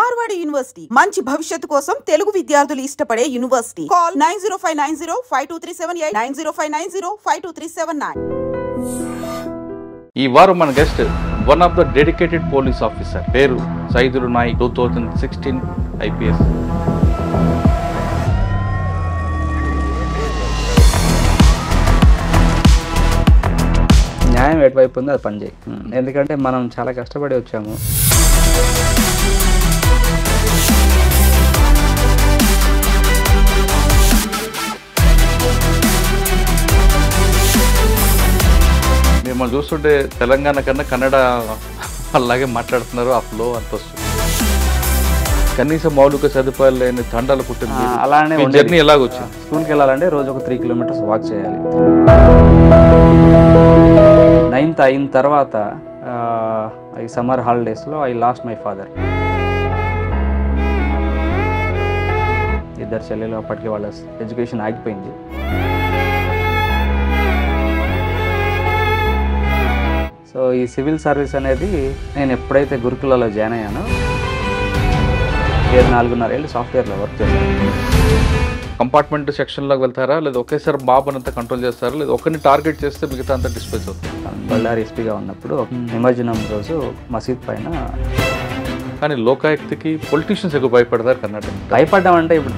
Marwadi university మంచి భవిష్యత్తు కోసం తెలుగు విద్యార్థులు ఇష్టపడే యూనివర్సిటీ. కాల్ 9059052378 9059052379. ఈ వారం మన guest one of the dedicated police officer, పేరు సైదుల్ నాయక్, 2016 IPS. న్యాయం ఎటువైపు ఉందో అది పనిచేయి. ఎందుకంటే మనం చాలా కష్టపడి వచ్చాము. మిమ్మల్ని చూస్తుంటే తెలంగాణ కన్నా కన్నడ అలాగే మాట్లాడుతున్నారు. ఆ ఫ్లో అంత వస్తుంది. కనీసం మౌలిక సదుపాయాలు లేని తండాలు పుట్టింది. అలానే జర్నీ ఎలాగొచ్చింది? స్కూల్కి వెళ్ళాలంటే రోజు ఒక 3 కిలోమీటర్స్ వాక్ చేయాలి. 9th అయిన తర్వాత ఈ సమ్మర్ హాలిడేస్లో ఐ లాస్ట్ మై ఫాదర్. ఇద్దరు చెల్లెలు, అప్పటికి వాళ్ళ ఎడ్యుకేషన్ ఆగిపోయింది. సో ఈ సివిల్ సర్వీస్ అనేది నేను ఎప్పుడైతే గురుకులలో జాయిన్ అయ్యానో 4.5 ఏళ్ళు సాఫ్ట్వేర్లో వర్క్ చేశాను. కంపార్ట్మెంట్ సెక్షన్లోకి వెళ్తారా, లేదా ఒకేసారి బాబుని అంతా కంట్రోల్ చేస్తారా, లేదా ఒకరిని టార్గెట్ చేస్తే మిగతా అంతా డిస్ప్లేస్ అవుతుంది? బళ్ళారి ఎస్పీగా ఉన్నప్పుడు నిమజ్జనం రోజు మసీద్ పైన. కానీ లోకాయుక్తికి పొలిటీషియన్స్ ఎక్కువ భయపడతారు కర్ణాటక. భయపడ్డామంటే ఇప్పుడు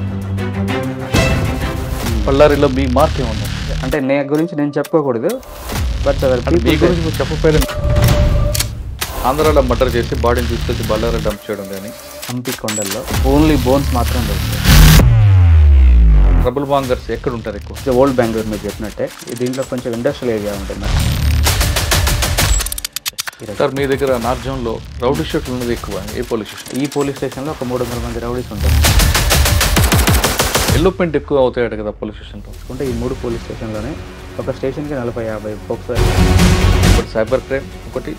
బళ్ళారిలో మీ మార్క్ ఏమన్నా అంటే గురించి నేను చెప్పుకోకూడదు, బట్ మీ గురించి మీరు చెప్పకపోయినా ఆంధ్రాలో మర్డర్ చేసి బాడీని తీసుకొచ్చి బళ్ళారి డంప్ చేయడం కానీ, హంపి కొండల్లో ఓన్లీ బోన్స్ మాత్రం దొరుకుతాయి. ట్రబుల్ మాంగర్స్ ఎక్కడ ఉంటారు ఎక్కువ? ఓల్డ్ బెంగళూరు మీరు చెప్పినట్టే. దీంట్లో కొంచెం ఇండస్ట్రియల్ ఏరియా ఉంటుంది. సార్, మీ దగ్గర నార్త్ జోన్లో రౌడీ షీట్లు ఉన్నది ఎక్కువ. ఏ పోలీస్ స్టేషన్? ఈ పోలీస్ స్టేషన్లో ఒక 300 మంది రౌడీస్ ఉంటారు. డెవలప్మెంట్ ఎక్కువ అవుతాయట కదా పోలీస్ స్టేషన్లో? అంటే ఈ 3 పోలీస్ స్టేషన్లోనే ఒక స్టేషన్కి 40-50 ఫోక్స్. ఒకటి సైబర్ క్రైమ్, ఒకటి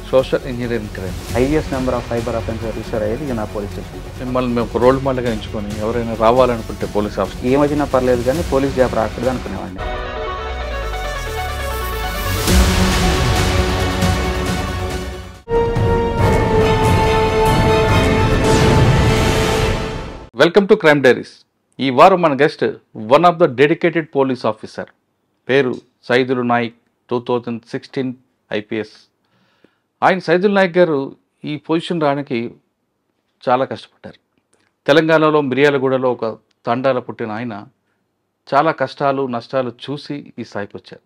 social engineering crime. Highest number of cyber offence register అయ్యేది ఇక నా పోలీస్ స్టేషన్. మిమ్మల్ని మేము ఒక రోల్ మోడల్గా ఎంచుకొని ఎవరైనా రావాలనుకుంటే పోలీస్ ఆఫీసర్ ఏమొచ్చినా పర్లేదు కానీ పోలీస్ జాబ్ రాకూడదు అనుకునేవాడిని. Welcome to crime diaries. ఈ వారం మన guest one of the dedicated police officer, పేరు సైదుల్ నాయక్, 2016 IPS. ఆయన సైదుల్ నాయక్ గారు ఈ పొజిషన్ రావడానికి చాలా కష్టపడ్డారు. తెలంగాణలో మిర్యాలగూడలో ఒక తండాల పుట్టిన ఆయన చాలా కష్టాలు నష్టాలు చూసి ఈ స్థాయికి వచ్చారు.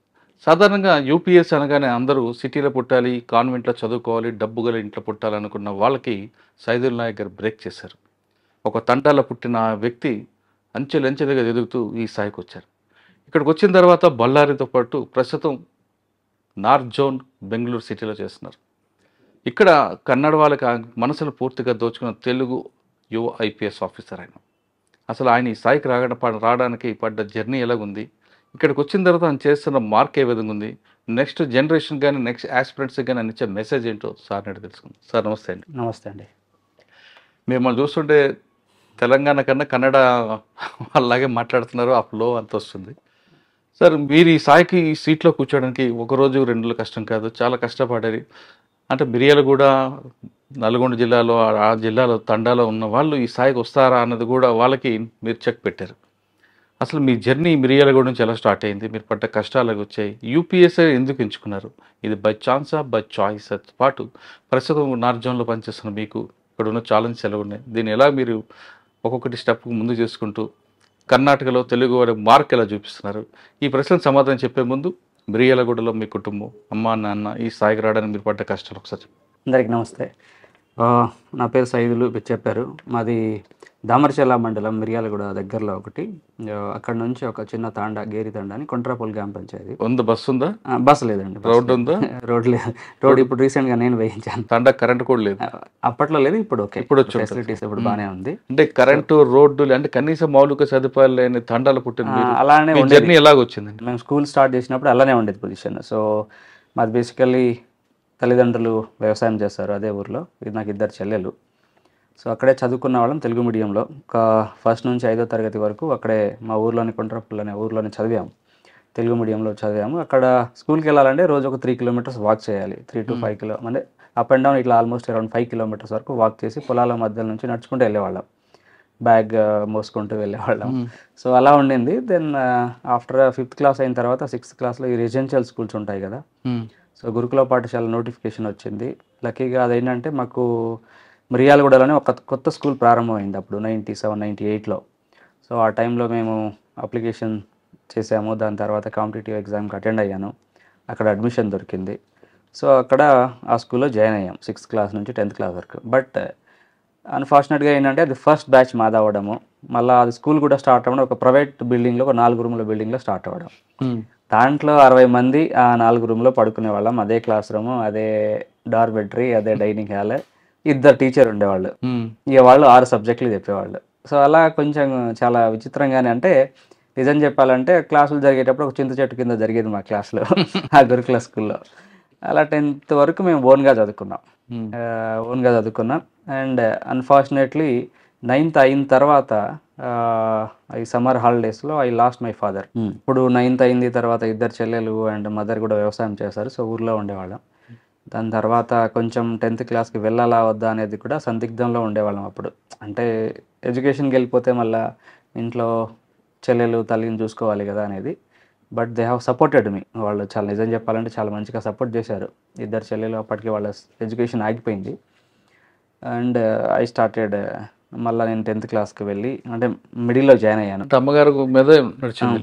సాధారణంగా UPS అనగానే అందరూ సిటీలో పుట్టాలి, కాన్వెంట్లో చదువుకోవాలి, డబ్బు గల ఇంట్లో పుట్టాలనుకున్న వాళ్ళకి సైదుల్ నాయక్ గారు బ్రేక్ చేశారు. ఒక తండాల పుట్టిన వ్యక్తి అంచెలంచెలుగా ఎదుగుతూ ఈ స్థాయికి వచ్చారు. ఇక్కడికి వచ్చిన తర్వాత బళ్ళారితో పాటు ప్రస్తుతం నార్త్ జోన్ బెంగళూరు సిటీలో చేస్తున్నారు. ఇక్కడ కన్నడ వాళ్ళకి మనసును పూర్తిగా దోచుకున్న తెలుగు యువ IPS ఆఫీసర్ ఆయన. అసలు ఆయన ఈ స్థాయికి రావడానికి పడ్డ జర్నీ ఎలాగుంది, ఇక్కడికి వచ్చిన తర్వాత ఆయన చేస్తున్న మార్క్ ఏ విధంగా ఉంది, నెక్స్ట్ జనరేషన్ కానీ నెక్స్ట్ ఆస్పిరెంట్స్కి కానీ అని ఇచ్చే మెసేజ్ ఏంటో సార్ నాటి తెలుసుకుందాం. సార్ నమస్తే అండి. నమస్తే అండి. మిమ్మల్ని చూస్తుంటే తెలంగాణ కన్నా కన్నడ అలాగే మాట్లాడుతున్నారు. ఆ ఫ్లో అంత వస్తుంది. సార్, మీరు ఈ స్థాయికి ఈ సీట్లో కూర్చోడానికి ఒకరోజు 2 రోజులు కష్టం కాదు, చాలా కష్టపడారు. అంటే మిర్యాలగూడ, నల్గొండ జిల్లాలో ఆ జిల్లాలో తండాలో ఉన్న వాళ్ళు ఈ స్థాయికి వస్తారా అన్నది కూడా వాళ్ళకి మీరు చెక్ పెట్టారు. అసలు మీ జర్నీ మిర్యాలగూడ నుంచి ఎలా స్టార్ట్ అయింది, మీరు పడ్డ కష్టాలు వచ్చాయి, UPS ఎందుకు ఎంచుకున్నారు, ఇది బై ఛాన్సా బై చాయిస్ పాటు ప్రస్తుతం నార్త్ జోన్లో పనిచేస్తున్న మీకు ఇక్కడ ఉన్న ఛాలెంజ్ ఎలా ఉన్నాయి, దీన్ని ఎలా మీరు ఒక్కొక్కటి స్టెప్ ముందు చేసుకుంటూ కర్ణాటకలో తెలుగు వారి మార్క్ ఎలా చూపిస్తున్నారు, ఈ ప్రశ్నలకు సమాధానం చెప్పే ముందు మిర్యాలగూడలో మీ కుటుంబం, అమ్మ నాన్న ఈ స్థాయికి రావడానికి మీరు పడ్డ కష్టాలు ఒకసారి. అందరికి నమస్తే. నా పేరు సైదులు, మీరు చెప్పారు. మాది దామరచెల్ల మండలం మిర్యాలగూడ దగ్గరలో ఒకటి. అక్కడ నుంచి ఒక చిన్న తాండా, గేరి తాండా అని, కొంట్రాపల్లి గ్రామ పంచాయతీ. బస్సు ఉందా? బస్సు లేదండి. రోడ్డు ఉందా? రోడ్ లేదు. రోడ్ ఇప్పుడు రీసెంట్గా నేను వేయించాను. తాండా కరెంట్ కూడా లేదు. అప్పట్లో లేదు, ఇప్పుడు ఓకే. ఇప్పుడు ఫెసిలిటీస్ ఇప్పుడు బాగానే ఉంది. అంటే కరెంటు, రోడ్డు అంటే కనీసం మౌలిక సదుపాయాలు లేని తండాలు పుట్టిన అలానే జర్నీ ఎలాగొచ్చింది? మేము స్కూల్ స్టార్ట్ చేసినప్పుడు అలానే ఉండేది పొజిషన్. సో మాది బేసికల్లీ తల్లిదండ్రులు వ్యవసాయం చేస్తారు అదే ఊర్లో. ఇది నాకు 2 చెల్లెలు. సో అక్కడే చదువుకున్న వాళ్ళం తెలుగు మీడియంలో. ఒక 1st నుంచి 5వ తరగతి వరకు అక్కడే మా ఊర్లోని కొంట్రాపల్లి అనే ఊర్లోనే చదివాము. తెలుగు మీడియంలో చదివాము. అక్కడ స్కూల్కి వెళ్ళాలంటే రోజు ఒక 3 కిలోమీటర్స్ వాక్ చేయాలి. 3 to 5 కిలో అంటే అప్ అండ్ డౌన్ ఇట్లా ఆల్మోస్ట్ అరౌండ్ 5 కిలోమీటర్స్ వరకు వాక్ చేసి పొలాల మధ్య నుంచి నడుచుకుంటూ వెళ్ళేవాళ్ళం, బ్యాగ్ మోసుకుంటూ వెళ్ళేవాళ్ళం. సో అలా ఉండింది. దెన్ ఆఫ్టర్ 5th క్లాస్ అయిన తర్వాత 6th క్లాస్లో ఈ రెసిడెన్షియల్ స్కూల్స్ ఉంటాయి కదా, సో గురుకుల పాఠశాల నోటిఫికేషన్ వచ్చింది. లక్కీగా అదేంటంటే మాకు మిర్యాలగూడలోనే ఒక కొత్త స్కూల్ ప్రారంభమైంది అప్పుడు 97, 98లో. సో ఆ టైంలో మేము అప్లికేషన్ చేసాము. దాని తర్వాత కాంపిటేటివ్ ఎగ్జామ్కి అటెండ్ అయ్యాను, అక్కడ అడ్మిషన్ దొరికింది. సో అక్కడ ఆ స్కూల్లో జాయిన్ అయ్యాం 6th క్లాస్ నుంచి 10th క్లాస్ వరకు. బట్ అన్ఫార్చునేట్గా ఏంటంటే అది ఫస్ట్ బ్యాచ్ మాది అవ్వడము, మళ్ళీ అది స్కూల్ కూడా స్టార్ట్ అవ్వడం ఒక ప్రైవేట్ బిల్డింగ్లో, ఒక 4 రూముల బిల్డింగ్లో స్టార్ట్ అవ్వడం. దాంట్లో 60 మంది ఆ 4 రూమ్లో పడుకునే వాళ్ళం. అదే క్లాస్ రూము, అదే డార్మెటరీ, అదే డైనింగ్ హాల్, 2 టీచర్ ఉండేవాళ్ళు. ఇక వాళ్ళు 6 సబ్జెక్టులు చెప్పేవాళ్ళు. సో అలా కొంచెం చాలా విచిత్రంగానే, అంటే నిజం చెప్పాలంటే క్లాసులు జరిగేటప్పుడు ఒక చింత చెట్టు కింద జరిగేది మా క్లాస్లో ఆ గురుకుల స్కూల్లో. అలా 10th వరకు మేము ఓన్గా చదువుకున్నాం. అండ్ అన్ఫార్చునేట్లీ 9th అయిన తర్వాత ఈ సమ్మర్ హాలిడేస్లో ఐ లాస్ట్ మై ఫాదర్. ఇప్పుడు 9th అయింది, తర్వాత 2 చెల్లెలు అండ్ మదర్ కూడా వ్యవసాయం చేశారు. సో ఊర్లో ఉండేవాళ్ళం. దాని తర్వాత కొంచెం 10th క్లాస్కి వెళ్ళాలా వద్దా అనేది కూడా సందిగ్ధంలో ఉండేవాళ్ళం అప్పుడు. అంటే ఎడ్యుకేషన్కి వెళ్ళిపోతే మళ్ళీ ఇంట్లో చెల్లెలు తల్లిని చూసుకోవాలి కదా అనేది. But they have supported me. వాళ్ళు చాలా, నిజం చెప్పాలంటే చాలా మంచిగా సపోర్ట్ చేశారు. 2 చెల్లెలు, అప్పటికి వాళ్ళ ఎడ్యుకేషన్ ఆగిపోయింది. అండ్ ఐ స్టార్టెడ్, మళ్ళీ నేను 10th క్లాస్కి వెళ్ళి, అంటే మిడిల్లో జాయిన్ అయ్యాను. అమ్మగారు మీద నడిచింది.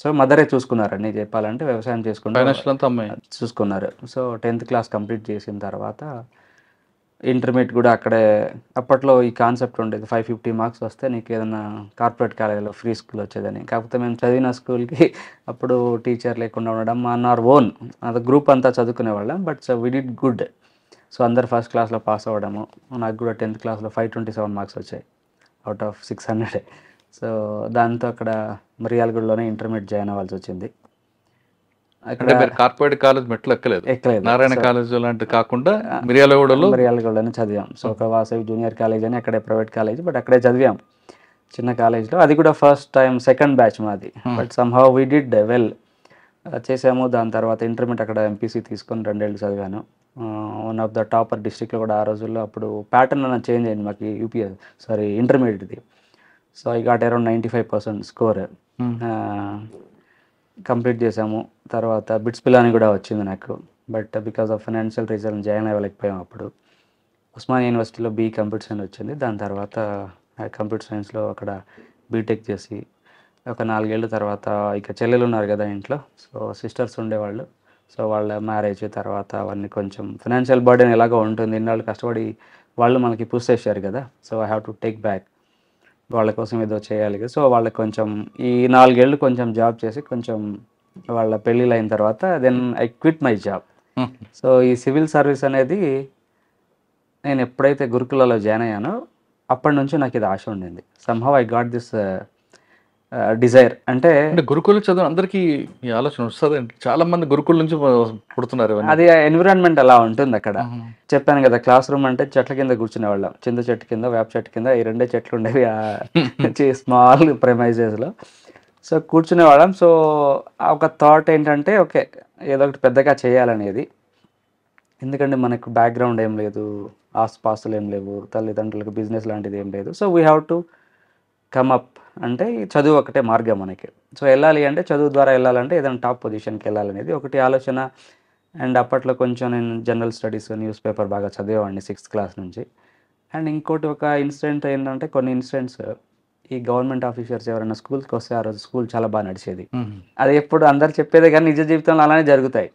సో మదరే చూసుకున్నారండి చెప్పాలంటే, వ్యవసాయం చేసుకుంటూ చూసుకున్నారు. సో 10th క్లాస్ కంప్లీట్ చేసిన తర్వాత ఇంటర్మీడియట్ కూడా అక్కడే. అప్పట్లో ఈ కాన్సెప్ట్ ఉండేది 550 మార్క్స్ వస్తే నీకు ఏదైనా కార్పొరేట్ కాలేజీలో ఫ్రీ స్కూల్ వచ్చేదని. కాకపోతే మేము చదివిన స్కూల్కి అప్పుడు టీచర్ లేకుండా ఉండడం, ఆన్ అవర్ ఓన్, అది గ్రూప్ అంతా చదువుకునే వాళ్ళం. But so we did good. So అందరు ఫస్ట్ క్లాస్లో పాస్ అవ్వడము. నాకు కూడా 10th క్లాస్లో 527 మార్క్స్ వచ్చాయి అవుట్ ఆఫ్ 600. సో దాంతో అక్కడ మిర్యాలగూడలోనే ఇంటర్మీడియట్ జాయిన్ అవ్వాల్సి వచ్చింది. అక్కడ కార్పొరేట్ కాలేజ్ మెట్లు ఎక్కలేదు, నారాయణ కాలేజ్ లాంటి కాకుండా మిర్యాలగూడలోనే చదివాం. సో ఒక వాసవి జూనియర్ కాలేజ్ అని అక్కడే ప్రైవేట్ కాలేజ్, బట్ అక్కడే చదివాం చిన్న కాలేజ్లో. అది కూడా ఫస్ట్ టైం సెకండ్ బ్యాచ్ మాది. But somehow we did well చేసాము. దాని తర్వాత ఇంటర్మీడియట్ అక్కడ ఎంపీసీ తీసుకొని 2 ఏళ్ళు చదివాను. వన్ ఆఫ్ ద టాపర్ డిస్ట్రిక్ట్లో కూడా ఆ రోజుల్లో. అప్పుడు ప్యాటర్న్ అన్న చేంజ్ అయింది మాకు ఇంటర్మీడియట్ది. So I got around 95% score. Complete చేసాము. తర్వాత బిట్స్ పిల్లని కూడా వచ్చింది నాకు. But because of financial reason join అవ్వలేకపోయాం. అప్పుడు ఉస్మానియా యూనివర్సిటీలో బీ కంప్యూటర్ సైన్స్ వచ్చింది. దాని తర్వాత కంప్యూటర్ సైన్స్లో అక్కడ బీటెక్ చేసి ఒక 4 ఏళ్ళ తర్వాత ఇక చెల్లెలు ఉన్నారు కదా ఇంట్లో, సో సిస్టర్స్ ఉండేవాళ్ళు. సో వాళ్ళ మ్యారేజ్ తర్వాత అవన్నీ కొంచెం ఫైనాన్షియల్ బర్డెన్ ఎలాగో ఉంటుంది. ఇన్నాళ్ళు కష్టపడి వాళ్ళు మనకి పుష్ చేశారు కదా. So I have to take back, వాళ్ళ కోసం ఏదో చేయాలి కదా. సో వాళ్ళకి కొంచెం ఈ 4 ఏళ్ళు కొంచెం జాబ్ చేసి, కొంచెం వాళ్ళ పెళ్ళిళ్ళు అయిన తర్వాత then I quit my job. So ఈ సివిల్ సర్వీస్ అనేది నేను ఎప్పుడైతే గురుకులలో జాయిన్ అయ్యానో అప్పటి నుంచి నాకు ఇది ఆశ ఉండింది. Somehow I got this Dzire. అంటే గురుకుల చదువు అందరికీ ఈ ఆలోచన వస్తుంది. చాలా మంది గురుకుల నుంచి పుడుతున్నారు. అది ఎన్విరాన్మెంట్ అలా ఉంటుంది అక్కడ. చెప్పాను కదా, క్లాస్ రూమ్ అంటే చెట్ల కింద కూర్చునేవాళ్ళం. చింత చెట్టు కింద, వేప చెట్టు కింద, ఈ 2 చెట్లు ఉండేవి స్మాల్ ప్రెమైజెస్లో. సో కూర్చునేవాళ్ళం. సో ఒక థాట్ ఏంటంటే, ఓకే ఏదో ఒకటి పెద్దగా చేయాలనేది. ఎందుకంటే మనకు బ్యాక్గ్రౌండ్ ఏం లేదు, ఆస్పాస్తులు ఏం లేవు, తల్లిదండ్రులకు బిజినెస్ లాంటిది ఏం లేదు. So we have to come up. అంటే చదువు ఒకటే మార్గం మనకి. సో వెళ్ళాలి అంటే, చదువు ద్వారా వెళ్ళాలంటే ఏదైనా టాప్ పొజిషన్కి వెళ్ళాలనేది ఒకటి ఆలోచన. అండ్ అప్పట్లో కొంచెం నేను జనరల్ స్టడీస్, న్యూస్ పేపర్ బాగా చదివేవాడిని 6th క్లాస్ నుంచి. అండ్ ఇంకోటి ఒక ఇన్సిడెంట్ ఏంటంటే, కొన్ని ఇన్సిడెంట్స్ ఈ గవర్నమెంట్ ఆఫీసర్స్ ఎవరైనా స్కూల్కి వస్తే ఆ రోజు స్కూల్ చాలా బాగా నడిచేది. అది ఎప్పుడు అందరు చెప్పేదే కానీ నిజ జీవితంలో అలానే జరుగుతాయి.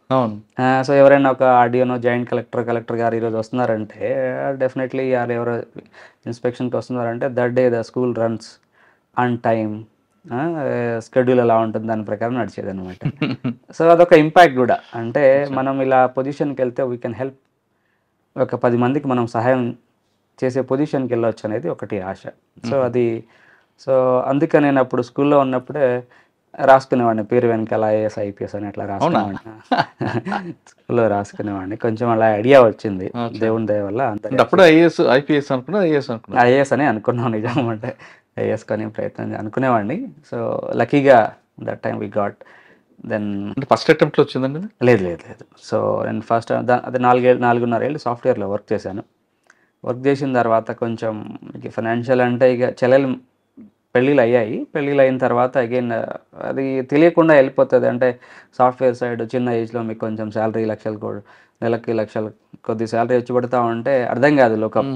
సో ఎవరైనా ఒక ఆర్డీఓనో, జాయింట్ కలెక్టర్ గారు ఈరోజు వస్తున్నారంటే డెఫినెట్లీ ఎవరో ఇన్స్పెక్షన్కి వస్తున్నారంటే that day the school runs on time. Schedule ఎలా ఉంటుంది దాని ప్రకారం నడిచేది అనమాట. సో అదొక ఇంపాక్ట్ కూడా. అంటే మనం ఇలా పొజిషన్కి వెళ్తే వీ కెన్ హెల్ప్, ఒక 10 మందికి మనం సహాయం చేసే పొజిషన్కి వెళ్ళొచ్చు అనేది ఒకటి ఆశ. సో అది, సో అందుకే నేను అప్పుడు స్కూల్లో ఉన్నప్పుడే రాసుకునేవాడిని పేరు వెనకాల ఐఏఎస్, ఐపీఎస్ అని అట్లా రాసుకునేవాడిని. స్కూల్లో రాసుకునేవాడిని. కొంచెం అలా ఐడియా వచ్చింది దేవుని దయ వల్ల. ఐఏఎస్ అని అనుకున్నాం నిజం అంటే, ఐఏఎస్ కానీ ప్రయత్నం అనుకునేవాడిని. సో లక్కీగా that time we got. Then అంటే ఫస్ట్ అటెంప్ట్లో వచ్చిందండి ఇది? లేదు లేదు లేదు. సో నేను ఫస్ట్ అదే 4.5 ఏళ్ళు సాఫ్ట్వేర్లో వర్క్ చేశాను. వర్క్ చేసిన తర్వాత కొంచెం ఇక ఫైనాన్షియల్ అంటే ఇక చెల్లెలు పెళ్ళిళ్ళు అయ్యాయి. పెళ్ళిళ్ళు అయిన తర్వాత అగైన్ అది తెలియకుండా వెళ్ళిపోతుంది. అంటే సాఫ్ట్వేర్ సైడ్ చిన్న ఏజ్లో మీకు కొంచెం శాలరీ లక్షలు నెలకి లక్షలు కొద్ది శాలరీ వచ్చి పడుతూ ఉంటే అర్థం కాదు లోకం.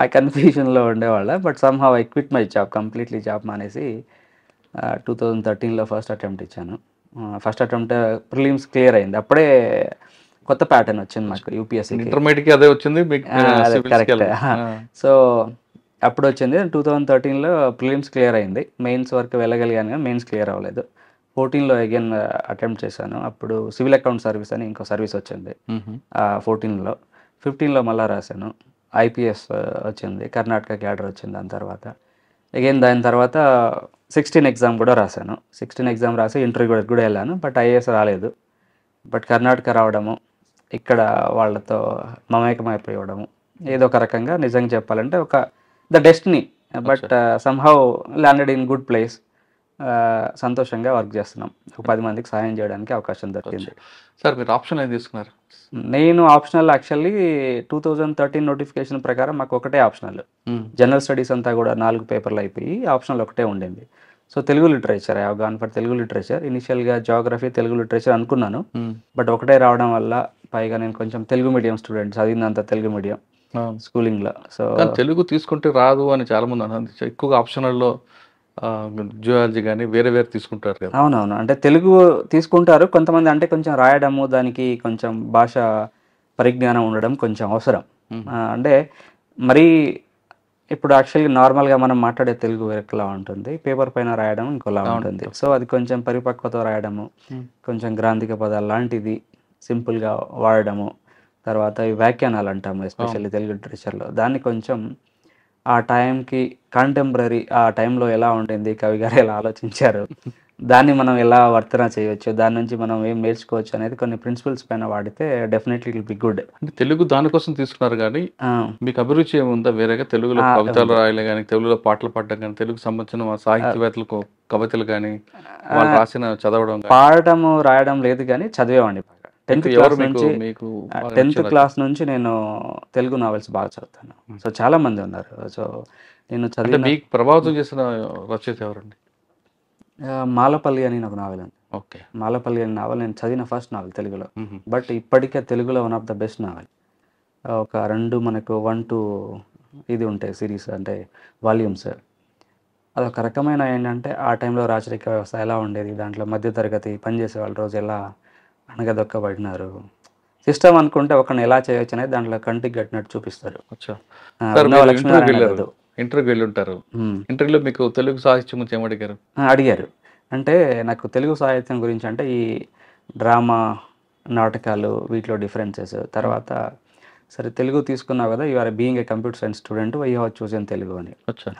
ఆ కన్ఫ్యూజన్లో ఉండేవాళ్ళ. But somehow I quit my job, completely job మానేసి 2013లో ఫస్ట్ అటెంప్ట్ ఇచ్చాను. ఫస్ట్ అటెంప్ట్ ప్రిలిమ్స్ క్లియర్ అయింది. అప్పుడే కొత్త ప్యాటర్న్ వచ్చింది మాకు యూపీఎస్సీకి. ఇంటర్మీడియట్కి అదే వచ్చింది మీకు? అదే కరెక్ట్. సో అప్పుడు వచ్చింది 2013లో ప్రిలిమ్స్ క్లియర్ అయింది. మెయిన్స్ వరకు వెళ్ళగలిగాను కానీ మెయిన్స్ క్లియర్ అవ్వలేదు. 14లో అగైన్ అటెంప్ట్ చేశాను. అప్పుడు సివిల్ అకౌంట్ సర్వీస్ అని ఇంకో సర్వీస్ వచ్చింది 14లో. 15లో మళ్ళీ రాశాను. ఐపీఎస్ వచ్చింది, కర్ణాటక క్యాడర్ వచ్చింది. దాని తర్వాత అగైన్ దాని తర్వాత 16 ఎగ్జామ్ కూడా రాశాను. 16 ఎగ్జామ్ రాసి ఇంటర్వ్యూ కూడా వెళ్ళాను. బట్ ఐఏఎస్ రాలేదు. బట్ కర్ణాటక రావడము, ఇక్కడ వాళ్ళతో మమేకమైపోవడము, ఏదో ఒక రకంగా నిజంగా చెప్పాలంటే ఒక the destiny. But somehow landed in good place. సంతోషంగా వర్క్ చేస్తున్నాం. ఒక 10 మందికి సహాయం చేయడానికి అవకాశం దొరికింది. సార్ మీరు ఆప్షన్ ఏం తీసుకున్నారు? నేను ఆప్షనల్ యాక్చువల్లీ 2013 నోటిఫికేషన్ ప్రకారం మాకు ఒకటే ఆప్షనల్. జనరల్ స్టడీస్ అంతా కూడా 4 పేపర్లు అయిపోయి ఆప్షనల్ ఒకటే ఉండింది. So Telugu literature, I have gone for Telugu literature. ఇనిషియల్గా జాగ్రఫీ, తెలుగు లిటరేచర్ అనుకున్నాను. బట్ ఒకటే రావడం వల్ల, పైగా నేను కొంచెం తెలుగు మీడియం స్టూడెంట్, చదివినంత తెలుగు మీడియం స్కూలింగ్లో. సో తెలుగు తీసుకుంటే రాదు అని చాలా మంది అన్నారు. ఎక్కువగా ఆప్షనల్లో జియాలజీ కానీ వేరే వేరే తీసుకుంటారు కదా. అవునవును, అంటే తెలుగు తీసుకుంటారు కొంతమంది. అంటే కొంచెం రాయడము, దానికి కొంచెం భాష పరిజ్ఞానం ఉండడం కొంచెం అవసరం. అంటే మరీ ఇప్పుడు యాక్చువల్గా నార్మల్గా మనం మాట్లాడే తెలుగు వేరేలా ఉంటుంది, పేపర్ పైన రాయడం ఇంకోలా ఉంటుంది. సో అది కొంచెం పరిపక్వత రాయడము, కొంచెం గ్రాంధిక పదాలు లాంటిది సింపుల్గా వాడడము, తర్వాత ఈ వ్యాఖ్యానాలు అంటాము ఎస్పెషల్లీ తెలుగు లిటరేచర్లో, దాన్ని కొంచెం ఆ టైంకి కాంటెంపరీ ఆ టైంలో ఎలా ఉండింది, కవి గారు ఎలా ఆలోచించారు, దాన్ని మనం ఎలా వర్తన చేయవచ్చు, దాని నుంచి మనం ఏం నేర్చుకోవచ్చు అనేది కొన్ని ప్రిన్సిపల్స్ పైన వాడితే definitely it will be good. అంటే తెలుగు దానికోసం తీసుకున్నారు కానీ మీకు అభిరుచి ఏముందా వేరేగా? తెలుగులో కవితలు రాయలే కానీ, తెలుగులో పాటలు పాడడం కానీ, తెలుగు సంబంధించిన సాహిత్యవేత్తలకు కవితలు కానీ వాళ్ళు రాసిన చదవడం, పాడటము రాయడం లేదు కానీ చదివేవాడిని బాగా. 10th క్లాస్ నుంచి నేను తెలుగు నావెల్స్ బాగా చదువుతాను. సో చాలా మంది ఉన్నారు. సో నేను చదివిన మీకు ప్రభావితం చేసిన రచయిత ఎవరండి? మాలపల్లి అని ఒక నావెల్ ఉంది. ఓకే, మాలపల్లి అనే నావెల్ నేను చదివిన ఫస్ట్ నావెల్ తెలుగులో. బట్ ఇప్పటికే తెలుగులో one of the best novel. ఒక 2 మనకు 1 to ఇది ఉంటాయి సిరీస్, అంటే వాల్యూమ్స్. అదొక రకమైన ఏంటంటే ఆ టైంలో రాచరిక వ్యవస్థ ఎలా ఉండేది, దాంట్లో మధ్యతరగతి పనిచేసే వాళ్ళు రోజు ఎలా అనగదొక్కబడినారు, సిస్టమ్ అనుకుంటే ఒకరిని ఎలా చేయొచ్చు అనేది దాంట్లో కంటికి కట్టినట్టు చూపిస్తారు. ఇంటర్వ్యూకి వెళ్ళి ఉంటారు. ఇంటర్వ్యూలో మీకు తెలుగు సాహిత్యం గురించి ఏమడిగారు? అడిగారు. అంటే నాకు తెలుగు సాహిత్యం గురించి అంటే ఈ డ్రామా, నాటకాలు, వీటిలో డిఫరెన్సెస్, తర్వాత సరే తెలుగు తీసుకున్నావు కదా, you're being a computer science student, why have chosen Telugu అని.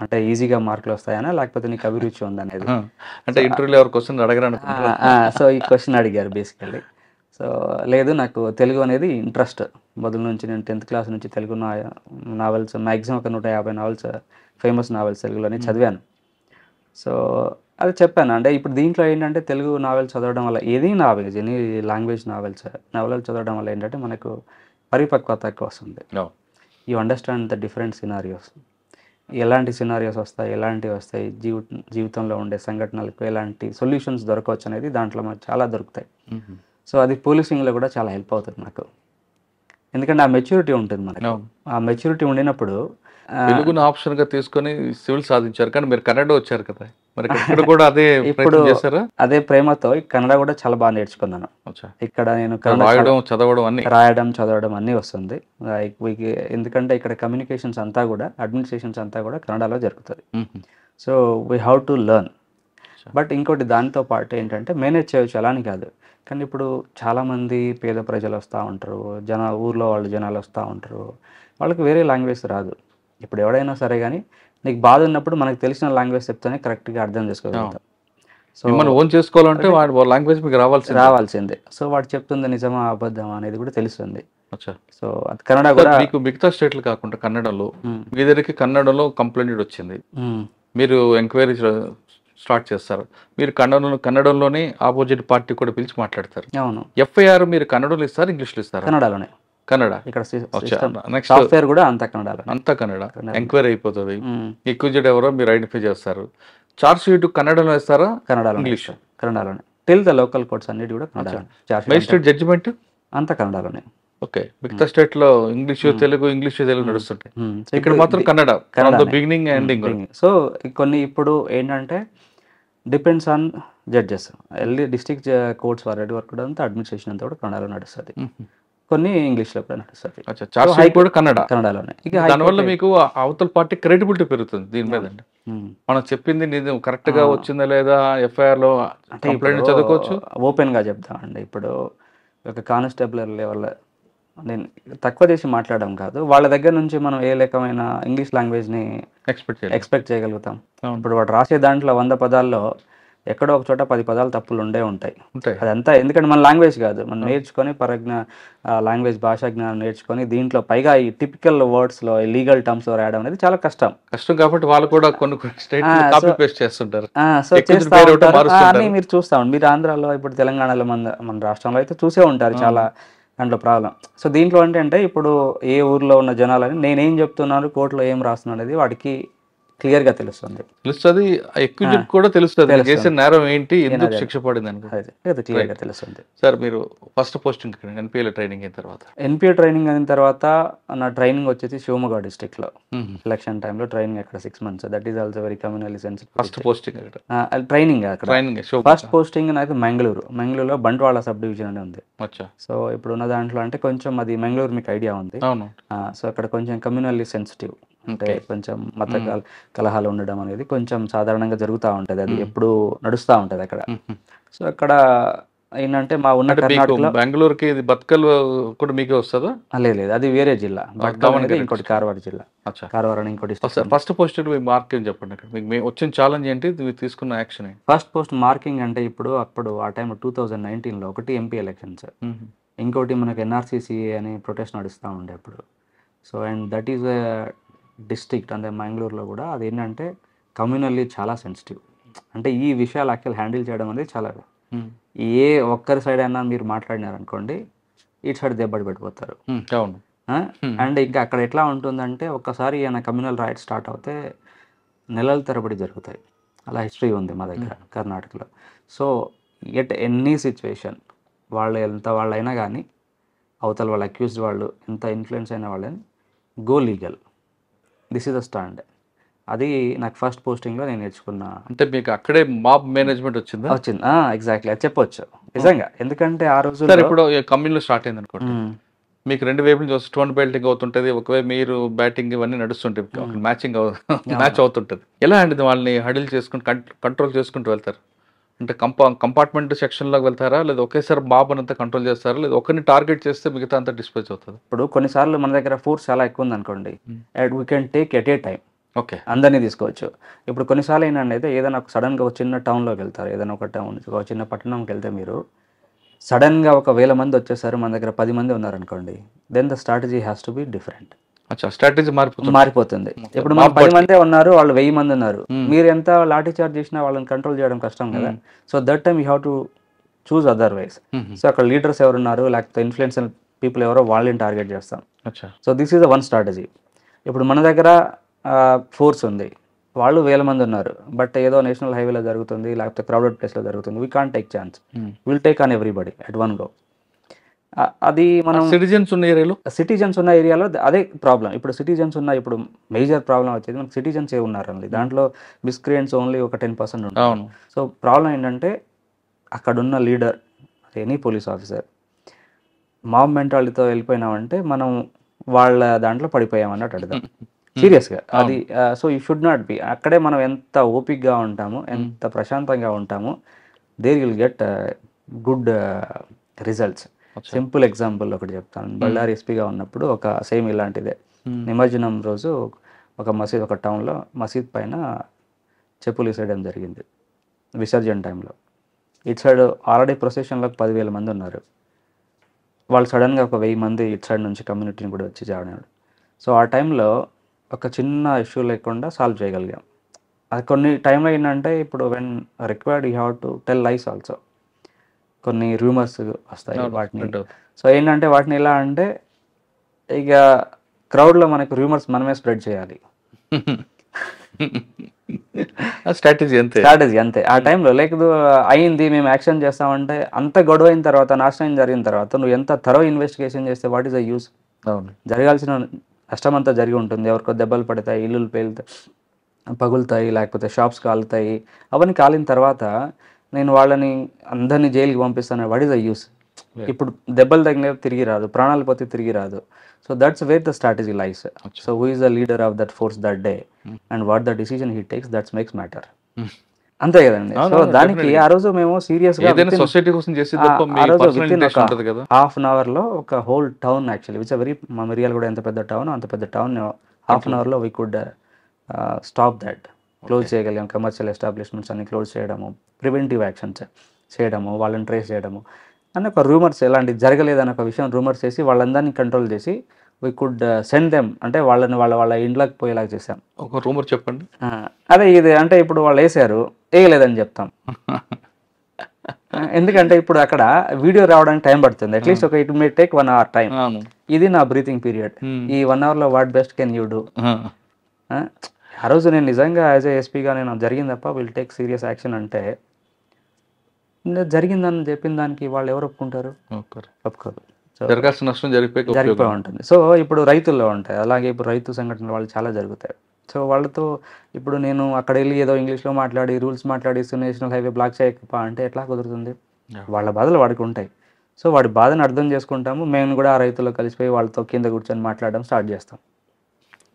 అంటే ఈజీగా మార్కులు వస్తాయనా లేకపోతే నీకు అభిరుచి ఉందనేది. అంటే ఇంటర్వ్యూలో ఎవరు క్వశ్చన్ అడగరాను. సో ఈ క్వశ్చన్ అడిగారు బేసికల్లీ. సో లేదు, నాకు తెలుగు అనేది ఇంట్రెస్ట్ మొదలు నుంచి. నేను 10th క్లాస్ నుంచి తెలుగు నావెల్స్ మ్యాక్సిమం ఒక 150 నావెల్స్, ఫేమస్ నావెల్స్ తెలుగులోనే చదివాను. సో అది చెప్పాను. అంటే ఇప్పుడు దీంట్లో ఏంటంటే తెలుగు నావెల్స్ చదవడం వల్ల, ఏది నావెల్స్, ఎనీ లాంగ్వేజ్ నవలలు చదవడం వల్ల ఏంటంటే మనకు పరిపక్వత ఎక్కువ వస్తుంది. You understand the different scenarios, ఎలాంటి సినారియోస్ వస్తాయి, ఎలాంటివి వస్తాయి, జీవితంలో ఉండే సంఘటనలకు ఎలాంటి సొల్యూషన్స్ దొరకవచ్చు అనేది దాంట్లో మనకు చాలా దొరుకుతాయి. సో అది పోలీసింగ్లో కూడా చాలా హెల్ప్ అవుతుంది నాకు, ఎందుకంటే ఆ మెచ్యూరిటీ ఉంటుంది మనకు. ఆ మెచ్యూరిటీ ఉండినప్పుడు తెలుగును ఆప్షన్గా తీసుకొని సివిల్ సాధించారు, కానీ మీరు కన్నడ వచ్చారు కదా, మరి ఇక్కడ కూడా అదే ఇప్పుడు అదే ప్రేమతో కన్నడ కూడా చాలా బాగా నేర్చుకున్నాను. ఇక్కడ నేను రాయడం చదవడం అన్నీ వస్తుంది. ఎందుకంటే ఇక్కడ కమ్యూనికేషన్స్ అంతా కూడా, అడ్మినిస్ట్రేషన్స్ అంతా కూడా కన్నడలో జరుగుతుంది. So we have to learn. But ఇంకోటి దానితో పాటు ఏంటంటే మేనేజ్ చేయవచ్చు, అలా అని కాదు. కానీ ఇప్పుడు చాలామంది పేద ప్రజలు వస్తూ ఉంటారు, ఊర్లో వాళ్ళు జనాలు వస్తూ ఉంటారు, వాళ్ళకి వేరే లాంగ్వేజ్ రాదు. ఇప్పుడు ఎవడైనా సరే కానీ నీకు బాధ ఉన్నప్పుడు మనకు తెలిసిన లాంగ్వేజ్ చెప్తేనే కరెక్ట్గా అర్థం చేసుకోగలుగుతాం. సో మనం ఓన్ చేసుకోవాలంటే లాంగ్వేజ్ మీకు రావాల్సిందే. సో వాడు చెప్తుంది నిజమా అబద్ధమా అనేది కూడా తెలుస్తుంది. సో అది కన్నడ కూడా మీకు మిగతా స్టేట్లు కాకుండా కన్నడలో మీ దగ్గరికి కన్నడలో కంప్లైంట్ వచ్చింది, మీరు ఎంక్వైరీ స్టార్ట్ చేస్తారు. మీరు కన్నడంలోనే ఆపోజిట్ పార్టీ కూడా పిలిచి మాట్లాడతారు. అవును, ఎఫ్ఐఆర్ మీరు కన్నడలో ఇస్తారు, ఇంగ్లీష్లో ఇస్తారా? కన్నడలోనే. కన్నడ. ఇక్కడ నెక్స్ట్ సాఫ్ట్వేర్ కూడా అంతా కన్నడలోనే. అంతా కన్నడ. ఎంక్వైరీ అయిపోతుంది. ఎక్యూజ్డ్ ఎవరో మీరు ఐడెంటిఫై చేస్తారు. చార్జ్ షీట్ కన్నడలో ఇస్తారా, కన్నడలో, ఇంగ్లీష్? కన్నడలోనే. టిల్ ద లోకల్ కోర్ట్స్ అన్నిటి కూడా కన్నడలోనే. మెజిస్ట్రేట్ జడ్జిమెంట్ అంతా కన్నడలోనే. ఓకే. మిగతా స్టేట్ లో ఇంగ్లీష్ తెలుగు నడుస్తుంటాయి. ఇక్కడ మాత్రం కన్నడ, బిగినింగ్ ఎండింగ్. సో కొన్ని ఇప్పుడు ఏంటంటే depends on judges. District courts వరకు కూడా అంతా అడ్మినిస్ట్రేషన్ అంతా కూడా కన్నడలో నడుస్తుంది, కొన్ని ఇంగ్లీష్లో కూడా నడుస్తుంది. చార్జ్ షీట్ కూడా కన్నడలోనే. ఇక దానివల్ల మీకు అవతల పార్టీ క్రెడిబిలిటీ పెరుగుతుంది దీని మీద. మనం చెప్పింది నిజం కరెక్ట్ గా వచ్చిందా లేదా ఎఫ్ఐఆర్ లో కంప్లైంట్ చదువుకోవచ్చు. ఓపెన్ గా చెప్తామండి. ఇప్పుడు ఒక కానిస్టేబుల్ లెవెల్ నేను తక్కువ చేసి మాట్లాడడం కాదు, వాళ్ళ దగ్గర నుంచి మనం ఏ రకమైన ఇంగ్లీష్ లాంగ్వేజ్ని ఎక్స్పెక్ట్ చేయగలుగుతాం. ఇప్పుడు వాడు రాసే దాంట్లో 100 పదాల్లో ఎక్కడో ఒక చోట 10 పదాలు తప్పులు ఉంటాయి. అదంతా ఎందుకంటే మన లాంగ్వేజ్ కాదు, మనం నేర్చుకొని లాంగ్వేజ్ భాషా జ్ఞానం నేర్చుకొని దీంట్లో పైగా ఈ టిపికల్ వర్డ్స్లో లీగల్ టర్మ్స్లో రాయడం అనేది చాలా కష్టం కాబట్టి వాళ్ళు కూడా కొన్ని కాపీ పేస్ట్ చేస్తుంటారు. సో చేస్తా ఉంటారు. అన్నీ మీరు చూస్తాం. మీరు ఆంధ్రాలో, ఇప్పుడు తెలంగాణలో, మన రాష్ట్రంలో అయితే చూసే ఉంటారు చాలా దాంట్లో ప్రాబ్లం. సో దీంట్లో అంటే ఇప్పుడు ఏ ఊర్లో ఉన్న జనాలని నేనేం చెప్తున్నాను, కోర్టులో ఏం రాస్తున్నాను అనేది వాడికి క్లియర్గా తెలుస్తుంది. కూడా తెలుస్తుంది చేసిన నేరం ఏంటి, ఎందుకు శిక్ష పడింది అని క్లియర్గా తెలుస్తుంది. సార్ మీరు ఫస్ట్ పోస్టింగ్ ఎన్పిఏలో ట్రైనింగ్ అయిన తర్వాత? ఎన్పిఏ ట్రైనింగ్ అయిన తర్వాత నా ట్రైనింగ్ వచ్చేసి శివమొగ్గ డిస్ట్రిక్ట్లో ఎలక్షన్ టైంలో ట్రైనింగ్ అక్కడ 6 months. That is also very communally sensitive. First posting training అక్కడ. ఫస్ట్ పోస్టింగ్ నాకు మంగళూరులో బంట్వాళ సబ్ డివిజన్ అని ఉంది. సో ఇప్పుడు ఉన్న దాంట్లో అంటే కొంచెం అది మంగళూరు మీకు ఐడియా ఉంది. సో అక్కడ కొంచెం కమ్యూనల్లీ సెన్సిటివ్, అంటే కొంచెం మత కలహాలు ఉండడం అనేది కొంచెం సాధారణంగా జరుగుతూ ఉంటుంది. అది ఎప్పుడు నడుస్తూ ఉంటుంది అక్కడ. సో అక్కడ ఏంటంటే మా ఉన్న కర్ణాటకలో బెంగళూరుకి బతకల్ కూడా మీకే వస్తుందా? లేదు, అది వేరే జిల్లా. బతకల్ అనేది ఇంకోటి కారవాడ జిల్లా. కారవాడ ఇంకోటి. ఫస్ట్ పోస్ట్ మార్క్ ఏం చెప్పండి, అక్కడ మీకు వచ్చిన ఛాలెంజ్ ఏంటి, మీరు తీసుకున్న యాక్షన్? ఫస్ట్ పోస్ట్ మార్కింగ్ అంటే అప్పుడు ఆ టైంలో 2019లో ఒకటి ఎంపీ ఎలక్షన్స్, ఇంకోటి మనకి ఎన్ఆర్సీసీ అని ప్రొటెస్ట్ నడుస్తూ ఉండే అప్పుడు. So and that is district అంటే మంగళూరులో కూడా అది ఏంటంటే కమ్యూనల్లీ చాలా సెన్సిటివ్. అంటే ఈ విషయాలు యాక్చువల్ హ్యాండిల్ చేయడం అనేది చాలా, ఏ ఒక్కరి సైడ్ అయినా మీరు మాట్లాడినారనుకోండి ఇటు సైడ్ దెబ్బడి పెట్టిపోతారు. అండ్ ఇంకా అక్కడ ఎట్లా ఉంటుందంటే ఒక్కసారి ఏమైనా కమ్యూనల్ రైట్స్ స్టార్ట్ అవుతే నెలల తరబడి జరుగుతాయి. అలా హిస్టరీ ఉంది మా దగ్గర కర్ణాటకలో. సో ఎనీ సిచ్యువేషన్ వాళ్ళైనా కానీ అవతల వాళ్ళు అక్యూజ్డ్ వాళ్ళు ఎంత ఇన్ఫ్లుయెన్స్ అయిన వాళ్ళని go legal, this is the stand. అది నాకు ఫస్ట్ పోస్టింగ్లో నేను నేర్చుకున్నా. అంటే మీకు అక్కడే మాబ్ మేనేజ్మెంట్ వచ్చింది? ఎగ్జాక్ట్లీ, అది చెప్పొచ్చు నిజంగా. ఎందుకంటే ఆ రోజు ఇప్పుడు కమ్యూన్లో స్టార్ట్ అయింది అనుకోండి, మీకు రెండు వైపులు చూసి స్టోన్ బెల్టింగ్ అవుతుంటుంది, ఒకవైపు మీరు బ్యాటింగ్ ఇవన్నీ నడుస్తుంటాయి, మ్యాచ్ అవుతుంటుంది. ఎలా అండి వాళ్ళని హడిల్ చేసుకుని కంట్రోల్ చేసుకుంటూ వెళ్తారు? అంటే కంపార్ట్మెంట్ సెక్షన్లోకి వెళ్తారా, లేదా ఒకేసారి బాబుని అంతా కంట్రోల్ చేస్తారా, లేదా ఒకరిని టార్గెట్ చేస్తే మిగతా అంతా డిస్పోజ్ అవుతుంది? ఇప్పుడు కొన్నిసార్లు మన దగ్గర ఫోర్స్ చాలా ఎక్కువ ఉంది అనుకోండి, we can take at a time. Okay, అందరినీ తీసుకోవచ్చు. ఇప్పుడు కొన్నిసార్లు ఏంటంటే అయితే ఏదైనా సడన్గా ఒక చిన్న టౌన్లోకి వెళ్తారు, ఏదైనా ఒక చిన్న పట్టణంకి వెళ్తే మీరు సడన్గా 1000 మంది వచ్చేసారు, మన దగ్గర 10 మంది ఉన్నారనుకోండి, then the strategy has to be different. Strategy మారిపోతుంది. ఇప్పుడు మన 10 మందే ఉన్నారు, వాళ్ళు 1000 మంది ఉన్నారు, మీరు ఎంత లాఠీ చార్జ్ చేసినా వాళ్ళని కంట్రోల్ చేయడం కష్టం కదా. So that time you have to choose otherwise. So అక్కడ లీడర్స్ ఎవరున్నారు, లేకపోతే ఇన్ఫ్లుయెన్షియల్ పీపుల్ ఎవరో వాళ్ళని టార్గెట్ చేస్తాం. So this is the one strategy. ఇప్పుడు మన దగ్గర ఫోర్స్ ఉంది, వాళ్ళు 1000 మంది ఉన్నారు, బట్ ఏదో నేషనల్ హైవేలో జరుగుతుంది, లేకపోతే క్రౌడెడ్ ప్లేస్లో జరుగుతుంది, we can't take chance, will take on everybody at one go. అది మనం సిటిజన్స్ ఉన్న ఏరియాలో అదే ప్రాబ్లం. ఇప్పుడు సిటిజన్స్ ఇప్పుడు మేజర్ ప్రాబ్లం వచ్చేది మనకి సిటిజన్స్ ఉన్నారండి, దాంట్లో మిస్క్రియంట్స్ ఓన్లీ ఒక 10% ఉంటారు. సో ప్రాబ్లం ఏంటంటే అక్కడున్న leader, any police officer mob మెంటాలిటీతో వెళ్ళిపోయినామంటే మనం వాళ్ళ దాంట్లో పడిపోయామన్నట్టు అర్థం, సీరియస్గా. అది so you should not be. అక్కడే మనం ఎంత ఓపిక్గా ఉంటామో, ఎంత ప్రశాంతంగా ఉంటామో, there will get good results. Simple example ఒకటి చెప్తాను. బళ్ళారి ఎస్పీగా ఉన్నప్పుడు ఒక సేమ్ ఇలాంటిదే నిమజ్జనం రోజు ఒక మసీద్, ఒక టౌన్లో మసీద్ పైన చెప్పులు విసరడం జరిగింది విసర్జన టైంలో. ఇటు సైడ్ ఆల్రెడీ ప్రొసెషన్లోకి 10,000 మంది ఉన్నారు, వాళ్ళు సడన్గా 1000 మంది ఇటు సైడ్ నుంచి కమ్యూనిటీని కూడా వచ్చి జాయినాడు. సో ఆ టైంలో ఒక చిన్న ఇష్యూ లేకుండా సాల్వ్ చేయగలిగాం. అది కొన్ని టైంలో ఏంటంటే ఇప్పుడు when required you have to tell lies also. కొన్ని రూమర్స్ వస్తాయి వాటిని. సో ఏంటంటే వాటిని ఎలా అంటే ఇక క్రౌడ్లో మనకు రూమర్స్ మనమే స్ప్రెడ్ చేయాలి. స్ట్రాటజీ అంతే. స్ట్రాటజీ అంతే. ఆ టైంలో అయింది మేము యాక్షన్ చేస్తామంటే అంత గొడవ అయిన తర్వాత, నాశనం జరిగిన తర్వాత నువ్వు ఎంత థరో ఇన్వెస్టిగేషన్ చేస్తే వాట్ ఈస్ ద యూస్? అవును. జరగాల్సిన నష్టం అంతా జరిగి ఉంటుంది. ఎవరికో దెబ్బలు పడతాయి, ఇల్లులు పేలుతాయి, పగులుతాయి, లేకపోతే షాప్స్ కాలుతాయి. అవన్నీ కాలిన తర్వాత నేను వాళ్ళని అందరినీ జైలుకి పంపిస్తాను. What is the use? ఇప్పుడు దెబ్బలు తగిన తిరిగి రాదు, ప్రాణాలు పోతే తిరిగి రాదు. So that's where the strategy lies. So who is the leader of that force that day and what the decision he takes, that's makes matter. అంతే కదండి. సో దానికి ఆ రోజు మేము సీరియస్గా సొసైటీ కోసం చేసి ఆ రోజు వితిన్ ఒక హాఫ్ అన్ అవర్లో ఒక whole town, actually which very, మా మిరియాలు కూడా ఎంత పెద్ద టౌన్, అంత పెద్ద టౌన్ హాఫ్ అన్ అవర్లో we could stop that, close చేయగలిగాం. కమర్షియల్ ఎస్టాబ్లిష్మెంట్స్ అన్ని క్లోజ్ చేయడము, ప్రివెంటివ్ యాక్షన్స్ చేయడము, వాళ్ళని ట్రేస్ చేయడము అని ఒక రూమర్స్ ఎలాంటి జరగలేదని ఒక విషయం రూమర్స్ చేసి వాళ్ళందరినీ కంట్రోల్ చేసి వీ కుడ్ సెండ్ దెమ్, అంటే వాళ్ళని వాళ్ళ ఇంట్లోకి పోయేలాగా చేసాం. ఒక రూమర్ చెప్పండి. అదే ఇది అంటే ఇప్పుడు వాళ్ళు వేసారు, వేయలేదని చెప్తాం. ఎందుకంటే ఇప్పుడు అక్కడ వీడియో రావడానికి టైం పడుతుంది. అట్లీస్ట్ ఒక it may take 1 hour time. ఇది నా బ్రీతింగ్ పీరియడ్. ఈ 1 hourలో what best can you do? ఆ రోజు నేను నిజంగా యాజ్ ఏ ఎస్పీగా నేను జరిగింది తప్ప విల్ టేక్ సీరియస్ యాక్షన్ అంటే జరిగిందని చెప్పిన దానికి వాళ్ళు ఎవరు ఒప్పుకుంటారు? ఒప్పుకోరు. జరగాల్సిన నష్టం జరిగిపోయి ఉంటుంది. సో ఇప్పుడు రైతుల్లో ఉంటాయి, అలాగే ఇప్పుడు రైతు సంఘటనలు వాళ్ళు చాలా జరుగుతాయి. సో వాళ్ళతో ఇప్పుడు నేను అక్కడ వెళ్ళి ఏదో ఇంగ్లీష్లో మాట్లాడి రూల్స్ మాట్లాడిస్తూ నేషనల్ హైవే బ్లాక్ చేయకపో అంటే ఎట్లా కుదురుతుంది? వాళ్ళ బాధలు వాడికి ఉంటాయి. సో వాడి బాధను అర్థం చేసుకుంటాము. మేము కూడా ఆ రైతుల్లో కలిసిపోయి వాళ్ళతో కింద కూర్చొని మాట్లాడడం స్టార్ట్ చేస్తాం.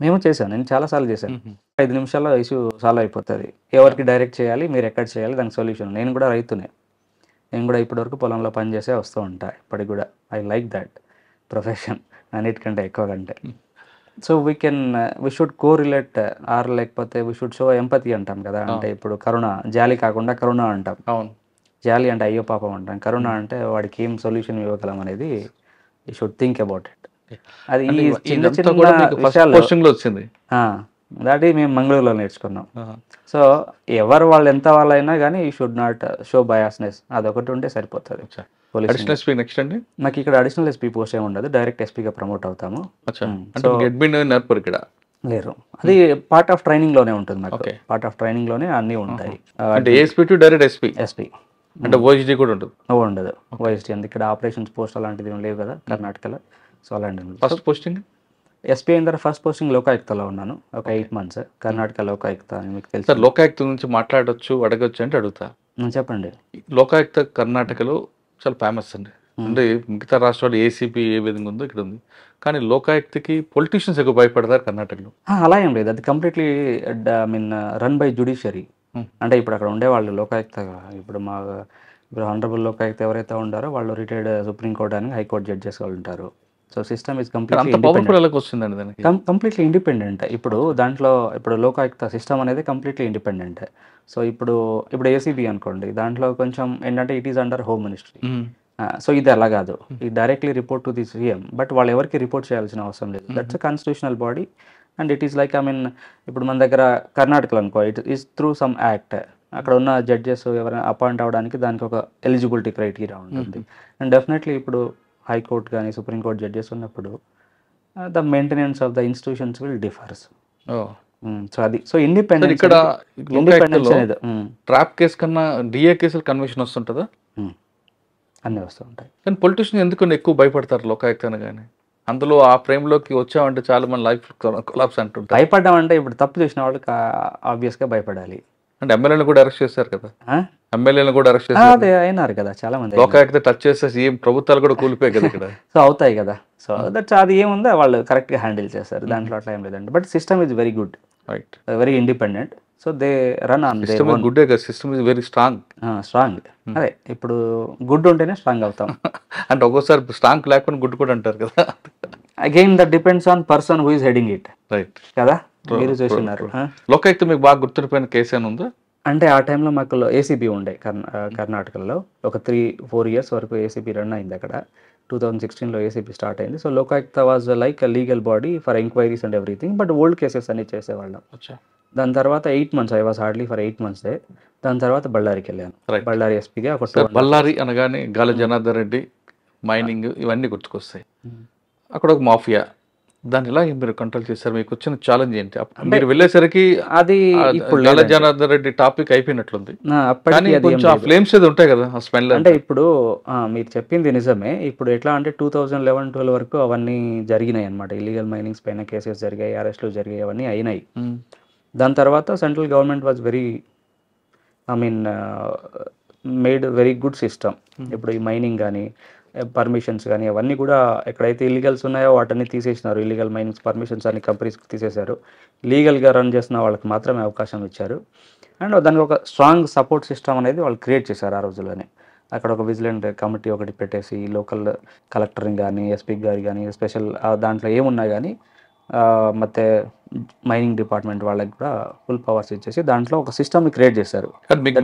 మేము చేశాను, నేను చాలాసార్లు చేశాను. 5 నిమిషాల్లో ఇష్యూ సాల్వ్ అయిపోతుంది. ఎవరికి డైరెక్ట్ చేయాలి, మీరు ఎక్కడ చేయాలి, దానికి సొల్యూషన్. నేను కూడా రైతునే, నేను కూడా ఇప్పటివరకు పొలంలో పనిచేసే వస్తూ ఉంటాను ఇప్పటికి కూడా. ఐ లైక్ దట్ ప్రొఫెషన్ అన్నిటికంటే ఎక్కువ కంటే. So we should correlate or లేకపోతే వీ షుడ్ షో ఎంపతి అంటాం కదా. అంటే ఇప్పుడు కరుణ, జాలి కాకుండా కరుణ అంటాం. జాలి అంటే అయ్యో పాపం అంటాం, కరుణ అంటే వాడికి ఏం సొల్యూషన్ ఇవ్వగలం అనేది you should think about it. అది ఈ చిన్న చిన్న వచ్చింది దాటి మేము మంగళూరులో నేర్చుకున్నాం. సో ఎవరు వాళ్ళు ఎంత వాళ్ళైనా కానీ you should not show biasness, అదొకటి ఉంటే సరిపోతుంది. నాకు ఇక్కడ అడిషనల్ ఎస్పీ పోస్ట్ ఏమి ఉండదు, డైరెక్ట్ ఎస్పీగా ప్రమోట్ అవుతాము. లేరు, అది పార్ట్ ఆఫ్ ట్రైనింగ్ లోనే ఉంటుంది. నాకు పార్ట్ ఆఫ్ ట్రైనింగ్ లోనే అన్నీ ఉంటాయి. ఎస్పీ అంటే ఓఎస్డీ కూడా ఉండదు. ఉండదు ఓఎస్డీ, అందుకే ఇక్కడ ఆపరేషన్స్ పోస్ట్ అలాంటిది ఏం లేవు కదా కర్ణాటకలో. సో అలాంటి ఫస్ట్ పోస్టింగ్ ఎస్పీ అయిన తర్వాత ఫస్ట్ పోస్టింగ్ లోకాయుక్తలో ఉన్నాను ఒక 8 months. కర్ణాటక లోకాయుక్త అని మీకు తెలుసు. సార్ లోకాయుక్త నుంచి మాట్లాడొచ్చు, అడగొచ్చు అంటే అడుగుతా. చెప్పండి. లోకాయుక్త కర్ణాటకలో చాలా ఫేమస్ అండి. అంటే మిగతా రాష్ట్రాలు ఏసీపీ ఏ విధంగా ఉందో ఇక్కడ ఉంది, కానీ లోకాయుక్తకి పొలిటీషియన్స్ ఎక్కువ భయపడతారు కర్ణాటకలో. అలా ఏం లేదు, అది కంప్లీట్లీ రన్ బై జ్యుడిషియరీ. అంటే ఇప్పుడు అక్కడ ఉండేవాళ్ళు లోకాయుక్త, ఇప్పుడు హానరబుల్ లోకాయుక్త ఎవరైతే ఉండారో వాళ్ళు రిటైర్డ్ సుప్రీంకోర్టు అని హైకోర్టు జడ్జెస్ వాళ్ళు ఉంటారు. So system is completely independent. ఇప్పుడు దాంట్లో ఇప్పుడు లోకాయుక్త సిస్టమ్ అనేది కంప్లీట్లీ ఇండిపెండెంట్. సో ఇప్పుడు ఏసీబీ అనుకోండి, దాంట్లో కొంచెం ఏంటంటే it is under home ministry. So ఇది అలా కాదు, ఇది directly report to the CM. But వాళ్ళు ఎవరికి రిపోర్ట్ చేయాల్సిన అవసరం లేదు. That's a constitutional body and it is like ఇప్పుడు మన దగ్గర కర్ణాటకలో అనుకో, it is through some act. అక్కడ ఉన్న జడ్జెస్ ఎవరైనా అపాయింట్ అవ్వడానికి దానికి ఒక ఎలిజిబిలిటీ క్రైటీరియా ఉంటుంది. అండ్ డెఫినెట్లీ ఇప్పుడు హైకోర్టు కానీ సుప్రీంకోర్టు జడ్జెస్ ఉన్నప్పుడు the maintenance of the institutions will differs. So అది సో ఇండిపెండెన్స్. ఇక్కడ ట్రాప్ కేసు కన్నా డిఏ కేసులు కన్విక్షన్ వస్తుంటుందా? అన్నీ వస్తూ ఉంటాయి. కానీ పొలిటీషియన్ ఎందుకు ఎక్కువ భయపడతారు లోకాయుక్తను? కానీ అందులో ఆ ఫ్రేమ్లోకి వచ్చామంటే చాలా మంది లైఫ్ కొలాప్స్ అంటుంటారు. భయపడ్డామంటే ఇప్పుడు తప్పు చేసిన వాళ్ళకి ఆబ్వియస్గా భయపడాలి. అంటే ఎమ్మెల్యేలను కూడా అరెస్ట్ చేశారు కదా, ఎమ్మెల్యేలను కూడా అరెస్ట్ చేశారు. అదే అయినారు కదా చాలా మంది. లోకాయుక్త టచ్ చేస్తే ఏం ప్రభుత్వాలు కూడా కూలిపోయాయి కదా ఇక్కడ. సో అవుతాయి కదా. సో దట్స్ అది ఏముందో వాళ్ళు కరెక్ట్గా హ్యాండిల్ చేస్తారు, దాంట్లో అట్లా ఏం లేదండి. But system is very good, right, very independent. So they run on system is good. System is very strong. అదే ఇప్పుడు గుడ్ ఉంటేనే స్ట్రాంగ్ అవుతాం. అంటే ఒక్కోసారి స్ట్రాంగ్ లేకుండా గుడ్ కూడా అంటారు కదా. Again that depends on person who is heading it, right కదా. మీరు చూస్తున్నారు. లోకాయుక్త మీకు బాగా గుర్తుండిపోయిన కేసు ఏమైనా ఉందా? అంటే ఆ టైంలో మాకు ఏసీబీ ఉండే కర్ణాటకలో ఒక 3-4 years వరకు ఏసీబీ రన్ అయింది అక్కడ. 2016లో ఏసీబీ స్టార్ట్ అయింది. So Lokayukta was like a legal body for enquiries and everything. But old cases అన్ని చేసేవాళ్ళం. దాని తర్వాత 8 months I was hardly for 8 months దాని తర్వాత బళ్ళారికి వెళ్ళాను. Right. బళ్ళారి ఎస్పీగా ఒక సార్ బళ్ళారి అనగానే గాలి జనార్దన్ రెడ్డి, మైనింగ్ ఇవన్నీ గుర్తుకొస్తాయి. అక్కడ ఒక మాఫియా, దాన్ని ఎలా మీరు కంట్రోల్ చేశారు? మీకు వచ్చిన ఛాలెంజ్ ఏంటి? మీరు వెళ్ళేసరికి అది ఇప్పుడు గాలి జనార్దన్ రెడ్డి టాపిక్ అయిపోయినట్లుంది, అప్పటికి కానీ అది ఏం కొంచెం ఆ లేదు. ఫ్లేమ్స్ ఏదో ఉంటాయి కదా, ఆ స్మెల్. అంటే ఇప్పుడు మీరు చెప్పింది నిజమే. ఇప్పుడు ఎట్లా అంటే 2011-12 వరకు అవన్నీ జరిగినాయి అనమాట. ఇల్లీగల్ మైనింగ్స్ పైన కేసెస్ జరిగాయి, అరెస్టులు జరిగాయి, అవన్నీ అయినాయి. దాని తర్వాత central government was very made very good system. ఇప్పుడు ఈ మైనింగ్ కానీ పర్మిషన్స్ కానీ అవన్నీ కూడా ఎక్కడైతే ఇల్లీగల్స్ ఉన్నాయో వాటిని తీసేసినారు. ఇల్లీగల్ మైనింగ్స్ పర్మిషన్స్ అన్ని కంపెనీస్కి తీసేశారు. లీగల్గా రన్ చేసిన వాళ్ళకి మాత్రమే అవకాశం ఇచ్చారు. అండ్ దానికి ఒక స్ట్రాంగ్ సపోర్ట్ సిస్టమ్ అనేది వాళ్ళు క్రియేట్ చేశారు ఆ రోజుల్లోనే. అక్కడ ఒక విజిలెంట్ కమిటీ ఒకటి పెట్టేసి లోకల్ కలెక్టర్ని కానీ ఎస్పీ గారి కానీ స్పెషల్ దాంట్లో ఏమున్నా కానీ ಮತ್ತೆ మైనింగ్ డిపార్ట్మెంట్ వాళ్ళకి కూడా ఫుల్ పవర్స్ ఇచ్చేసి దాంట్లో ఒక సిస్టమ్ని క్రియేట్ చేశారు.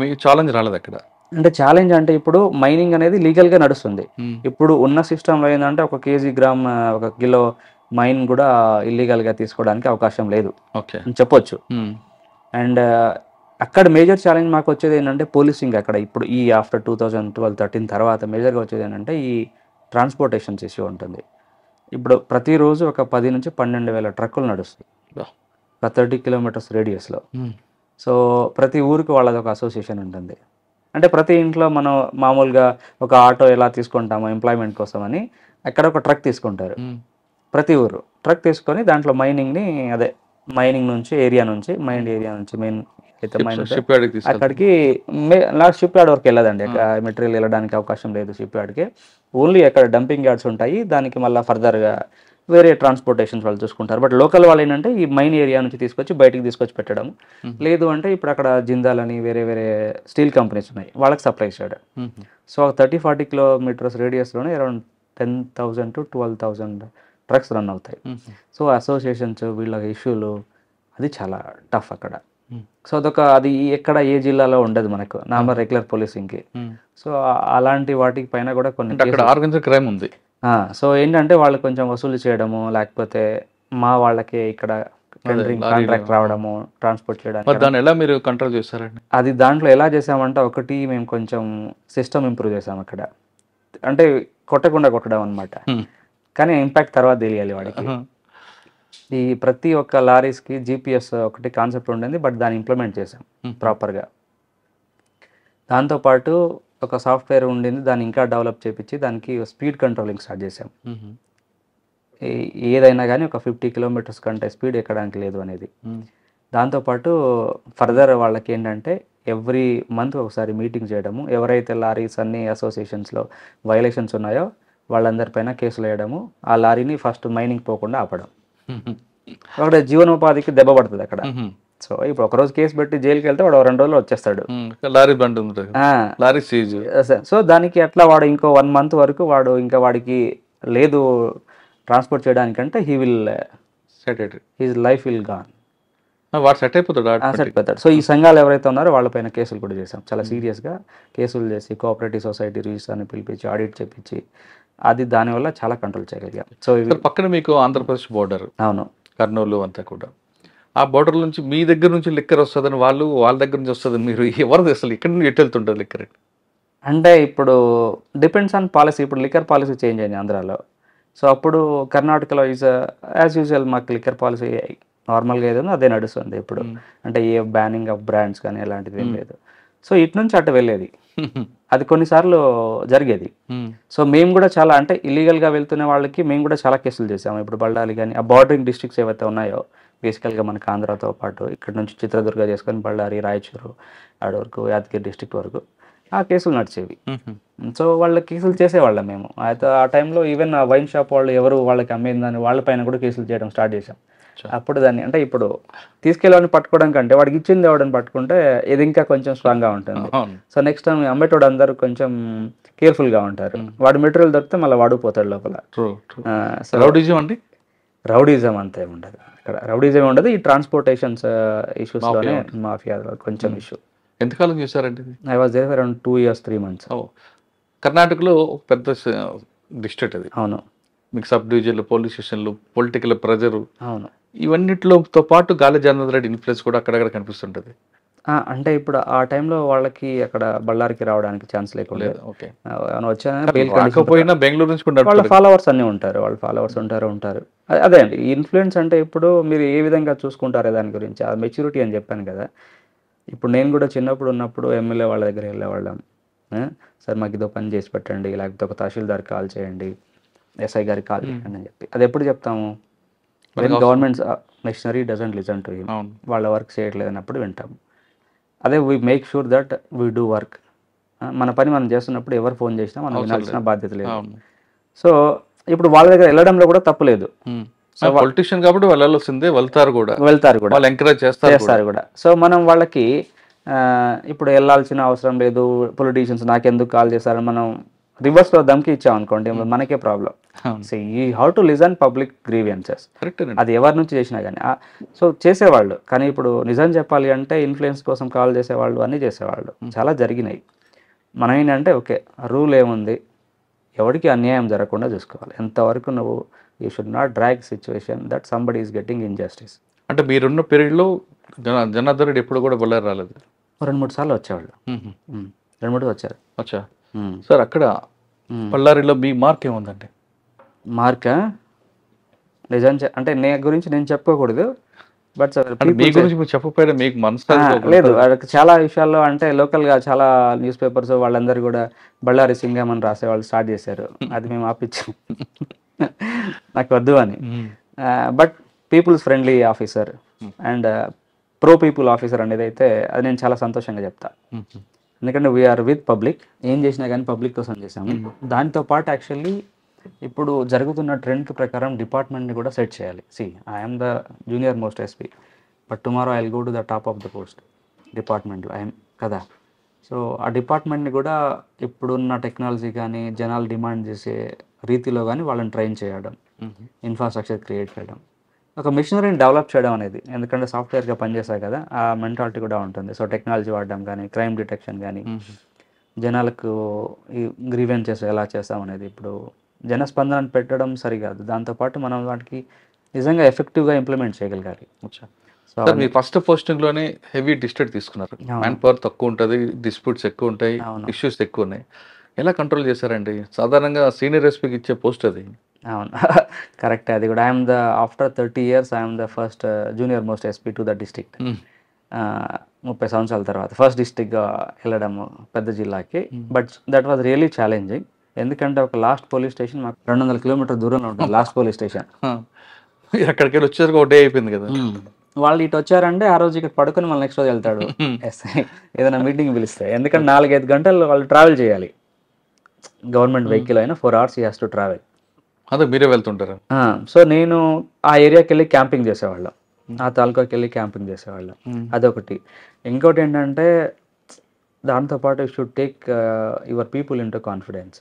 మీకు ఛాలెంజ్ రాలేదు అక్కడ? అంటే ఛాలెంజ్ అంటే ఇప్పుడు మైనింగ్ అనేది లీగల్గా నడుస్తుంది. ఇప్పుడు ఉన్న సిస్టంలో ఏంటంటే ఒక కేజీ గ్రామ్ ఒక కిలో మైన్ కూడా ఇల్లీగల్గా తీసుకోవడానికి అవకాశం లేదు అని చెప్పొచ్చు. అండ్ అక్కడ మేజర్ ఛాలెంజ్ మాకు వచ్చేది ఏంటంటే పోలీసింగ్. అక్కడ ఇప్పుడు ఈ ఆఫ్టర్ 2012-13 తర్వాత మేజర్గా వచ్చేది ఏంటంటే ఈ ట్రాన్స్పోర్టేషన్స్ ఇష్యూ ఉంటుంది. ఇప్పుడు ప్రతిరోజు ఒక 10 నుంచి 12,000 ట్రక్కులు నడుస్తాయి ఒక 30 kilometers రేడియస్లో. సో ప్రతి ఊరికి వాళ్ళది ఒక అసోసియేషన్ ఉంటుంది. అంటే ప్రతి ఇంట్లో మనం మామూలుగా ఒక ఆటో ఎలా తీసుకుంటామో ఎంప్లాయ్మెంట్ కోసం అని అక్కడ ఒక ట్రక్ తీసుకుంటారు. ప్రతి ఊరు ట్రక్ తీసుకొని దాంట్లో మైనింగ్ని మైనింగ్ నుంచి మైండ్ ఏరియా నుంచి మెయిన్ అయితే మైన్ అక్కడికి లాస్ట్ షిప్ యార్డ్ వరకు వెళ్ళదండి. మెటీరియల్ వెళ్ళడానికి అవకాశం లేదు షిప్ యార్డ్కి. ఓన్లీ అక్కడ డంపింగ్ యార్డ్స్ ఉంటాయి. దానికి మళ్ళీ ఫర్దర్గా వేరే ట్రాన్స్పోర్టేషన్స్ వాళ్ళు చూసుకుంటారు. బట్ లోకల్ వాళ్ళు ఏంటంటే ఈ మైన్ ఏరియా నుంచి తీసుకొచ్చి బయటికి తీసుకొచ్చి పెట్టడం, లేదు అంటే ఇప్పుడు అక్కడ జిందాల్ అని వేరే వేరే స్టీల్ కంపెనీస్ ఉన్నాయి, వాళ్ళకి సప్లై చేయడం. సో 30-40 kilometers రేడియస్లోనే అరౌండ్ 10,000 to 12,000 ట్రక్స్ రన్ అవుతాయి. సో అసోసియేషన్స్ వీళ్ళ ఇష్యూలు అది చాలా టఫ్ అక్కడ. సో అది ఎక్కడ ఏ జిల్లాలో ఉండదు మనకు నార్మల్ రెగ్యులర్ పోలీసింగ్కి. సో అలాంటి వాటికి పైన కూడా కొన్ని ఆర్గనైజ్డ్ క్రైమ్ ఉంది. సో ఏంటంటే వాళ్ళు కొంచెం వసూలు చేయడము, లేకపోతే మా వాళ్ళకి ఇక్కడ టెండరింగ్ కాంట్రాక్ట్ రావడము, ట్రాన్స్పోర్ట్ చేయడానికి. దాన్ని ఎలా మీరు కంట్రోల్ చేస్తారండి? అది దాంట్లో ఎలా చేసామంటే ఒకటి మేము కొంచెం సిస్టమ్ ఇంప్రూవ్ చేసాం అక్కడ. అంటే కొట్టడం అనమాట, కానీ ఇంపాక్ట్ తర్వాత తెలియాలి వాడికి. ఈ ప్రతి ఒక్క లారీస్కి GPS ఒకటి కాన్సెప్ట్ ఉండింది, బట్ దాన్ని ఇంప్లిమెంట్ చేసాం ప్రాపర్గా. దాంతోపాటు ఒక సాఫ్ట్వేర్ ఉండింది, దాన్ని ఇంకా డెవలప్ చేయించి దానికి స్పీడ్ కంట్రోలింగ్ స్టార్ట్ చేసాం. ఏదైనా కానీ ఒక 50 kilometers కంటే స్పీడ్ ఎక్కడానికి లేదు అనేది. దాంతోపాటు ఫర్దర్ వాళ్ళకి ఏంటంటే ఎవ్రీ మంత్ ఒకసారి మీటింగ్ చేయడము, ఎవరైతే లారీస్ అన్ని అసోసియేషన్స్లో వైలేషన్స్ ఉన్నాయో వాళ్ళందరిపైన కేసులు వేయడము, ఆ లారీని ఫస్ట్ మైనింగ్ పోకుండా ఆపడం. అక్కడ జీవనోపాధికి దెబ్బ పడుతుంది అక్కడ. సో ఇప్పుడు ఒకరోజు కేసు పెట్టి జైలుకి వెళ్తే వాడు 2 రోజుల్లో వచ్చేస్తాడు. లారీ బండి లారీ సీజ్. సో దానికి అట్లా వాడు ఇంకో 1 month వరకు వాడు ఇంకా వాడికి లేదు ట్రాన్స్పోర్ట్ చేయడానికంటే హిస్ లైఫ్ విల్ గాన్. వాడు సెట్ అయిపోతాడు. సో ఈ సంఘాలు ఎవరైతే ఉన్నారో వాళ్ళపైన కేసులు కూడా చేసాం. చాలా సీరియస్గా కేసులు చేసి కోఆపరేటివ్ సొసైటీ రిజిస్టర్ని పిలిపించి ఆడిట్ చేపించి అది దానివల్ల చాలా కంట్రోల్ చేయగలిగాం. సో పక్కన మీకు ఆంధ్రప్రదేశ్ బోర్డర్, అవును, కర్నూలు అంతా కూడా. ఆ బోర్డర్ నుంచి మీ దగ్గర నుంచి లిక్కర్ వస్తుందని వాళ్ళ దగ్గర నుంచి వస్తుందని మీరు ఎవరిది అసలు ఇక్కడ నుంచి ఎటు వెళ్తుంటుంది లిక్కర్? అంటే ఇప్పుడు డిపెండ్స్ ఆన్ పాలసీ. ఇప్పుడు లిక్కర్ పాలసీ చేంజ్ అయింది ఆంధ్రాలో. సో అప్పుడు కర్ణాటకలో యాజ్ యూజువల్ మాకు లిక్కర్ పాలసీ నార్మల్గా ఏదో అదే నడుస్తుంది ఇప్పుడు. అంటే ఏ బ్యానింగ్ ఆఫ్ బ్రాండ్స్ కానీ అలాంటిది ఏం లేదు. సో ఇటు నుంచి అటు వెళ్ళేది, అది కొన్నిసార్లు జరిగేది. సో మేము కూడా చాలా అంటే ఇల్లీగల్గా వెళ్తున్న వాళ్ళకి మేము కూడా చాలా కేసులు చేసాము. ఇప్పుడు బళ్ళారి కానీ ఆ బార్డరింగ్ డిస్ట్రిక్ట్స్ ఏవైతే ఉన్నాయో బేసికల్గా మనకు ఆంధ్రాతో పాటు ఇక్కడ నుంచి చిత్రదుర్గ చేసుకొని బళ్ళారి, రాయచూరు ఆడ వరకు, యాదగిరి డిస్ట్రిక్ట్ వరకు ఆ కేసులు నడిచేవి. సో వాళ్ళ కేసులు చేసేవాళ్ళం మేము. అయితే ఆ టైంలో ఈవెన్ ఆ వైన్ షాప్ వాళ్ళు ఎవరు వాళ్ళకి అమ్మేందని వాళ్ళపైన కూడా కేసులు చేయడం స్టార్ట్ చేసాం. అప్పుడు దాన్ని అంటే ఇప్పుడు తీసుకెళ్ళని పట్టుకోవడం కంటే వాడికి ఇచ్చింది ఎవడని పట్టుకుంటే ఇది ఇంకా కొంచెం స్ట్రాంగ్గా ఉంటుంది. సో నెక్స్ట్ టైం అమ్మేటోడు అందరూ కొంచెం కేర్ఫుల్గా ఉంటారు. వాడి మెటీరియల్ దొరికితే మళ్ళీ వాడిపోతాడు లోపల. రౌడీజం అంతా ఏమి ఉండదు ఇక్కడ. రౌడీజం ఉండదు. ఈ ట్రాన్స్పోర్టేషన్స్ ఇష్యూస్లోనే మాఫియా కొంచెం ఇష్యూ. ఎంతకాలం చేశారండి? I was there for around 2 years 3 months. కర్ణాటకలో పెద్ద డిస్ట్రిక్ట్ అది. అవును. మీకు సబ్ డివిజన్లు, పోలీస్ స్టేషన్లు, పొలిటికల్ ప్రెజరు. అవును. ఇవన్నిటితో పాటు గాలి జనార్దన్ రెడ్డి ఇన్ఫ్లుయెన్స్ కూడా అక్కడక్కడ కనిపిస్తుంటది. అంటే ఇప్పుడు ఆ టైంలో వాళ్ళకి అక్కడ బళ్ళారికి రావడానికి ఛాన్స్ లేకుండా లేదు, ఓకే. వచ్చా రాకపోయినా బెంగళూరు నుంచి కూడా వాళ్ళ నడుపుతారు. ఫాలోవర్స్ అన్నీ ఉంటారు, వాళ్ళ ఫాలోవర్స్ ఉంటారు. అదే అండి ఇన్ఫ్లుయెన్స్ అంటే ఇప్పుడు మీరు ఏ విధంగా చూసుకుంటారో దాని గురించి ఆ మెచ్యూరిటీ అని చెప్పాను కదా. ఇప్పుడు నేను కూడా చిన్నప్పుడు ఉన్నప్పుడు ఎమ్మెల్యే వాళ్ళ దగ్గర వెళ్ళేవాళ్ళం. సార్ మాకు ఇదో పని చేసి పెట్టండి, లేకపోతే ఒక తహసీల్దార్ కాల్ చేయండి, ఎస్ఐ గారికి కాల్ చేయండి అని చెప్పి. అది ఎప్పుడు చెప్తాము? Government machinery doesn't listen to him, అవును. వాళ్ళ వర్క్ చేయట్లేదు అన్నప్పుడు వింటాము. అదే we make sure that we do work. మన పని మనం చేస్తున్నప్పుడు ఎవరు ఫోన్ చేసినా మనం వినాల్సిన బాధ్యత లేదు. సో ఇప్పుడు వాళ్ళ దగ్గర వెళ్ళడంలో కూడా తప్పు లేదు. పొలిటీషియన్ కాబట్టి వెళ్ళాల్సిందే, వెళ్తారు కూడా, వాళ్ళు ఎంకరేజ్ చేస్తారు కూడా. సో మనం వాళ్ళకి ఇప్పుడు వెళ్ళాల్సిన అవసరం లేదు, పొలిటీషియన్స్ నాకెందుకు కాల్ చేశారని మనం రివర్స్లో దమ్కి ఇచ్చామనుకోండి మనకే problem. So you have to listen public grievances, అది ఎవరి నుంచి చేసినా కానీ. సో చేసేవాళ్ళు, కానీ ఇప్పుడు నిజం చెప్పాలి అంటే ఇన్ఫ్లుయెన్స్ కోసం కాల్ చేసేవాళ్ళు అన్నీ చేసేవాళ్ళు చాలా జరిగినాయి. మనం ఏంటంటే ఓకే రూల్ ఏముంది, ఎవరికి అన్యాయం జరగకుండా చూసుకోవాలి. ఎంతవరకు నువ్వు you should not drag situation that somebody is getting injustice. అంటే మీరున్న పీరియడ్లో జనార్దన్ రెడ్డి ఎప్పుడు కూడా బళ్ళారి రాలేదు? 2-3 సార్లు వచ్చేవాళ్ళు, 2-3 వచ్చారు. అచ్చా సార్, అక్కడ బళ్ళారిలో మీ మార్క్ ఏముందండి? మార్కా నిజం అంటే గురించి నేను చెప్పుకోకూడదు, బట్ మీ గురించి మీరు చెప్పకపోయినా మీకు మనసు లేదు. చాలా విషయాల్లో అంటే లోకల్గా చాలా న్యూస్ పేపర్స్ వాళ్ళందరూ కూడా బళ్ళారి సింగం అని రాసేవాళ్ళు స్టార్ట్ చేశారు. అది మేము ఆపించాం నాకు వద్దు అని. But peoples friendly officer and pro people officer అనేది అయితే అది నేను చాలా సంతోషంగా చెప్తా. ఎందుకంటే వీఆర్ విత్ పబ్లిక్, ఏం చేసినా కానీ పబ్లిక్ కోసం చేసాము. దాంతో పాటు యాక్చువల్లీ ఇప్పుడు జరుగుతున్న ట్రెండ్ ప్రకారం డిపార్ట్మెంట్ని కూడా సెట్ చేయాలి. I'm the junior most SP, but tomorrow I will go to the top of the post డిపార్ట్మెంట్లో ఐఎమ్ కదా. సో ఆ డిపార్ట్మెంట్ని కూడా ఇప్పుడున్న టెక్నాలజీ కానీ జనాలు డిమాండ్ చేసే రీతిలో కానీ వాళ్ళని ట్రైన్ చేయడం, ఇన్ఫ్రాస్ట్రక్చర్ క్రియేట్ చేయడం, ఒక మిషనరీని డెవలప్ చేయడం అనేది. ఎందుకంటే సాఫ్ట్వేర్గా పనిచేస్తాయి కదా, ఆ మెంటాలిటీ కూడా ఉంటుంది. సో టెక్నాలజీ వాడడం కానీ, క్రైమ్ డిటెక్షన్ కానీ, జనాలకు ఈ గ్రీవెన్సెస్ ఎలా చేస్తాం అనేది. ఇప్పుడు జనస్పందన పెట్టడం సరికాదు, దాంతోపాటు మనం వాటికి నిజంగా ఎఫెక్టివ్గా ఇంప్లిమెంట్ చేయగలగాలి. సో మీ ఫస్ట్ పోస్టింగ్లోనే హెవీ డిస్ట్రిక్ట్ తీసుకున్నారు, మ్యాన్ పవర్ తక్కువ ఉంటుంది, డిస్ప్యూట్స్ ఎక్కువ ఉంటాయి, ఇష్యూస్ ఎక్కువ ఉన్నాయి. ఎలా కంట్రోల్ చేశారండి? సాధారణంగా సీనియర్ ఎస్పీకి ఇచ్చే పోస్ట్ అది. అవును కరెక్ట్. అది కూడా I'm the after 30 years I'm the first junior most SP to the district. 30 సంవత్సరాల తర్వాత ఫస్ట్ డిస్ట్రిక్ట్గా వెళ్ళడము పెద్ద జిల్లాకి. But that was really challenging. ఎందుకంటే ఒక లాస్ట్ పోలీస్ స్టేషన్ మాకు 200 kilometers దూరంలో ఉంటుంది లాస్ట్ పోలీస్ స్టేషన్. అక్కడికి వెళ్ళి వచ్చేసరికి ఒక డే అయిపోయింది కదా. వాళ్ళు ఇటు వచ్చారంటే ఆ రోజు ఇక్కడ పడుకొని మళ్ళీ నెక్స్ట్ రోజు వెళ్తాడు ఎస్ఐ ఏదైనా మీటింగ్ పిలిస్తే. ఎందుకంటే 4-5 గంటలు వాళ్ళు ట్రావెల్ చేయాలి. గవర్నమెంట్ వెహికల్ అయినా 4 hours he has to travel. అదే మీరే వెళ్తుంటారు. సో నేను ఆ ఏరియాకి వెళ్ళి క్యాంపింగ్ చేసేవాళ్ళం, ఆ తాలూకాకి వెళ్ళి క్యాంపింగ్ చేసేవాళ్ళం. అదొకటి. ఇంకోటి ఏంటంటే దాంతోపాటు should take your people in to confidence.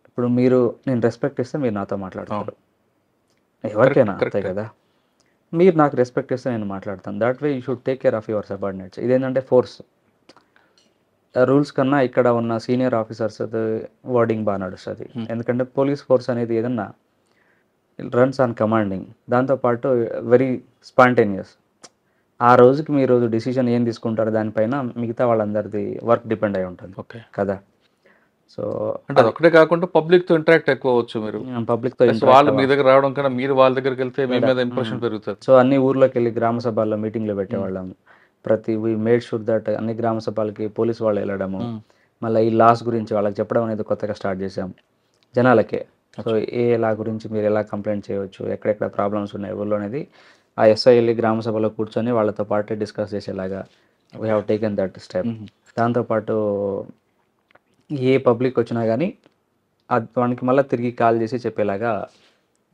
ఇప్పుడు నేను రెస్పెక్ట్ ఇస్తే మీరు నాతో మాట్లాడతారు, ఎవరికైనా అంతే కదా. మీరు నాకు రెస్పెక్ట్ ఇస్తే నేను మాట్లాడతాను. That way you should take care of your subordinates. ఇదేంటంటే ఫోర్స్ రూల్స్ కన్నా ఇక్కడ ఉన్న సీనియర్ ఆఫీసర్స్ వర్డింగ్ బాగా నడుస్తుంది. ఎందుకంటే పోలీస్ ఫోర్స్ అనేది ఏదన్నా రన్స్ ఆన్ కమాండింగ్, దాంతోపాటు వెరీ స్పాంటేనియస్. ఆ రోజుకి మీరు డిసిషన్ ఏం తీసుకుంటారో దానిపైన మిగతా వాళ్ళందరిది వర్క్ డిపెండ్ అయి ఉంటుంది. ఓకే కదా. సో అంటే ఒకటే కాకుండా పబ్లిక్తో ఇంటరాక్ట్ ఎక్కువ అవ్వచ్చు మీరు. పబ్లిక్తో వాళ్ళు మీ దగ్గర రావడం కన్నా మీరు వాళ్ళ దగ్గరికి వెళ్తే మీ మీద ఇంప్రెషన్ పెరుగుతుంది. సో అన్ని ఊర్లోకి వెళ్ళి గ్రామ సభల్లో మీటింగ్లు పెట్టేవాళ్ళం. వీ మేడ్ షూర్ దట్ అన్ని గ్రామ సభలకి పోలీసు వాళ్ళు వెళ్ళడము, మళ్ళీ ఈ లాస్ గురించి వాళ్ళకి చెప్పడం అనేది కొత్తగా స్టార్ట్ చేసాం జనాలకే. సో లా గురించి మీరు ఎలా కంప్లైంట్ చేయవచ్చు, ఎక్కడెక్కడ ప్రాబ్లమ్స్ ఉన్నాయి ఊళ్ళో అనేది ఆ ఎస్ఐ వెళ్ళి గ్రామ సభలో కూర్చొని వాళ్ళతో పాటు డిస్కస్ చేసేలాగా we have taken that step. దాంతోపాటు ఏ పబ్లిక్ వచ్చినా కానీ వానికి మళ్ళీ తిరిగి కాల్ చేసి చెప్పేలాగా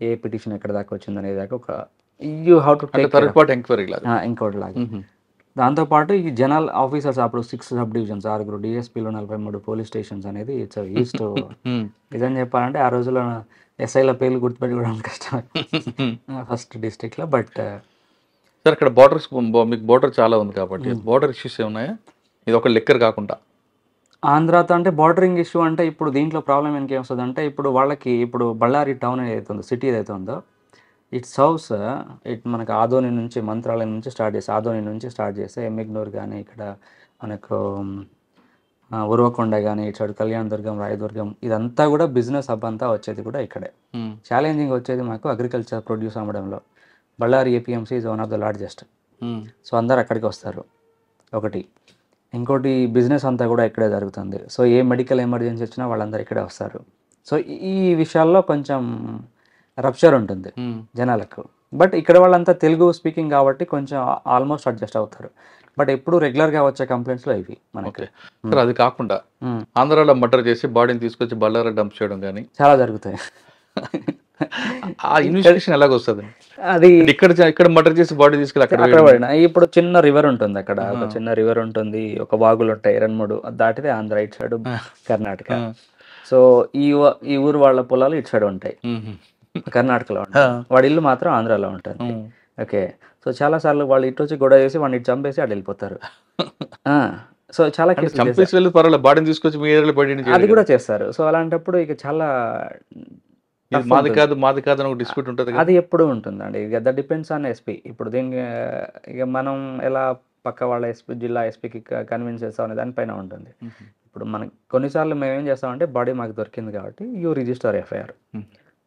ఏ పిటిషన్ ఎక్కడ దాకా వచ్చింది అనేది దాకా ఒక you have to take enquiry ఇంకోటి లాగా. దాంతోపాటు ఈ జనరల్ ఆఫీసర్స్ అప్పుడు 6 సబ్ డివిజన్స్, 6 డిఎస్పీలు, 43 పోలీస్ స్టేషన్స్ అనేది ఇట్స్ ఈస్ట్. నిజం చెప్పాలంటే ఆ రోజుల్లో ఎస్ఐల పేర్లు గుర్తుపెట్టుకోవడం కష్టం ఫస్ట్ డిస్ట్రిక్ట్లో. బట్ సార్ అక్కడ బార్డర్స్ మీకు బార్డర్ చాలా ఉంది కాబట్టి బార్డర్ ఇష్యూస్ ఏమున్నాయా? ఇది ఒక లెక్కర్ కాకుండా ఆంధ్రాతో అంటే బార్డరింగ్ ఇష్యూ అంటే ఇప్పుడు దీంట్లో ప్రాబ్లం ఏం వస్తుంది అంటే ఇప్పుడు వాళ్ళకి ఇప్పుడు బళ్ళారి టౌన్ ఏదైతే ఉందో, సిటీ ఏదైతే ఉందో ఇట్ సర్వ్స్ ఇట్ మనకు ఆదోని నుంచి మంత్రాలయం నుంచి స్టార్ట్ చేస్తే ఆదోని నుంచి స్టార్ట్ చేస్తే ఎమ్మిగ్నూర్ కానీ ఇక్కడ మనకు ఉరవకొండ కానీ ఇటు సైడ్ కళ్యాణదుర్గం రాయదుర్గం ఇదంతా కూడా బిజినెస్ హబ్ అంతా వచ్చేది కూడా ఇక్కడే. ఛాలెంజింగ్ వచ్చేది మాకు అగ్రికల్చర్ ప్రొడ్యూస్ అమ్మడంలో. Ballari APMC is one of the largest. So అందరు అక్కడికి వస్తారు ఒకటి. ఇంకోటి బిజినెస్ అంతా కూడా ఇక్కడే జరుగుతుంది. సో ఏ మెడికల్ ఎమర్జెన్సీ వచ్చినా వాళ్ళందరూ ఇక్కడే వస్తారు. సో ఈ విషయాల్లో కొంచెం రప్చర్ ఉంటుంది జనాలకు. బట్ ఇక్కడ వాళ్ళంతా తెలుగు స్పీకింగ్ కాబట్టి కొంచెం ఆల్మోస్ట్ అడ్జస్ట్ అవుతారు. బట్ ఎప్పుడు రెగ్యులర్గా వచ్చే కంప్లైంట్స్లో ఇవి మనకి. అది కాకుండా ఆంధ్రాలో మర్డర్ చేసి బాడీని తీసుకొచ్చి బళ్ళారా డంప్ చేయడం కానీ చాలా జరుగుతాయి. ఆ ఇన్వెస్టిగేషన్ ఎలాగొస్తుంది? అది ఇక్కడ మర్డర్ చేసి బాడీ తీసుకెళ్ళి అక్కడ పడిన ఇప్పుడు చిన్న రివర్ ఉంటుంది, అక్కడ ఒక చిన్న రివర్ ఉంటుంది, ఒక వాగులు ఉంటాయి 2-3 దాటితే ఆంధ్ర ఇటు సైడ్ కర్ణాటక. సో ఈ ఊరు వాళ్ళ పొలాలు ఇటు సైడ్ ఉంటాయి, కర్ణాటకలో ఉంటాయి. వాడి ఇల్లు మాత్రం ఆంధ్రాలో ఉంటుంది. ఓకే. సో చాలా సార్లు వాళ్ళు ఇటు వచ్చి గొడవ చేసి వాడిని ఇటు చంపేసి అటు వెళ్ళిపోతారు. సో చాలా బాడీని తీసుకొచ్చి మీ ఏరియాలో పడి అది కూడా చేస్తారు. సో అలాంటప్పుడు ఇక చాలా మాది కాదు అని ఒక డిస్ప్యూట్ ఉంటుంది. అది ఎప్పుడు ఉంటుందండి. ఇక దట్ డిపెండ్స్ ఆన్ ఎస్పీ. ఇప్పుడు దీనికి ఇక మనం ఎలా పక్క వాళ్ళ ఎస్పీ జిల్లా ఎస్పీకి కన్విన్స్ చేస్తాం అనే దానిపైన ఉంటుంది. ఇప్పుడు మనకి కొన్నిసార్లు మేము ఏం చేస్తామంటే బాడీ మాకు దొరికింది కాబట్టి you register FIR,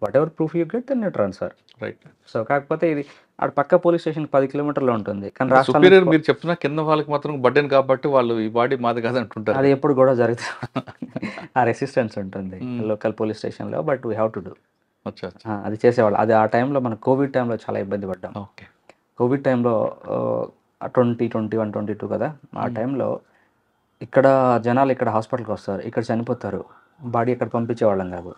whatever proof you get then you transfer. Right. So కాకపోతే ఇది అక్కడ పక్క పోలీస్ స్టేషన్ 10 కిలోమీటర్లో ఉంటుంది. కానీ సుపీరియర్ మీరు చెప్తున్నా కింద వాళ్ళకి మాత్రం బడ్డెన్ కాబట్టి వాళ్ళు ఈ బాడీ మాది కాదు అంటుంటారు. అది ఎప్పుడు కూడా జరుగుతుంది. ఆ రెసిస్టెన్స్ ఉంటుంది లోకల్ పోలీస్ స్టేషన్లో. But we have to do. అది చేసేవాళ్ళు. అది ఆ టైంలో మన కోవిడ్ టైంలో చాలా ఇబ్బంది పడ్డాం. ఓకే. కోవిడ్ టైంలో 2021, 22 కదా, ఆ టైంలో ఇక్కడ జనాలు ఇక్కడ హాస్పిటల్కి వస్తారు, ఇక్కడ చనిపోతారు, బాడీ ఇక్కడ పంపించేవాళ్ళం కాదు.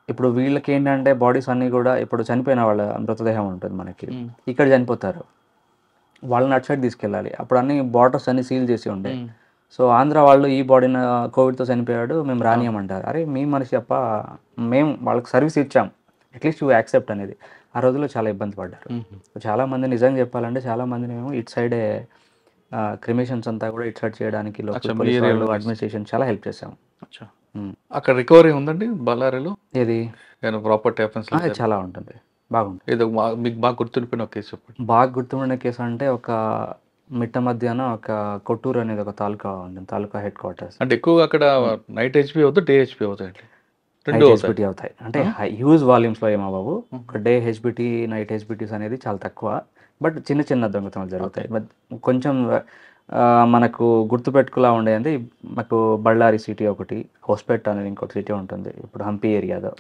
ఇప్పుడు వీళ్ళకి ఏంటంటే బాడీస్ అన్నీ కూడా ఇప్పుడు చనిపోయిన వాళ్ళ మృతదేహం ఉంటుంది మనకి, ఇక్కడ చనిపోతారు, వాళ్ళని అటు సైడ్ తీసుకెళ్ళాలి. అప్పుడు అన్ని బార్డర్స్ అన్ని సీల్ చేసి ఉండే. సో ఆంధ్ర వాళ్ళు ఈ బాడీని కోవిడ్తో చనిపోయాడు మేము రానియమంటారు. అరే మీ మనిషి అప్ప, మేము వాళ్ళకి సర్వీస్ ఇచ్చాం, అట్లీస్ట్ యూ యాక్సెప్ట్ అనేది. ఆ రోజుల్లో చాలా ఇబ్బంది పడ్డారు. చాలామంది నిజంగా చెప్పాలంటే చాలామందిని మేము ఇటు సైడే క్రిమేషన్స్ అంతా కూడా ఇటు సైడ్ చేయడానికి లోకల్ పోలీస్ వాళ్ళు అడ్మినిస్ట్రేషన్ చాలా హెల్ప్ చేసాము. అక్కడ రికవరీ ఉందండి బళ్ళారిలో? ఏది ప్రాపర్టీ అఫెన్స్ చాలా ఉంటుంది, బాగుంటుంది. ఏదో మీకు బాగా గుర్తుండిపోయిన ఒక కేసు చెప్పండి. బాగా గుర్తుండిన కేసు అంటే ఒక మిట్ట మధ్యాహ్నం ఒక కొట్టూరు అనేది ఒక తాలూకా ఉంటుంది, తాలూకా హెడ్ క్వార్టర్స్. అంటే ఎక్కువగా అక్కడ నైట్ హెచ్పీ అవుతుంది, డే హెచ్పీ అవుతాయి, రెండు హెచ్బిటీ అవుతాయి. అంటే హ్యూజ్ వాల్యూమ్స్లో ఏమో బాబు, ఒక డే హెచ్బిటీ నైట్ హెచ్బిటీస్ అనేది చాలా తక్కువ. బట్ చిన్న చిన్న దొంగతనాలు జరుగుతాయి. బట్ కొంచెం మనకు గుర్తుపెట్టుకులా ఉండేది మాకు బళ్ళారి సిటీ ఒకటి, హోస్పేట్ అనేది ఇంకొక సిటీ ఉంటుంది ఇప్పుడు హంపి ఏరియాలో,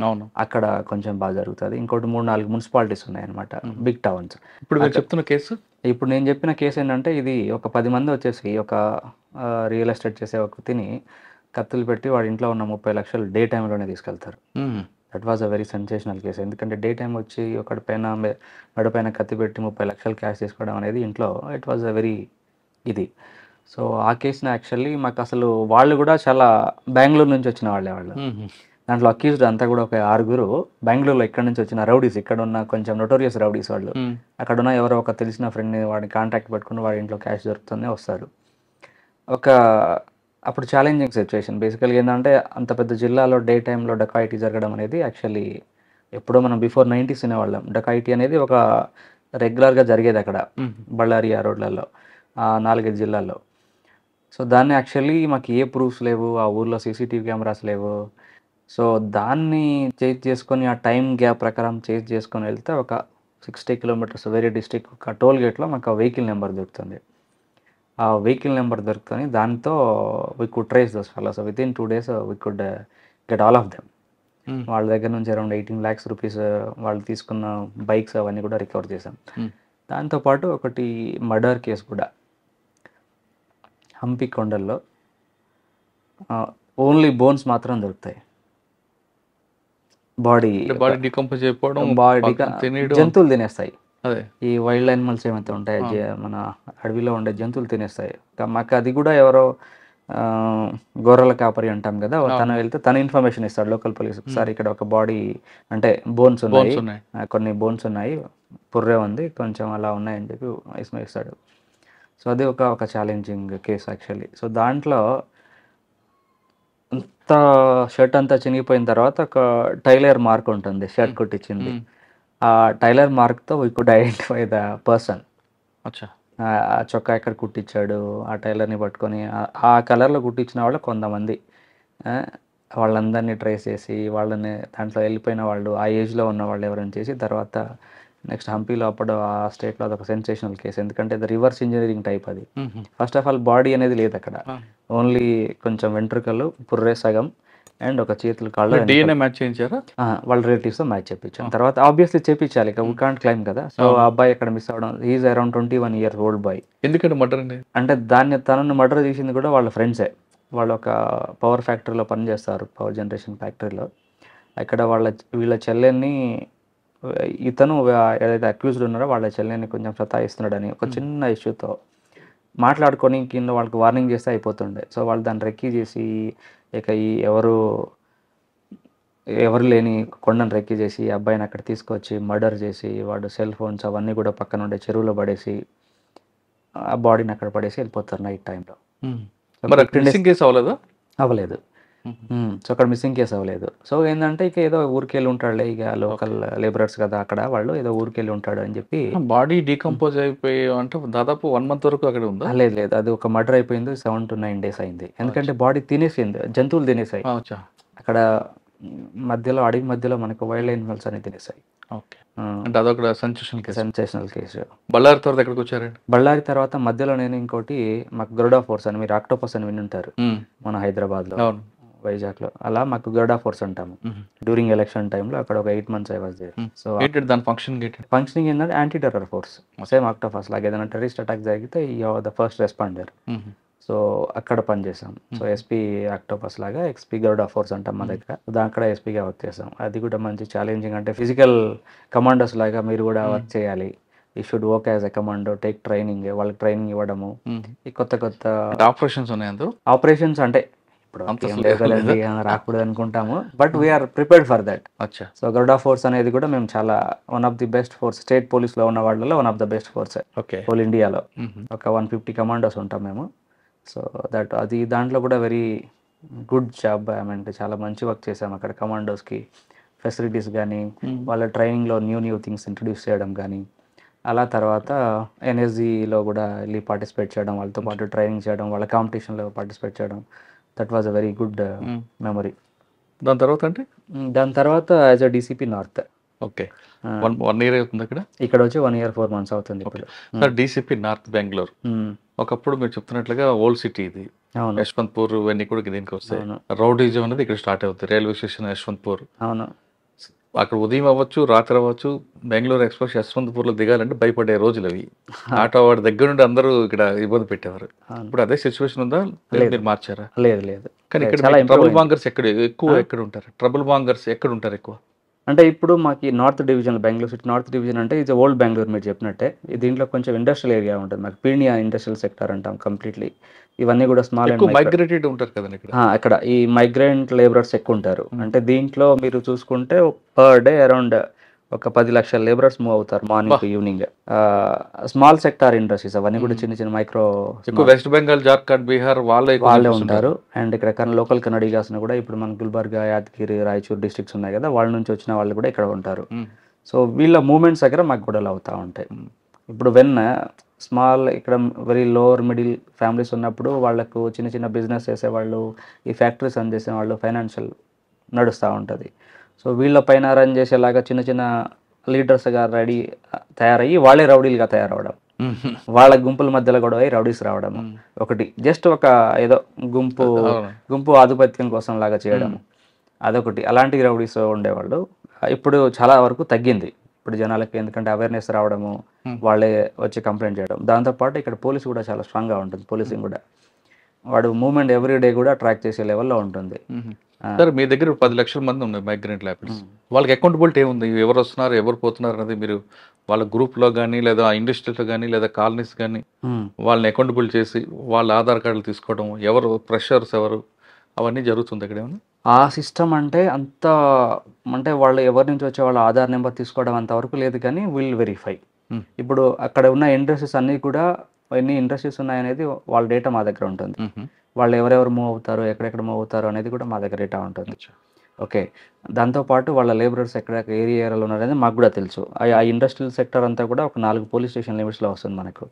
అక్కడ కొంచెం బాగా జరుగుతుంది. ఇంకోటి 3-4 మున్సిపాలిటీస్ ఉన్నాయన్నమాట, బిగ్ టౌన్స్. ఇప్పుడు మీరు చెప్తున్న కేసు, ఇప్పుడు నేను చెప్పిన కేసు ఏంటంటే ఇది ఒక 10 మంది వచ్చేసి ఒక రియల్ ఎస్టేట్ చేసే ఒక తిని కత్తులు పెట్టి వాడి ఇంట్లో ఉన్న 30 లక్షలు డే టైంలోనే తీసుకెళ్తారు. That was a very sensational case. ఎందుకంటే డే టైం వచ్చి ఒకటి పైన మెడపైన కత్తి పెట్టి 30 లక్షలు క్యాష్ తీసుకోవడం అనేది ఇంట్లో ఇట్ వాజ్ అ వెరీ ఇది. సో ఆ కేసుని యాక్చువల్లీ మాకు అసలు వాళ్ళు కూడా చాలా బెంగళూరు నుంచి వచ్చిన వాళ్ళు దాంట్లో అక్యూజ్డ్ అంతా కూడా ఒక 6 బెంగళూరులో ఇక్కడ నుంచి వచ్చిన రౌడీస్, ఇక్కడ ఉన్న కొంచెం నోటోరియస్ రౌడీస్ వాళ్ళు. అక్కడ ఉన్న ఎవరో ఒక తెలిసిన ఫ్రెండ్ని వాడిని కాంటాక్ట్ పెట్టుకుని వాడి ఇంట్లో క్యాష్ దొరుకుతుందే వస్తారు. అప్పుడు ఛాలెంజింగ్ సిచ్యువేషన్ బేసికల్గా ఏంటంటే అంత పెద్ద జిల్లాలో డే టైంలో డకాయిటీ జరగడం అనేది యాక్చువల్లీ ఎప్పుడో మనం బిఫోర్ 90s వినేవాళ్ళం. డకాయిటీ అనేది ఒక రెగ్యులర్గా జరిగేది అక్కడ బళ్ళారి ఆ రోడ్లలో 4-5 జిల్లాల్లో. సో దాన్ని యాక్చువల్లీ మాకు ఏ ప్రూఫ్స్ లేవు, ఆ ఊర్లో సీసీటీవీ కెమెరాస్ లేవు. సో దాన్ని చేజ్ చేసుకొని ఆ టైం గ్యాప్ ప్రకారం చేజ్ చేసుకొని వెళ్తే ఒక 60 కిలోమీటర్స్ వేరే డిస్ట్రిక్ట్ ఒక టోల్ గేట్లో మాకు ఆ వెహికల్ నెంబర్ దొరుకుతుంది. ఆ వెహికల్ నెంబర్ దొరుకుతుంది, దాంతో we could trace those fellows. With in 2 days we could get all of them. వాళ్ళ దగ్గర నుంచి అరౌండ్ 18 lakhs rupees వాళ్ళు తీసుకున్న బైక్స్ అవన్నీ కూడా రికవర్ చేసాం. దాంతోపాటు ఒకటి మర్డర్ కేసు కూడా హంపి కొండల్లో ఓన్లీ బోన్స్ మాత్రం దొరుకుతాయి. బాడీ డికంపోజ్ అయిపోవడం, జంతువులు తినేస్తాయి. ఈ వైల్డ్ యానిమల్స్ ఏమైతే ఉంటాయి మన అడవిలో ఉండే జంతువులు తినేస్తాయి. మాకు అది కూడా ఎవరో గొర్రెల కాపరి అంటాం కదా, తను వెళ్తే తన ఇన్ఫర్మేషన్ ఇస్తాడు లోకల్ పోలీస్. సార్ ఇక్కడ ఒక బాడీ అంటే బోన్స్ ఉన్నాయి, కొన్ని బోన్స్ ఉన్నాయి, పుర్రే ఉంది, కొంచెం అలా ఉన్నాయని చెప్పి ఇస్తాడు. సో అది ఒక ఛాలెంజింగ్ కేసు యాక్చువల్లీ. సో దాంట్లో అంత షర్ట్ అంతా చినిగిపోయిన తర్వాత ఒక టైలర్ మార్క్ ఉంటుంది షర్ట్ కుట్టించింది. ఆ టైలర్ మార్క్తో we could identify the person. అచ్చా. ఆ చొక్కా ఎక్కడ కుట్టించాడు, ఆ టైలర్ని పట్టుకొని ఆ కలర్లో కుట్టించిన వాళ్ళు కొంతమంది ఆ, వాళ్ళందరినీ ట్రేస్ చేసి వాళ్ళని దాంట్లో వెళ్ళిపోయిన వాళ్ళు ఆ ఏజ్లో ఉన్న వాళ్ళు ఎవరైనా చేసి తర్వాత నెక్స్ట్ హంపీలో అప్పుడు ఆ స్టేట్లో అదొక సెన్సేషనల్ కేసు. ఎందుకంటే అది రివర్స్ ఇంజనీరింగ్ టైప్ అది. ఫస్ట్ ఆఫ్ ఆల్ బాడీ అనేది లేదు అక్కడ, ఓన్లీ కొంచెం వెంట్రుకలు, పుర్రే సగం అండ్ ఒక చేతులు కాళ్ళు డిఎన్ఏ మ్యాచ్ చేయించారా? వాళ్ళ రిలేటివ్స్తో మ్యాచ్ చేయించాను. తర్వాత ఆబ్వియస్లీ చేయించాలి, ఇక వీ కాంట్ క్లైమ్ కదా. సో ఆ అబ్బాయి అక్కడ మిస్ అవ్వడం, is around 21 years old bye. ఎందుకంటే మర్డర్ అండి? అంటే తనను మర్డర్ చేసింది కూడా వాళ్ళ ఫ్రెండ్సే. వాళ్ళు ఒక పవర్ ఫ్యాక్టరీలో పనిచేస్తారు, పవర్ జనరేషన్ ఫ్యాక్టరీలో. అక్కడ వీళ్ళ చెల్లెల్ని ఇతను ఏదైతే అక్యూజ్డ్ ఉన్నారో వాళ్ళ చెల్లెల్ని కొంచెం సతాయిస్తున్నాడని ఒక చిన్న ఇష్యూతో మాట్లాడుకొని కింద వాళ్ళకి వార్నింగ్ చేస్తే అయిపోతుండే. సో వాళ్ళు దాన్ని రెక్కీ చేసి ఇక ఎవరు లేని కొండను రెక్కీ చేసి అబ్బాయిని అక్కడ తీసుకొచ్చి మర్డర్ చేసి వాడు సెల్ ఫోన్స్ అవన్నీ కూడా పక్కన ఉండే చెరువులో పడేసి ఆ బాడీని అక్కడ పడేసి వెళ్ళిపోతారు నైట్ టైంలో. మరి మిస్సింగ్ కేసు అవ్వలేదా? అవ్వలేదు. సో అక్కడ మిస్సింగ్ కేసు అవ్వలేదు. సో ఏంటంటే ఇక ఏదో ఊరికెళ్ళి ఉంటాడులే, ఇక లోకల్ లేబరర్స్ కదా అక్కడ, వాళ్ళు ఏదో ఊరికెళ్ళి ఉంటాడు అని చెప్పి. బాడీ డీకంపోజ్ అయిపోయి అంటే దాదాపు 1 month వరకు అక్కడ ఉందా? లేదు, అది ఒక మర్డర్ అయిపోయింది, 7 to 9 days అయింది. ఎందుకంటే బాడీ తినేసింది, జంతువులు తినేసాయి అక్కడ మధ్యలో, అడవి మధ్యలో మనకు వైల్డ్ యానిమల్స్ అని తినేసాయి. ఓకే. అంటే అదొక సెన్సేషనల్ కేసు. బళ్ళారి తర్వాత ఎక్కడికి వచ్చారండి? బళ్ళారి తర్వాత మధ్యలో నేను ఇంకోటి, మాకు గరుడా ఫోర్స్ అని, మీరు ఆక్టోపస్ అని వినుంటారు మన హైదరాబాద్లో, వైజాగ్లో. అలా మాకు గరుడా ఫోర్స్ అంటాము. డ్యూరింగ్ ఎలక్షన్ టైంలో అక్కడ ఒక 8 months I was there. So దాని ఫంక్షనింగ్ ఏంటంటే anti terror force, same Octopus లాగా. ఏదైనా టెర్రరిస్ట్ అటాక్ జరిగితే ద ఫస్ట్ రెస్పాండర్. సో అక్కడ పనిచేసాం. సో ఎస్పీ ఆక్టోపస్ లాగా ఎక్స్పీ గరుడా ఫోర్స్ అంటాం మా దగ్గర. అక్కడ ఎస్పీగా వర్క్ చేసాం. అది కూడా మంచి ఛాలెంజింగ్, అంటే ఫిజికల్ కమాండోస్ లాగా మీరు కూడా వర్క్ చేయాలి. ఈ should work as a commando, take training, వాళ్ళకి ట్రైనింగ్ ఇవ్వడము. ఈ కొత్త ఆపరేషన్స్ ఉన్నాయి. ఆపరేషన్స్ అంటే ఇప్పుడు రాకూడదు అనుకుంటాము, but we are prepared for that. So Garuda force అనేది కూడా మేము చాలా one of the best force, state పోలీస్లో ఉన్న వాళ్ళలో one of the best force whole ఇండియాలో. ఒక 150 కమాండోస్ ఉంటాం మేము. సో దాంట్లో కూడా వెరీ గుడ్ జాబ్. అంటే చాలా మంచి వర్క్ చేసాం అక్కడ. కమాండోస్కి ఫెసిలిటీస్ కానీ, వాళ్ళ ట్రైనింగ్లో న్యూ థింగ్స్ ఇంట్రడ్యూస్ చేయడం కానీ, అలా తర్వాత ఎన్ఎస్జీలో కూడా వెళ్ళి పార్టిసిపేట్ చేయడం, వాళ్ళతో పాటు ట్రైనింగ్ చేయడం, వాళ్ళ కాంపిటీషన్లో పార్టిసిపేట్ చేయడం. That was a very good memory. దాని తర్వాత as a DCP north. Okay. 1 year అవుతుంది అక్కడ. ఇక్కడ వచ్చి 1 year 4 months అవుతుంది ఇప్పుడు. సార్, డీసీపీ నార్త్ బెంగళూరు ఒకప్పుడు మీరు చెప్తున్నట్లుగా ఓల్డ్ సిటీ ఇది. యశ్వంత్పూర్ ఇవన్నీ కూడా దీనికి వస్తాయి. రౌడీజం అనేది ఇక్కడ స్టార్ట్ అవుతుంది. Railway station Yeshwantpur. అవును. అక్కడ ఉదయం అవ్వచ్చు, రాత్రి అవ్వచ్చు, బెంగళూరు ఎక్స్ప్రెస్ యశ్వంత్పూర్లో దిగాలంటే భయపడే రోజులు అవి. ఆటో వాడి దగ్గర నుండి అందరూ ఇక్కడ ఇబ్బంది పెట్టేవారు. ఇప్పుడు అదే సిచ్యువేషన్ ఉందా? మీరు మార్చారా? లేదు. కానీ ఇక్కడ ట్రబుల్ బాంగర్స్ ఎక్కడ ఉంటారు ఎక్కువ? అంటే ఇప్పుడు మాకు north division, Bengaluru city north division అంటే ఇది ఓల్డ్ బెంగళూరు మీరు చెప్పినట్టే. దీంట్లో కొంచెం ఇండస్ట్రియల్ ఏరియా ఉంటుంది. మాకు పీడియా ఇండస్ట్రియల్ సెక్టర్ అంటాం కంప్లీట్లీ. ఇవన్నీ కూడా స్మాల్ అండ్ మైగ్రేటెడ్ ఉంటారు కదండి ఇక్కడ. ఈ మైగ్రెంట్ లేబరర్స్ ఎక్కువ ఉంటారు. అంటే దీంట్లో మీరు చూసుకుంటే పర్ డే అరౌండ్ ఒక 10 లక్షల లేబరర్స్ మూవ్ అవుతారు morning to evening. Small sector industries అవన్నీ కూడా చిన్న మైక్రో. వెస్ట్ బెంగాల్, జార్ఖండ్, బీహార్ వాళ్ళే ఉంటారు. అండ్ ఇక్కడ లోకల్ కన్నడిగాస్ కూడా ఇప్పుడు మన గుల్బర్గా, యాదగిరి, రాయచూర్ డిస్ట్రిక్ట్స్ ఉన్నాయి కదా, వాళ్ళ నుంచి వచ్చిన వాళ్ళు కూడా ఇక్కడ ఉంటారు. సో వీళ్ళ మూవ్మెంట్స్ దగ్గర మాకు గొడవలు అవుతూ ఉంటాయి. ఇప్పుడు స్మాల్ ఇక్కడ వెరీ లోవర్ మిడిల్ ఫ్యామిలీస్ ఉన్నప్పుడు వాళ్ళకు చిన్న బిజినెస్ చేసేవాళ్ళు, ఈ ఫ్యాక్టరీస్ రన్ చేసేవాళ్ళు, ఫైనాన్షియల్ నడుస్తూ ఉంటుంది. సో వీళ్ళ పైన రన్ చేసేలాగా చిన్న లీడర్స్గా తయారయ్యి వాళ్ళే రౌడీలుగా తయారవడం, వాళ్ళ గుంపుల మధ్యలో గొడవ రౌడీస్ రావడం, ఒకటి జస్ట్ ఒక ఏదో గుంపు ఆధిపత్యం కోసం లాగా చేయడం, అదొకటి. అలాంటి రౌడీస్ ఉండేవాళ్ళు. ఇప్పుడు చాలా వరకు తగ్గింది ఇప్పుడు జనాలకి, ఎందుకంటే అవేర్నెస్ రావడము, వాళ్ళే వచ్చి కంప్లైంట్ చేయడం. దాంతోపాటు ఇక్కడ పోలీసు కూడా చాలా స్ట్రాంగ్గా ఉంటుంది. పోలీసింగ్ కూడా వాడు మూవ్మెంట్ ఎవ్రీ డే కూడా ట్రాక్ చేసే లెవెల్లో ఉంటుంది. సార్, మీ దగ్గర 10 లక్షల మంది ఉన్నారు మైగ్రెంట్ లేబర్స్. వాళ్ళకి అకౌంటబిలిటీ ఏముంది? ఎవరు వస్తున్నారు, ఎవరు పోతున్నారు అనేది మీరు వాళ్ళ గ్రూప్లో కానీ, లేదా ఇండస్ట్రీలో కానీ, లేదా కాలనీస్ కానీ వాళ్ళని అకౌంటబుల్ చేసి వాళ్ళ ఆధార్ కార్డులు తీసుకోవడం, ఎవరు ప్రెషర్స్ అవన్నీ జరుగుతుంది అక్కడ ఏమన్నా? ఆ సిస్టమ్ అంటే అంటే వాళ్ళు ఎవరి నుంచి వచ్చే వాళ్ళ ఆధార్ నెంబర్ తీసుకోవడం అంతవరకు లేదు, కానీ విల్ వెరిఫై. ఇప్పుడు అక్కడ ఉన్న ఇండస్ట్రీస్ అన్నీ కూడా, ఎన్ని ఇండస్ట్రీస్ ఉన్నాయనేది వాళ్ళ డేటా మా దగ్గర ఉంటుంది. వాళ్ళు ఎవరెవరు మూవ్ అవుతారు, ఎక్కడెక్కడ మూవ్ అవుతారు అనేది కూడా మా దగ్గర డేటా ఉంటుంది. ఓకే. దాంతోపాటు వాళ్ళ లేబరర్స్ ఎక్కడ ఏ ఏరియాలో ఉన్నారనేది మాకు కూడా తెలుసు. ఆ ఇండస్ట్రియల్ సెక్టర్ అంతా కూడా ఒక 4 పోలీస్ స్టేషన్ లిమిట్స్‌లో వస్తుంది మనకు.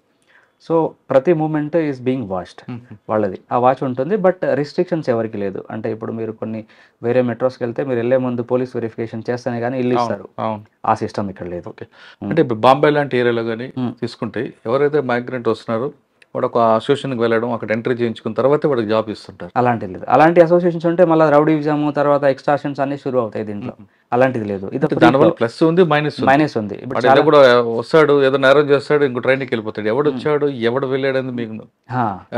సో, ప్రతి మూవ్‌మెంట్ ఈస్ బీయింగ్ వాచ్డ్ వాళ్ళది. ఆ వాచ్ ఉంటుంది. బట్ రిస్ట్రిక్షన్స్ ఎవరికీ లేదు. అంటే ఇప్పుడు మీరు కొన్ని వేరే మెట్రోస్‌కెళ్తే మీరు ఎళ్ళే ముందు పోలీస్ వెరిఫికేషన్ చేస్తేనే గానీ ఇల్లు ఇస్తారు. అవును. ఆ సిస్టమ్ ఇక్కడ లేదు. ఓకే. అంటే ఇప్పుడు బాంబే లాంటి ఏరియాలో గానీ తీసుకుంటే ఎవరైతే మైగ్రెంట్ వస్తున్నారో వాడు ఒక అసోసియేషన్‌కి వెళ్ళడం, అక్కడ ఎంట్రీ చేయించుకున్న తర్వాతే వాడికి జాబ్ ఇస్తుంటారు. అలాంటిది లేదు. అలాంటి అసోసియేషన్స్ ఉంటే మళ్ళా రౌడీయిజం తర్వాత ఎక్స్‌టార్షన్స్ అన్నీ షురు అవుతాయి దీంట్లో. అలాంటిది లేదు. ఇది అంటే దానివల్ల ప్లస్ ఉంది, మైనస్ ఉంది. మైనస్ ఉంది. ఇప్పుడు వాడు ఏదో కూడా వస్తాడు, ఏదో నేరం చేస్తాడు, ఇంకో ట్రైన్‌కి వెళ్ళిపోతాడు. ఎవడు వచ్చాడు, ఎవడు వెళ్ళాడని మీకు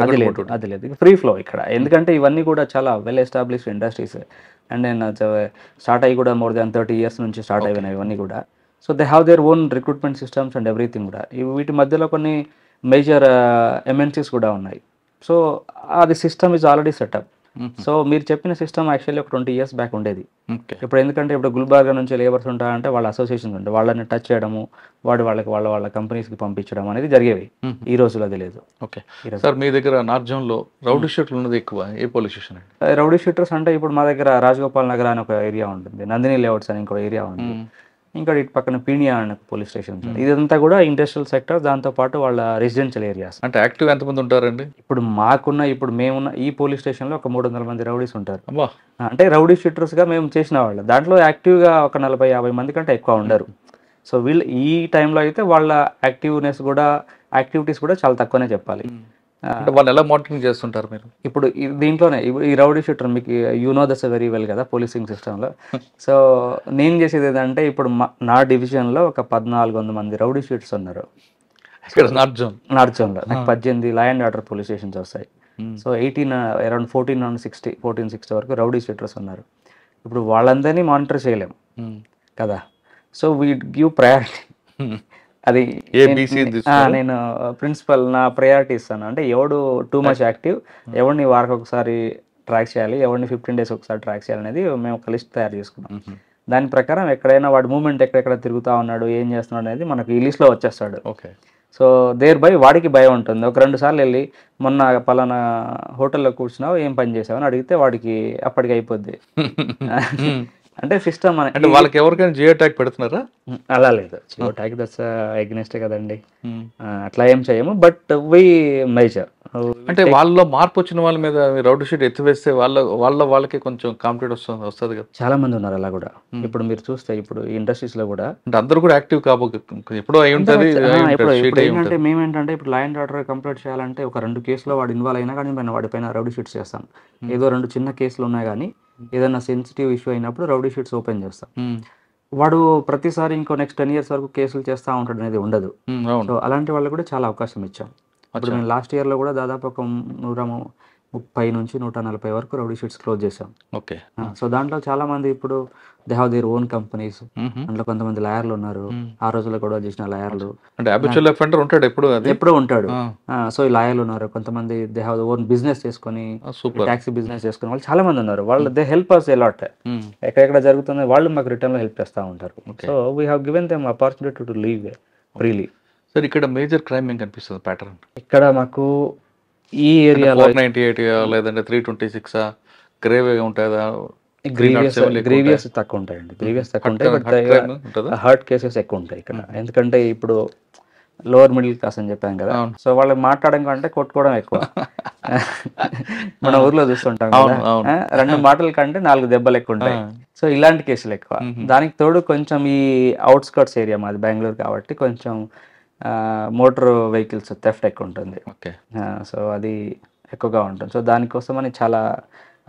అది లేదు. అది లేదు. ఫ్రీ ఫ్లో ఇక్కడ. ఎందుకంటే ఇవన్నీ కూడా చాలా వెల్ ఎస్టాబ్లిష్డ్ ఇండస్ట్రీస్. అండ్ నేను స్టార్ట్ అయ్యి కూడా మోర్ దాన్ 30 ఇయర్స్ నుంచి స్టార్ట్ అయినాయి ఇవన్నీ కూడా. So they have their own recruitment systems and everything కూడా. వీటి మధ్యలో కొన్ని మేజర్ ఎంఎన్సీస్ కూడా ఉన్నాయి. సో అది system is already setup. So మీరు చెప్పిన సిస్టమ్ యాక్చువల్లీ ఒక 20 ఇయర్స్ బ్యాక్ ఉండేది. ఓకే. ఇప్పుడు ఎందుకంటే ఇప్పుడు గుల్బర్గా నుంచి లేబర్స్ ఉంటారంటే వాళ్ళ అసోసియేషన్స్ ఉంటాయి. వాళ్ళని టచ్ చేయడము, వాళ్ళకి వాళ్ళ కంపెనీస్కి పంపించడం అనేది జరిగేవి. ఈ రోజుల్లో అది లేదు. ఓకే. సార్ మీ దగ్గర నార్త్ జోన్లో రౌడీ షీట్లు ఉన్నది ఎక్కువ ఏ పోలీస్ స్టేషన్ అండి? రౌడీ షీటర్స్ అంటే ఇప్పుడు మా దగ్గర రాజగోపాల్ నగర్ అని ఒక ఏరియా ఉంటుంది, నందిని లేఅవుట్స్ అని ఇంకో ఏరియా ఉంది, ఇంకా ఇటు పక్కన పీనియా అనే పోలీస్ స్టేషన్ ఉంది. ఇదంతా కూడా ఇండస్ట్రియల్ సెక్టర్, దాంతోపాటు వాళ్ళ రెసిడెన్షియల్ ఏరియాస్. అంటే యాక్టివ్ ఎంతమంది ఉంటారండి? ఇప్పుడు మేమున్న ఈ పోలీస్ స్టేషన్లో ఒక 300 మంది రౌడీస్ ఉంటారు. అబ్బా. అంటే రౌడీ షీటర్స్గా మేము చేసిన వాళ్ళు. దాంట్లో యాక్టివ్గా ఒక 40-50 మంది కంటే ఎక్కువ ఉండరు. సో వీళ్ళు ఈ టైంలో అయితే వాళ్ళ యాక్టివిటీస్ కూడా చాలా తక్కువనే చెప్పాలి. అంటే వాళ్ళు ఎలా మానిటరింగ్ చేస్తుంటారు మీరు? ఇప్పుడు దీంట్లోనే ఈ రౌడీ షూటర్ మీకు నో దట్స్ వెరీ వెల్ కదా పోలీసింగ్ సిస్టంలో. సో నేను చేసేది ఏంటంటే ఇప్పుడు నా డివిజన్లో ఒక 1400 మంది రౌడీ షూటర్స్ ఉన్నారు ఇక్కడ నార్త్ జోన్లో. నాకు 18 law and order police stations వస్తాయి. సో 18 అరౌండ్ 1460 వరకు రౌడీ షూటర్స్ ఉన్నారు. ఇప్పుడు వాళ్ళందరినీ మానిటర్ చేయలేం కదా. So we give priority. అది నేను ప్రిన్సిపల్ నా ప్రయారిటీ ఇస్తాను. అంటే ఎవడు టూ మచ్ యాక్టివ్, ఎవరిని వారికి ఒకసారి ట్రాక్ చేయాలి, ఎవరిని 15 days ఒకసారి ట్రాక్ చేయాలి అనేది మేము ఒక లిస్ట్ తయారు చేసుకున్నాం. దాని ప్రకారం ఎక్కడైనా వాడి మూవ్మెంట్ ఎక్కడెక్కడ తిరుగుతూ ఉన్నాడు, ఏం చేస్తున్నాడు అనేది మనకు ఈ లిస్ట్లో వచ్చేస్తాడు. ఓకే. సో దేర్ బై వాడికి భయం ఉంటుంది. ఒక 2 సార్లు వెళ్ళి మొన్న పలానా హోటల్లో కూర్చున్నావు, ఏం పని చేసావు అని అడిగితే వాడికి అప్పటికి అయిపోద్ది. అంటే సిస్టమ్ అంటే వాళ్ళకి ఎవరికైనా జియో ట్యాగ్ పెడుతున్నారా? అలా లేదు. జియో ట్యాగ్ దట్స్ అగైనెస్ట్ కదండి. అట్లా ఏం చేయము. బట్ వి మేజర్ అంటే వాళ్ళలో మార్పు వచ్చిన వాళ్ళ మీద రౌడీ షీట్ ఎత్తివేస్తే వాళ్ళకి కొంచెం కాంపిటేట్ వస్తుంది కదా. చాలా మంది ఉన్నారు అలా కూడా. ఇప్పుడు మీరు చూస్తే ఇప్పుడు ఇండస్ట్రీస్ లో కూడా అంటే అందరూ కూడా యాక్టివ్ ఎప్పుడో అయి ఉంటుంది. ఏంటంటే మేమేంటంటే ఇప్పుడు లా అండ్ ఆర్డర్ కంప్లీట్ చేయాలంటే ఒక 2 కేసులో వాడు ఇన్వాల్వ్ అయినా కానీ మేము వాడిపైన రౌడీ షీట్స్ చేస్తాం. ఏదో 2 చిన్న కేసులు ఉన్నాయి కానీ ఏదైనా సెన్సిటివ్ ఇష్యూ అయినప్పుడు రౌడీ షీట్స్ ఓపెన్ చేస్తాం. వాడు ప్రతిసారి ఇంకో నెక్స్ట్ 10 years వరకు కేసులు చేస్తూ ఉంటాడు అనేది ఉండదు. సో అలాంటి వాళ్ళకి కూడా చాలా అవకాశం ఇచ్చాం. ఇప్పుడు మేము లాస్ట్ ఇయర్లో కూడా దాదాపు ఒక 130 నుంచి 140 వరకు రౌడీ షీట్స్ క్లోజ్ చేసాం. ఓకే. సో దాంట్లో చాలా మంది ఇప్పుడు they have their own companies. అందులో కొంతమంది లాయర్లు ఉన్నారు, ఆ రోజుల్లో కూడా చేసిన లాయర్లు. అంటే హ్యాబిచువల్ అఫెండర్ ఉంటాడు ఎప్పుడూ ఉంటాడు. సో ఈ లాయర్లు ఉన్నారు, కొంతమంది దే హ్యావ్ ఓన్ బిజినెస్ చేసుకొని టాక్సీ బిజినెస్ చేసుకుని వాళ్ళు చాలా మంది ఉన్నారు. వాళ్ళు దే హెల్ప్ అస్ ఎలాట్. ఎక్కడెక్కడ జరుగుతుంది వాళ్ళు మాకు రిటర్న్ లో హెల్ప్ చేస్తూ ఉంటారు. So we have given them opportunity to leave freely. Sir ఇక్కడ మేజర్ క్రైమ్ ఏం కనిపిస్తుంది ప్యాటర్న్? ఇక్కడ మాకు ఈ ఏరియాలో 498 లేదంటే 326 గ్రేవ్ ఉంటుందా? గ్రీవియస్ తక్కువ ఉంటాయండి. గ్రీవియస్ తక్కువ ఉంటాయి, బట్ హర్ట్ కేసెస్ ఎక్కువ ఉంటాయి ఇక్కడ. ఎందుకంటే ఇప్పుడు లోవర్ మిడిల్ క్లాస్ అని చెప్పాం కదా. సో వాళ్ళకి మాట్లాడడం కంటే కొట్టుకోవడం ఎక్కువ. మన ఊర్లో చూస్తుంటాం కదా, 2 మాటల కంటే 4 దెబ్బలు ఎక్కువ ఉంటాయి. సో ఇలాంటి కేసులు ఎక్కువ. దానికి తోడు కొంచెం ఈ అవుట్స్కర్ట్స్ ఏరియా మాది బెంగళూరు కాబట్టి కొంచెం మోటార్ వెహికల్స్ థెఫ్ట్ ఎక్కువ ఉంటుంది. సో అది ఎక్కువగా ఉంటుంది. సో దానికోసమని చాలా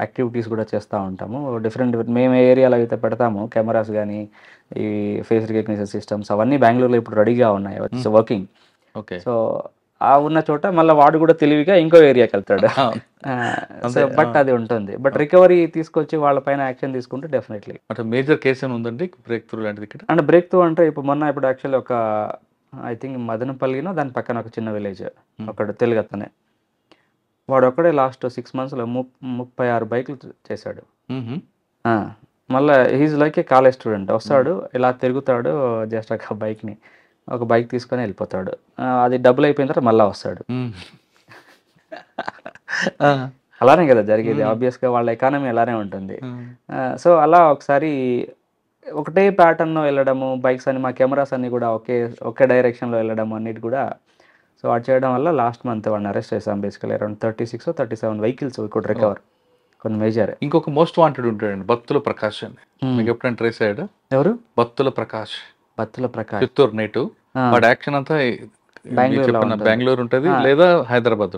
యాక్టివిటీస్ కూడా చేస్తూ ఉంటాము. మేము ఏ ఏరియాలో అయితే పెడతాము కెమెరాస్ కానీ ఈ ఫేస్ రికగ్నిషన్ సిస్టమ్స్ అవన్నీ బెంగళూరులో ఇప్పుడు రెడీగా ఉన్నాయి, వర్కింగ్. ఓకే. సో ఆ ఉన్న చోట మళ్ళీ వాడు కూడా తెలివిగా ఇంకో ఏరియాకి వెళ్తాడు. బట్ అది ఉంటుంది. బట్ రికవరీ తీసుకొచ్చి వాళ్ళపైన యాక్షన్ తీసుకుంటే డెఫినెట్లీ. అంటే మేజర్ కేసు ఏమైనా ఉందండి బ్రేక్ త్రూ లాంటిది ఇక్కడ? అంటే బ్రేక్ త్రూ అంటే ఇప్పుడు యాక్చువల్లీ ఒక ఐ థింక్ మదనపల్లినో దాని పక్కన ఒక చిన్న విలేజ్ ఒకడు తెలుగు అతనే. వాడు ఒక్కడే లాస్ట్ 6 monthsలో 36 బైకులు చేశాడు. మళ్ళీ he's like a college student. వస్తాడు ఇలా తిరుగుతాడు, జస్ట్ ఒక బైక్ తీసుకొని వెళ్ళిపోతాడు. అది డబుల్ అయిపోయిన తర్వాత మళ్ళీ వస్తాడు. అలానే కదా జరిగేది, ఆబ్వియస్గా వాళ్ళ ఎకానమీ అలానే ఉంటుంది. సో అలా ఒకసారి ఒకటే ప్యాటర్న్లో వెళ్ళడము, బైక్స్ అని మా కెమెరాస్ అన్ని కూడా ఒకే డైరెక్షన్లో వెళ్ళడం అన్నిటి కూడా. సో అది చేయడం వల్ల లాస్ట్ మంత్ వాడిని అరెస్ట్ చేసాం. Basically around 37 vehicles could recover, కొన్ని మేజర్. ఇంకొక మోస్ట్ వాంటెడ్ ఉంటాడండి బత్తుల ప్రకాష్ అని, మీకు ఎప్పుడైనా ట్రేస్ అయ్యాడు? ఎవరు? బత్తుల ప్రకాష్, చిత్తూరు నేటివ్. వాడి యాక్షన్ అంతా బెంగళూరు ఉంటుంది లేదా హైదరాబాద్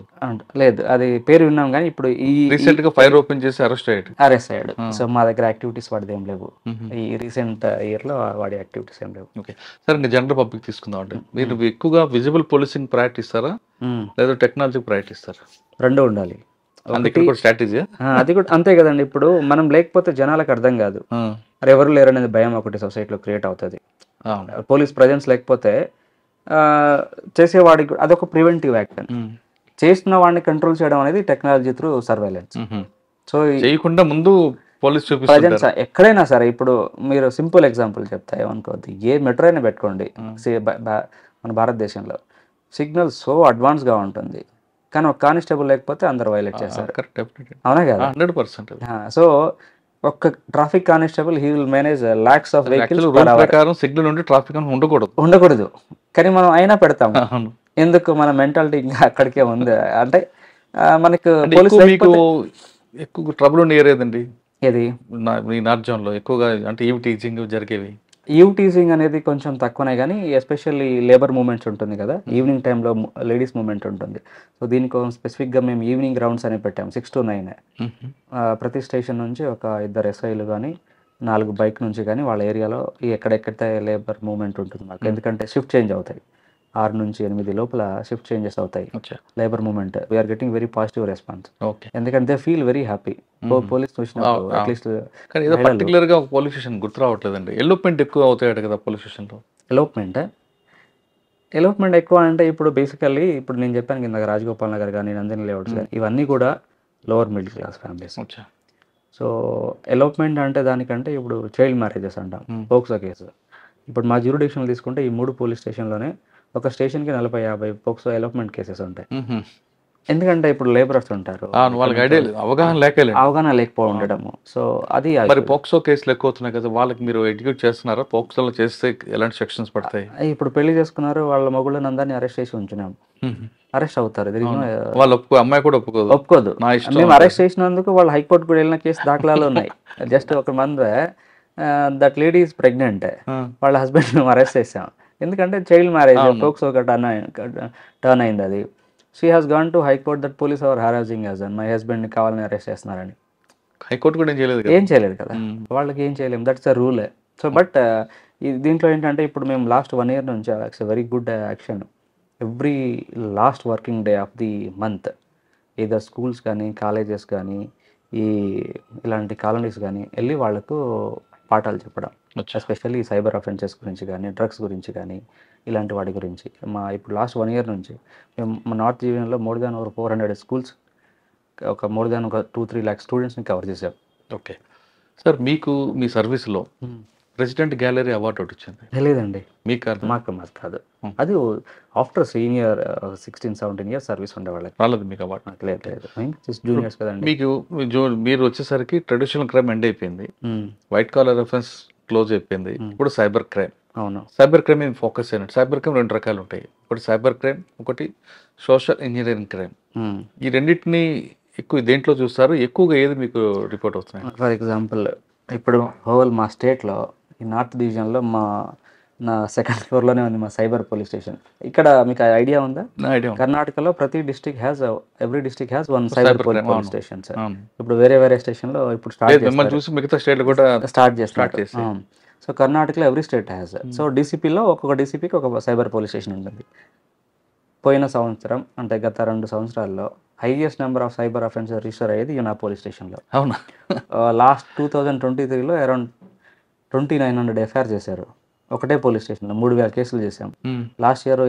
లేదు, అది పేరు విన్నాం కానీ ఇప్పుడు రీసెంట్ గా ఫైర్ ఓపెన్ చేసి అరెస్ట్ అయ్యాడు. సో మా దగ్గర యాక్టివిటీస్ వాడిది ఏం లేవు, ఈ రీసెంట్ ఇయర్ లో వాడి యాక్టివిటీస్ ఏం లేవు. ఓకే సార్, ఇంకా జనరల్ పబ్లిక్ తీసుకుందాం అంటే మీరు ఎక్కువగా విజిబుల్ పోలీసింగ్ ప్రయారిటీ ఇస్తారా లేదా టెక్నాలజీ ప్రయారిటీ ఇస్తారా? రెండు ఉండాలి. స్ట్రాటజీ అది కూడా అంతే కదండి. ఇప్పుడు మనం లేకపోతే జనాలకు అర్థం కాదు, మరి ఎవరు లేరు అనేది భయం ఒకటి సొసైటీలో క్రియేట్ అవుతుంది. పోలీస్ ప్రజెన్స్ లేకపోతే చేసేవాడికి అదొక ప్రివెంటివ్ యాక్షన్. చేసిన వాడిని కంట్రోల్ చేయడం అనేది టెక్నాలజీ త్రూ సర్వేలెన్స్. సో చేయకుండా ముందు పోలీస్ ప్రజెన్స్ ఎక్కడైనా సరే, ఇప్పుడు మీరు సింపుల్ ఎగ్జాంపుల్ చెప్తా ఏమనుకోవద్దు, ఏ మెట్రో అయినా పెట్టుకోండి మన భారతదేశంలో, సిగ్నల్ సో అడ్వాన్స్గా ఉంటుంది కానీ ఒక కానిస్టేబుల్ లేకపోతే అందరు వైలేట్ చేస్తారు. అవునా కదా? 100%. సో ఒక్క traffic constable he will manage lakhs of vehicles. Signal ఉండి ట్రాఫిక్ ఉండకూడదు కానీ మనం అయినా పెడతాం. ఎందుకు? మన మెంటాలిటీ ఇంకా అక్కడికే ఉంది. అంటే మనకు ఎక్కువ ట్రబుల్ ఉండే ఏరియాదండి ఏది ఈ నార్త్ జోన్ లో ఎక్కువగా, అంటే ఈవ్ టీచింగ్ జరిగేవి. ఈవ్ టీజింగ్ అనేది కొంచెం తక్కువనే కానీ ఎస్పెషల్లీ లేబర్ మూమెంట్స్ ఉంటుంది కదా, ఈవినింగ్ టైంలో లేడీస్ మూమెంట్ ఉంటుంది. సో దీనికోసం స్పెసిఫిక్గా మేము ఈవినింగ్ రౌండ్స్ అని పెట్టాము 6 to 9. ప్రతి స్టేషన్ నుంచి ఒక 2 SIలు కానీ 4 బైక్ నుంచి కానీ వాళ్ళ ఏరియాలో ఎక్కడెక్కడైతే లేబర్ మూమెంట్ ఉంటుంది మాకు, ఎందుకంటే షిఫ్ట్ చేంజ్ అవుతాయి, 6 నుంచి 8 లోపల షిఫ్ట్ చేంజెస్ అవుతాయి labour movement. We're getting very positive response, ఎందుకంటే ఫీల్ వెరీ హ్యాపీ. పోలీస్ చూసినప్పుడు అట్లీస్ట్ పర్టికులర్ గా పోలీస్ స్టేషన్ గుర్తు రావట్లేదండి. ఎలోప్మెంట్ ఎక్కువ అవుతాయి కదా పోలీస్ స్టేషన్ లో? ఎలోప్మెంట్ ఎక్కువ అంటే ఇప్పుడు బేసికల్లీ ఇప్పుడు నేను చెప్పాను కింద రాజగోపాల్ నగర్ కానీ నందిని లేఅవుట్స్ కానీ ఇవన్నీ కూడా lower middle class families. So elopement అంటే దానికంటే ఇప్పుడు చైల్డ్ మ్యారేజెస్ అంటాం, పోక్సో కేసు. ఇప్పుడు మా జ్యూరిడిక్షన్ తీసుకుంటే ఈ 3 పోలీస్ స్టేషన్లోనే ఒక స్టేషన్కి 40-50 పోక్సో ఎలోప్మెంట్ కేసెస్ ఉంటాయి. ఎందుకంటే ఇప్పుడు లేబరర్స్ ఉంటారు, వాళ్ళకి అవగాహన లేకపోవడం ఉండడము. సో అది పోక్సో కేసులు ఎక్కువ అవుతున్నాయి కదా, వాళ్ళకి మీరు ఎడ్యుకేట్ చేస్తున్నారా? పోక్సోలో చేస్తే ఎలాంటి సెక్షన్స్ పడతాయి? ఇప్పుడు పెళ్లి చేసుకున్నారు, వాళ్ళ మొగుళ్ళని అందరినీ అరెస్ట్ చేసి ఉంచున్నాం, అరెస్ట్ అవుతారు. వాళ్ళు అమ్మాయి కూడా ఒప్పుకోదు. మేము అరెస్ట్ చేసినందుకు వాళ్ళు హైకోర్టు కూడా వెళ్ళిన కేసు దాఖలాలు ఉన్నాయి. జస్ట్ ఒక month that lady is pregnant, వాళ్ళ హస్బెండ్ మేము అరెస్ట్ చేసాం. ఎందుకంటే చైల్డ్ మ్యారేజ్ పోక్సో టర్న్ అయింది అది. She has gone to high court that police are harassing as my husband ని కావాలని అరెస్ట్ చేస్తున్నారని. హైకోర్టు కూడా ఏం చేయలేదు కదా, వాళ్ళకి ఏం చేయలేము, that's the rule. So but దీంట్లో ఏంటంటే ఇప్పుడు మేము లాస్ట్ 1 year నుంచి it's very good action. Every last working day of the month either schools కానీ కాలేజెస్ కానీ ఇలాంటి కాలనీస్ కానీ వెళ్ళి వాళ్ళకు పాఠాలు చెప్పడం, ఎస్పెషల్లీ సైబర్ అఫెన్సెస్ గురించి కానీ డ్రగ్స్ గురించి కానీ ఇలాంటి వాటి గురించి. ఇప్పుడు లాస్ట్ 1 year నుంచి మేము మా నార్త్ జీవన్లో more than 400 schools, more than 2-3 lakh స్టూడెంట్స్ని కవర్ చేసాం. ఓకే సార్, మీకు మీ సర్వీస్లో ప్రెసిడెంట్ గ్యాలరీ అవార్డు ఒకటి వచ్చింది? లేదండి, మాకు కాదు. అది ఆఫ్టర్ సీనియర్ 16-17 years సర్వీస్ ఉండేవాళ్ళకి రాలేదు మీకు అవార్డు? లేదు, జూనియర్స్ కదండి. మీకు మీరు వచ్చేసరికి ట్రెడిషనల్ క్రైమ్ ఎండ్ అయిపోయింది, వైట్ కాలర్ అఫెన్స్ క్లోజ్ అయిపోయింది, ఇప్పుడు సైబర్ క్రైమ్. అవును, సైబర్ క్రైమ్ మీద ఫోకస్ అయినట్టు. సైబర్ క్రైమ్ 2 రకాలు ఉంటాయి, ఒకటి సైబర్ క్రైమ్, ఒకటి సోషల్ ఇంజనీరింగ్ క్రైమ్. ఈ రెండింటిని ఎక్కువ దేంట్లో చూస్తారు? ఎక్కువగా ఏది మీకు రిపోర్ట్ అవుతున్నాయి? ఫర్ ఎగ్జాంపుల్ ఇప్పుడు హోల్ మా స్టేట్లో ఈ నార్త్ డివిజన్లో నా 2nd floorలోనే ఉంది మా సైబర్ పోలీస్ స్టేషన్. ఇక్కడ మీకు ఐడియా ఉందా? కర్ణాటకలో ప్రతి every district has 1 cyber police station. ఇప్పుడు వేరే స్టేషన్లో ఇప్పుడు స్టార్ట్ చేస్తారు. సో కర్ణాటకలో ఎవ్రీ స్టేట్ హ్యాస్. సో డీసీపీలో ఒక్కొక్క డీసీపీకి ఒక సైబర్ పోలీస్ స్టేషన్ ఉంటుంది. పోయిన సంవత్సరం అంటే గత 2 సంవత్సరాల్లో highest number of cyber offences register అయ్యేది నా పోలీస్ స్టేషన్లో. అవునా? లాస్ట్ 2023లో అరౌండ్ 2900 FIR చేశారు ఒకటే పోలీస్ స్టేషన్లో. 3000 కేసులు చేసాం. లాస్ట్ ఇయర్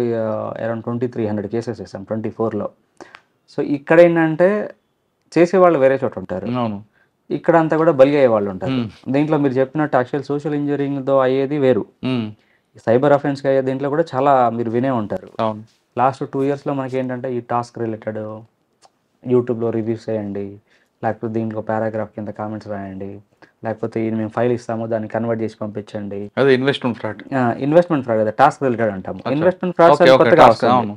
అరౌండ్ 2300 కేసెస్ చేసాం 24లో. సో ఇక్కడ ఏంటంటే చేసేవాళ్ళు వేరే చోట ఉంటారు, ఇక్కడ అంతా కూడా బలి అయ్యే వాళ్ళు ఉంటారు. దీంట్లో మీరు చెప్పినట్టు యాక్చువల్ సోషల్ ఇంజనీరింగ్తో అయ్యేది వేరు, సైబర్ అఫెన్స్కి అయ్యే దీంట్లో కూడా చాలా మీరు వినే ఉంటారు. లాస్ట్ 2 yearsలో మనకి ఏంటంటే ఈ టాస్క్ రిలేటెడ్ యూట్యూబ్లో రివ్యూస్ చేయండి, లేకపోతే దీంట్లో పారాగ్రాఫ్ కింద కామెంట్స్ రాయండి, లేకపోతే ఇది మేము ఫైల్ ఇస్తాము దాన్ని కన్వర్ట్ చేసి పంపించండి. అదే ఇన్వెస్ట్మెంట్ ఫ్రాడ్. ఇన్వెస్ట్మెంట్ ఫ్రాడ్ కదా, టాస్క్ రిలేటెడ్ అంటాము. అచ్చా. ఇన్వెస్ట్మెంట్ ఫ్రాడ్స్ ఓకే, ఓకే, కొత్తగా task, వస్తుంది. అవును.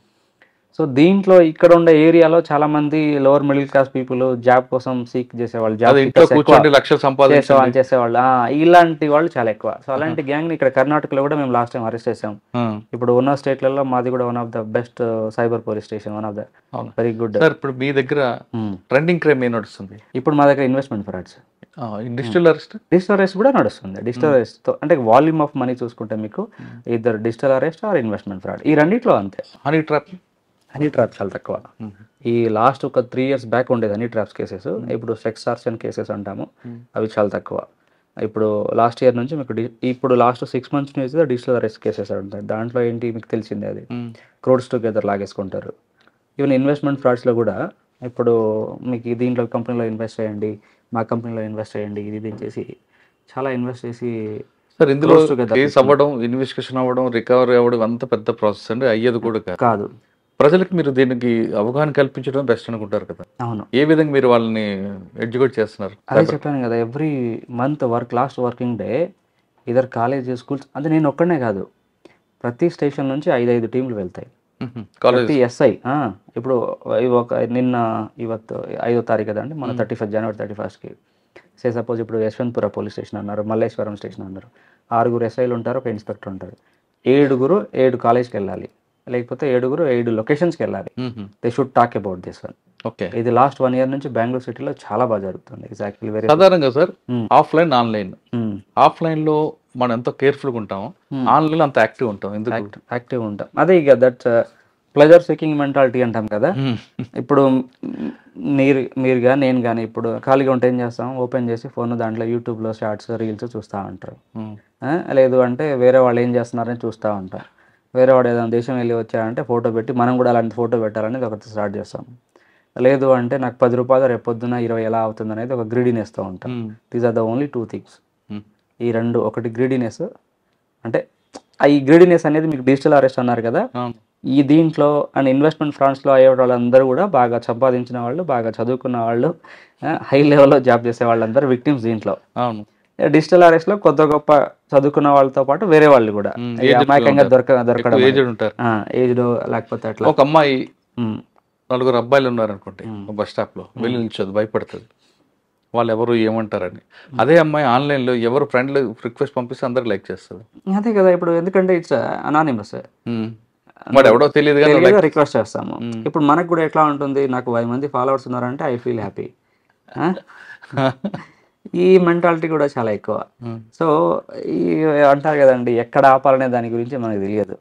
సో దీంట్లో ఇక్కడ ఉండే ఏరియాలో చాలా మంది lower middle class people job కోసం సీక్ చేసేవాళ్ళు, జాబ్ అది ఇంట్లో కూర్చోండి లక్షలు సంపాదించేవాళ్ళు చేసేవాళ్ళు, ఇలాంటి వాళ్ళు చాలా ఎక్కువ. సో అలాంటి గ్యాంగ్ ని ఇక్కడ కర్ణాటకలో కూడా మేము లాస్ట్ టైం అరెస్ట్ చేసాం. ఇప్పుడు ఉన్న స్టేట్లలో మాది కూడా one of the best cyber police station, one of the very good. Sir ఇప్పుడు మీ దగ్గర ట్రెండింగ్ క్రైమ్ ఏం నడుస్తుంది? ఇప్పుడు మా దగ్గర investment frauds, digital arrest. Digital arrest కూడా నడుస్తుంది. డిజిటల్ అరెస్ట్ తో అంటే వాల్యూమ్ ఆఫ్ మనీ చూసుకుంటే మీకు ఇద్దరు digital arrest are investment fraud, ఈ రెండిట్లో అంతే. Honey trap. హనీ ట్రాప్ చాలా తక్కువ. ఈ లాస్ట్ ఒక 3 years బ్యాక్ ఉండేది హనీ ట్రాప్స్ కేసెస్, ఇప్పుడు సెక్సార్షన్ కేసెస్ అంటాము, అవి చాలా తక్కువ. ఇప్పుడు లాస్ట్ ఇయర్ నుంచి మీకు ఇప్పుడు లాస్ట్ 6 months నుంచి డిజిటల్ అరెస్ట్ కేసెస్ ఉంటాయి. దాంట్లో ఏంటి మీకు తెలిసిందే, అది క్రోడ్స్ టుగెదర్ లాగేసుకుంటారు. ఈవెన్ ఇన్వెస్ట్మెంట్ ఫ్రాడ్స్లో కూడా ఇప్పుడు మీకు దీంట్లో కంపెనీలో ఇన్వెస్ట్ చేయండి, మా కంపెనీలో ఇన్వెస్ట్ చేయండి, ఇది చేసి చాలా ఇన్వెస్ట్ చేసి సార్ ఇందులో కేసు అవ్వడం, ఇన్వెస్టిగేషన్ అవ్వడం, రికవరీ అవ్వడం అంత పెద్ద ప్రాసెస్ అండి, అయ్యేది కూడా కాదు. ప్రజలకు మీరు దీనికి అవగాహన కల్పించడం బెస్ట్ అనుకుంటారు కదా. అవును. ఏ విధంగా మీరు వాళ్ళని ఎడ్యుకేట్ చేస్తున్నారు? అదే చెప్పాను కదా, every month last working day ఇద్దరు కాలేజ్ స్కూల్స్, అంటే నేను ఒక్కడనే కాదు, ప్రతి స్టేషన్ నుంచి 5 టీంలు వెళ్తాయి. ప్రతి ఎస్ఐ ఇప్పుడు ఇవత్తు 5వ తారీఖు కదండి, మన January 31st సపోజ్ ఇప్పుడు యశ్వంతపుర పోలీస్ స్టేషన్ అన్నారు, మల్లేశ్వరం స్టేషన్ అన్నారు, 6 ఎస్ఐలు ఉంటారు, ఒక ఇన్స్పెక్టర్ ఉంటారు, 7 కాలేజ్కి వెళ్ళాలి, లేకపోతే 7 లొకేషన్స్కి వెళ్ళాలి. They should talk about this one. Okay, ఇది లాస్ట్ 1 year నుంచి బెంగళూరు సిటీలో చాలా బాగా జరుగుతుంది. ఎగ్జాక్ట్లీ వెరీ సాధారణంగా సార్ ఆఫ్లైన్ ఆన్లైన్. ఆఫ్లైన్ లో మనం ఎంతో కేర్ఫుల్గా ఉంటాము, ఆన్లైన్ లో అంత యాక్టివ్ ఉంటాం. ఎందుకు యాక్టివ్ ఉంటాం? అదే ఇక దట్స్ ప్లెజర్ సీకింగ్ మెంటాలిటీ అంటాం కదా. ఇప్పుడు మీరు నేను కానీ ఇప్పుడు ఖాళీగా ఉంటే ఏం చేస్తాం, ఓపెన్ చేసి ఫోన్ దాంట్లో యూట్యూబ్లో షార్ట్స్ రీల్స్ చూస్తూ ఉంటారు. లేదు అంటే వేరే వాళ్ళు ఏం చేస్తున్నారని చూస్తూ ఉంటాం. వేరే వాడు ఏదైనా దేశం వెళ్ళి వచ్చారంటే ఫోటో పెట్టి మనం కూడా అలాంటి ఫోటో పెట్టాలనేది ఒకటి స్టార్ట్ చేస్తాం. లేదు అంటే నాకు 10 రూపాయలు రేపు పొద్దున 20 ఎలా అవుతుంది అనేది ఒక గ్రీడీనెస్తో ఉంటాం. These are the only 2 things. ఈ రెండు, ఒకటి గ్రీడీనెస్, అంటే ఈ గ్రీడీనెస్ అనేది మీకు డిజిటల్ అరెస్ట్ అన్నారు కదా, ఈ దీంట్లో అండ్ ఇన్వెస్ట్మెంట్ ఫ్రాడ్స్లో అయ్యే వాళ్ళందరూ కూడా బాగా సంపాదించిన వాళ్ళు, బాగా చదువుకున్న వాళ్ళు, హై లెవెల్లో జాబ్ చేసే వాళ్ళందరూ విక్టిమ్స్ దీంట్లో. డిజిటల్ అరెస్ట్ లో కొత్త గొప్ప చదువుకున్న వాళ్ళతో పాటు వేరే వాళ్ళు కూడా అమాయకంగా దొరకడం, ఏజ్డ్ లేకపోతే అట్లా. ఒక అమ్మాయి 4 అబ్బాయిలు ఉన్నారు అనుకోండి, బస్ స్టాప్ లో వెళ్ళి నిల్చోదు, భయపడుతుంది వాళ్ళు ఎవరు ఏమంటారని. అదే అమ్మాయి ఆన్లైన్ లో ఎవరు ఫ్రెండ్ రిక్వెస్ట్ పంపిస్తే అందరికి లైక్ చేస్తుంది. అదే కదా, ఇప్పుడు ఎందుకంటే ఇట్స్ అనానిమస్, మరి ఎవడో తెలియదు రిక్వెస్ట్ చేస్తాము. ఇప్పుడు మనకు కూడా ఎట్లా ఉంటుంది, నాకు 10 మంది ఫాలోవర్స్ ఉన్నారంటే ఐ ఫీల్ హ్యాపీ. ఈ మెంటాలిటీ కూడా చాలా ఎక్కువ. సో ఈ అంటారు కదండి, ఎక్కడ ఆపాలనే దాని గురించి మనకు తెలియదు.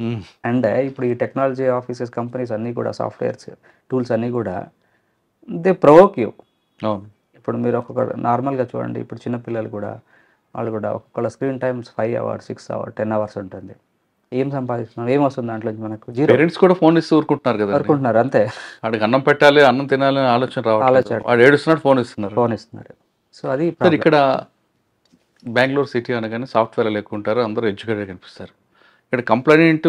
అండ్ ఇప్పుడు ఈ టెక్నాలజీ ఆఫీసెస్, కంపెనీస్ అన్నీ కూడా, సాఫ్ట్వేర్స్ టూల్స్ అన్నీ కూడా దే ప్రొవోక్ యూ. ఇప్పుడు మీరు ఒక్కొక్క నార్మల్గా చూడండి, ఇప్పుడు చిన్నపిల్లలు కూడా వాళ్ళు కూడా ఒక్కొక్క screen times 5 hours 6 hours 10 hours ఉంటుంది. ఏం సంపాదిస్తున్నాం, ఏం వస్తుంది దాంట్లో మనకు? పేరెంట్స్ కూడా ఫోన్ ఇస్తూ ఊరుకుంటున్నారు కదా, ఊరుకుంటున్నారు అంతే. వాడికి అన్నం పెట్టాలి, అన్నం తినాలి అని ఆలోచన రావాలి, వాడు ఏడుస్తున్నాడు, ఫోన్ ఇస్తున్నారు. సో అది సార్ ఇక్కడ బెంగళూరు సిటీ అనగానే సాఫ్ట్వేర్ లేకుంటారు, అందరూ ఎడ్యుకేటెడ్ కనిపిస్తారు. ఇక్కడ కంప్లైంట్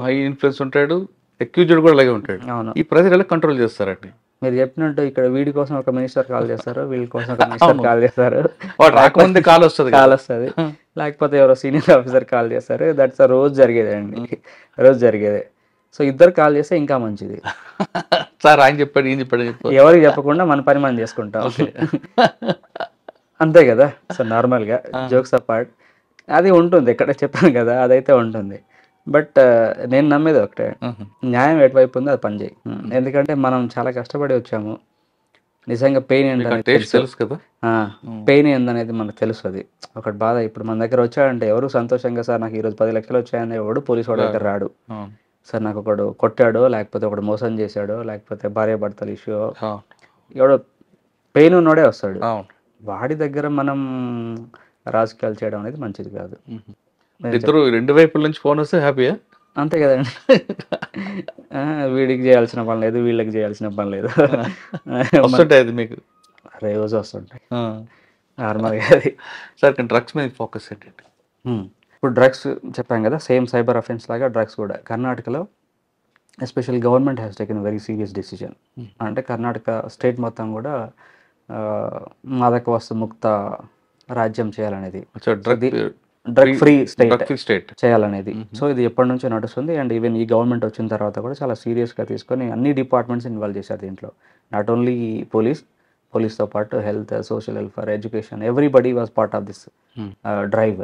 హై ఇన్ఫ్లుయెన్స్ ఉంటాడు, అక్యూజ్డ్ కూడా అలాగే ఉంటాడు. ఈ ప్రెజర్ ఎలా కంట్రోల్ చేస్తారండి? మీరు చెప్పినట్టు ఇక్కడ వీడి కోసం ఒక మినిస్టర్ కాల్ చేస్తారు, వీళ్ళ కోసం ఒక మినిస్టర్ కాల్ చేస్తారు, రాకముందే కాల్ వస్తుంది, లేకపోతే ఎవరో సీనియర్ ఆఫీసర్ కాల్ చేస్తారు. దట్స్ రోజు జరిగేదే అండి, రోజు జరిగేదే. సో ఇద్దరు కాల్ చేస్తే ఇంకా మంచిది. సార్ ఆయన చెప్పాడు, ఈయన చెప్పాడు, ఎవరికి చెప్పకుండా మన పని మనం చేసుకుంటాం, అంతే కదా. సో నార్మల్గా జోక్స్ అపార్ట్ అది ఉంటుంది, ఎక్కడ చెప్పాను కదా, అదైతే ఉంటుంది. బట్ నేను నమ్మేది ఒకటే, న్యాయం ఎటువైపు ఉందో అది పని చేయి. ఎందుకంటే మనం చాలా కష్టపడి వచ్చాము, నిజంగా పెయిన్ ఏంటనేది తెలుసు కదా, పెయిన్ ఏందనేది మనకు తెలుస్తుంది. ఒకటి బాధ, ఇప్పుడు మన దగ్గర వచ్చాడంటే ఎవరు సంతోషంగా సార్ నాకు ఈరోజు 10 లక్షలు వచ్చాయని ఎవడు పోలీసు వాడి దగ్గర రాడు. సార్ నాకు ఒకడు కొట్టాడో, లేకపోతే ఒకడు మోసం చేశాడో, లేకపోతే భార్యాభర్తల ఇష్యూ, ఎవడో పెయిన్ ఉన్నోడే వస్తాడు. వాడి దగ్గర మనం రాజకీయాలు చేయడం అనేది మంచిది కాదు. ఇద్దరు 2 వైపుల నుంచి ఫోన్ వస్తే హ్యాపీయా? అంతే కదండి. వీడికి చేయాల్సిన పని లేదు, వీళ్ళకి చేయాల్సిన పని లేదు, వస్తుంటాయి అది మీకు రోజు వస్తుంటాయి నార్మల్గా. అది సార్ డ్రగ్స్ మీద ఫోకస్ ఏంటంటే, ఇప్పుడు డ్రగ్స్ చెప్పాం కదా, సేమ్ సైబర్ అఫెన్స్ లాగా డ్రగ్స్ కూడా కర్ణాటకలో especially government has taken very serious decision. అంటే కర్ణాటక స్టేట్ మొత్తం కూడా మాదక వస్తు ముక్త రాజ్యం చేయాలనేది, డ్రగ్ ఫ్రీ స్టేట్ చేయాలనేది. సో ఇది ఎప్పటి నుంచో నడుస్తుంది. అండ్ ఈవెన్ ఈ గవర్నమెంట్ వచ్చిన తర్వాత కూడా చాలా సీరియస్గా తీసుకొని అన్ని డిపార్ట్మెంట్స్ ఇన్వాల్వ్ చేశారు దీంట్లో. నాట్ ఓన్లీ పోలీస్తో పాటు health, social welfare, education, everybody was part of this drive.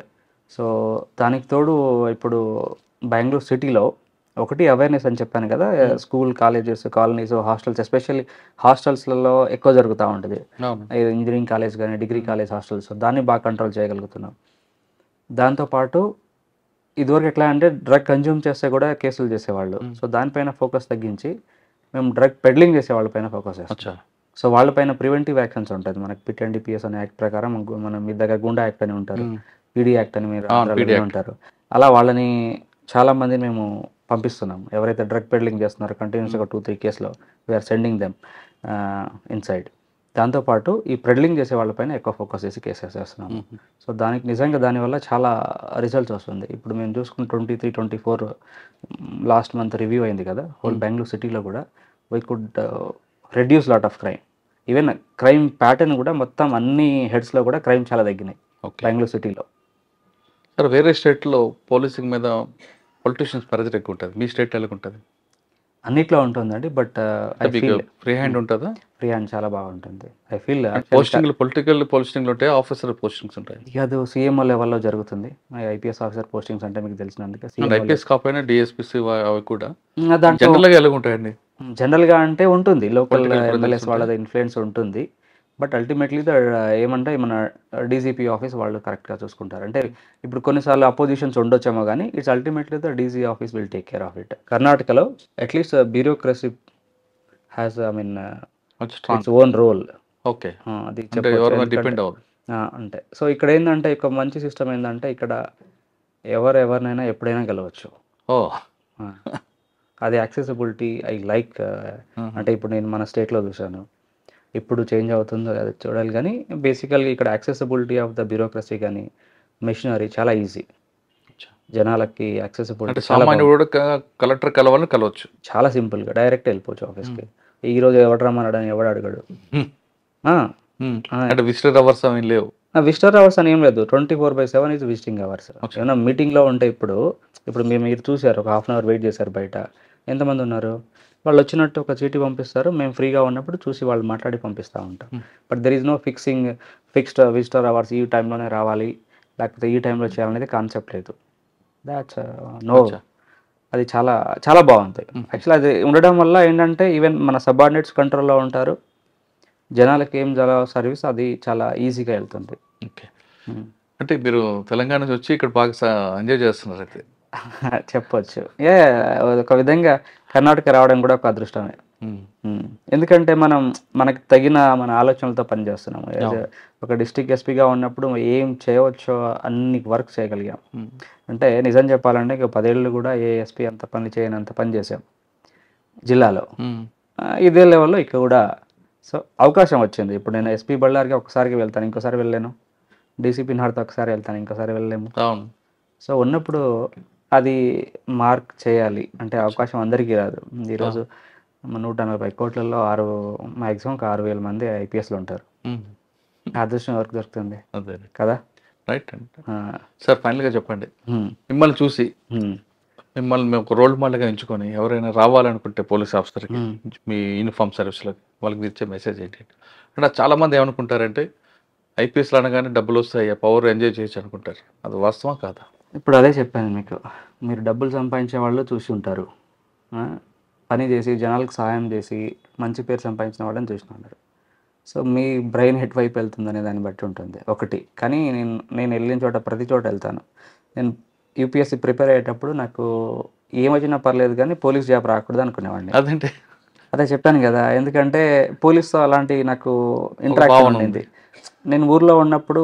So దానికి తోడు ఇప్పుడు బెంగళూరు సిటీలో ఒకటి అవేర్నెస్ అని చెప్పాను కదా, school, colleges, colonies, hostels, especially హాస్టల్స్లలో ఎక్కువ జరుగుతూ ఉంటుంది. ఇంజనీరింగ్ కాలేజ్ కానీ డిగ్రీ కాలేజ్ హాస్టల్స్, దాన్ని బాగా కంట్రోల్ చేయగలుగుతున్నాం. దాంతోపాటు ఇదివరకు ఎట్లా అంటే డ్రగ్ కన్జ్యూమ్ చేస్తే కూడా కేసులు చేసేవాళ్ళు. సో దానిపైన ఫోకస్ తగ్గించి మేము డ్రగ్ పెడ్లింగ్ చేసే వాళ్ళపైన ఫోకస్ చేస్తాం. సో వాళ్ళపైన ప్రివెంటివ్ యాక్షన్స్ ఉంటుంది. మనకి పిట్ అండ్ డిపిఎస్ అనే యాక్ట్ ప్రకారం మనం మీ దగ్గర గుండా యాక్ట్ అని ఉంటారు, పీడీ యాక్ట్ అని మీరు ఉంటారు. అలా వాళ్ళని చాలా మందిని మేము పంపిస్తున్నాం. ఎవరైతే డ్రగ్ పెడ్లింగ్ చేస్తున్నారో కంటిన్యూస్గా 2-3 కేసులో వీఆర్ సెండింగ్ దెమ్ ఇన్సైడ్. దాంతోపాటు ఈ పెడ్లింగ్ చేసే వాళ్ళపైన ఎక్కువ ఫోకస్ చేసి కేసెస్ చేస్తున్నాము. సో దానివల్ల చాలా రిజల్ట్స్ వస్తుంది. ఇప్పుడు మేము చూసుకున్న 23-24 లాస్ట్ మంత్ రివ్యూ అయింది కదా, హోల్ బెంగళూరు సిటీలో కూడా we could reduce lot of crime. Even crime pattern కూడా మొత్తం అన్ని హెడ్స్లో కూడా క్రైమ్ చాలా తగ్గినాయి బెంగళూరు సిటీలో. సార్ వేరే స్టేట్లో పోలీసింగ్ మీద పొలిటీషియన్స్ ప్రెజర్ ఎక్కువ ఉంటుంది, మీ స్టేట్ ఎలా ఉంటుంది? అన్నిట్లో ఉంటుందండి, బట్ ఫ్రీ హ్యాండ్ ఉంటుందా? ఫ్రీ హ్యాండ్ చాలా బాగుంటుంది. ఐ ఫీల్ పొలిటికల్ పోస్టింగ్లు ఉంటాయి, ఆఫీసర్ పోస్టింగ్స్ ఉంటాయి. అది సీఎంఓ లెవెల్లో జరుగుతుంది. ఐపీఎస్ ఆఫీసర్ పోస్టింగ్స్ అంటే మీకు తెలిసినందుకే ఐపీఎస్ కాకపోయినా డిఎస్పీసీ అవి కూడా జనరల్గా ఎలా ఉంటాయండి? జనరల్గా అంటే ఉంటుంది, లోకల్ ఎమ్మెల్యేస్ వాళ్ళది ఇన్ఫ్లుయెన్స్ ఉంటుంది. బట్ అల్టిమేట్లీ ఏమంటే మన డీజీపీ ఆఫీస్ వాళ్ళు కరెక్ట్గా చూసుకుంటారు. అంటే ఇప్పుడు కొన్నిసార్లు అపోజిషన్స్ ఉండొచ్చేమో కానీ it's ultimately the DG office will take care of it. కర్ణాటకలో at least bureaucracy has its own role. Okay, అది డిపెండ్ అంటే. సో ఇక్కడ ఏంటంటే ఒక మంచి సిస్టమ్ ఏంటంటే ఇక్కడ ఎవరినైనా ఎప్పుడైనా గెలవచ్చు. అది యాక్సెసిబిలిటీ ఐ లైక్. అంటే ఇప్పుడు నేను మన స్టేట్లో చూశాను, ఇప్పుడు చేంజ్ అవుతుందో అది చూడాలి. కానీ బేసికల్గా ఇక్కడ యాక్సెసిబిలిటీ ఆఫ్ ద బ్యూరోక్రసీ కానీ మెషినరీ చాలా ఈజీ, జనాలకి యాక్సెసిబిలిటీ. కలెక్టర్ కలవాలని కలవచ్చు, చాలా సింపుల్గా డైరెక్ట్ వెళ్ళిపోవచ్చు ఆఫీస్కి. ఈరోజు ఎవడు రమ్మన్నాడని ఎవడు అడగడు. విజిటర్ అవర్స్ ఏం లేవు, విజిటర్ అవర్స్ అని ఏం లేదు, 24/7 ఈజ్ విజిటింగ్ అవర్స్. ఏమన్నా మీటింగ్లో ఉంటే ఇప్పుడు మీరు చూసారు, ఒక హాఫ్ అన్ అవర్ వెయిట్ చేశారు బయట, ఎంతమంది ఉన్నారు? వాళ్ళు వచ్చినట్టు ఒక చీటీ పంపిస్తారు, మేము ఫ్రీగా ఉన్నప్పుడు చూసి వాళ్ళు మాట్లాడి పంపిస్తూ ఉంటాం. But there is no fixed visitor hours, ఈ టైంలోనే రావాలి లేకపోతే ఈ టైంలో చేయాలనేది కాన్సెప్ట్ లేదు. దాట్స్ నో, అది చాలా చాలా బాగుంది. యాక్చువల్లీ అది ఉండడం వల్ల ఏంటంటే ఈవెన్ మన సబార్డినేట్స్ కంట్రోల్లో ఉంటారు, జనాలకి ఏం సర్వీస్ అది చాలా ఈజీగా వెళ్తుంది. ఓకే, అంటే మీరు తెలంగాణ నుంచి వచ్చి ఇక్కడ బాగా ఎంజాయ్ చేస్తున్నారు అయితే చెప్పొచ్చు. ఒక విధంగా కర్ణాటక రావడం కూడా ఒక అదృష్టమే. ఎందుకంటే మనకి తగిన మన ఆలోచనలతో పనిచేస్తున్నాము. ఒక డిస్ట్రిక్ట్ ఎస్పీగా ఉన్నప్పుడు ఏం చేయవచ్చో అన్ని వర్క్ చేయగలిగాం. అంటే నిజం చెప్పాలంటే ఇక 10 ఏళ్ళు కూడా ఏ ఎస్పీ అంత పని చేయనంత పని చేసాం జిల్లాలో. ఇదే లెవెల్లో ఇక్కడ కూడా సో అవకాశం వచ్చింది. ఇప్పుడు నేను ఎస్పీ బళ్ళారికి ఒకసారికి వెళ్తాను, ఇంకోసారి వెళ్ళలేను. డీసీపీ నార్త్ ఒకసారి వెళ్తాను, ఇంకోసారి వెళ్ళలేము. సో ఉన్నప్పుడు అది మార్క్ చేయాలి అంటే అవకాశం అందరికీ రాదు. ఈరోజు 140 కోట్లలో మ్యాక్సిమం 6,000 మంది ఐపీఎస్లో ఉంటారు. అదృష్టం ఎవరికి దొరుకుతుంది కదా? రైట్ అండి. సార్ ఫైనల్గా చెప్పండి, మిమ్మల్ని చూసి మిమ్మల్ని మేము ఒక రోల్ మోడల్గా ఎంచుకొని ఎవరైనా రావాలనుకుంటే పోలీస్ ఆఫీసర్కి మీ యూనిఫామ్ సర్వీస్లోకి వాళ్ళకి ఇచ్చే మెసేజ్ ఏంటి? అంటే చాలామంది ఏమనుకుంటారంటే ఐపీఎస్లో అనగానే డబ్బులు వస్తాయి, పవర్ ఎంజాయ్ చేయొచ్చు అనుకుంటారు. అది వాస్తవం కాదా? ఇప్పుడు అదే చెప్పాను మీకు, మీరు డబ్బులు సంపాదించే వాళ్ళు చూసి ఉంటారు, పని చేసి జనాలకు సహాయం చేసి మంచి పేరు సంపాదించిన వాళ్ళని చూసి ఉన్నారు. సో మీ బ్రెయిన్ హెడ్ వైపు వెళ్తుందనే దాన్ని బట్టి ఉంటుంది ఒకటి. కానీ నేను వెళ్ళిన చోట ప్రతి చోట వెళ్తాను. నేను యూపీఎస్సీ ప్రిపేర్ అయ్యేటప్పుడు నాకు ఏమొచ్చినా పర్లేదు కానీ పోలీస్ జాబ్ రాకూడదు అనుకునేవాడిని. అదేంటి? అదే చెప్పాను కదా, ఎందుకంటే పోలీస్తో అలాంటి నాకు ఇంటరాక్షన్ ఉండింది. నేను ఊర్లో ఉన్నప్పుడు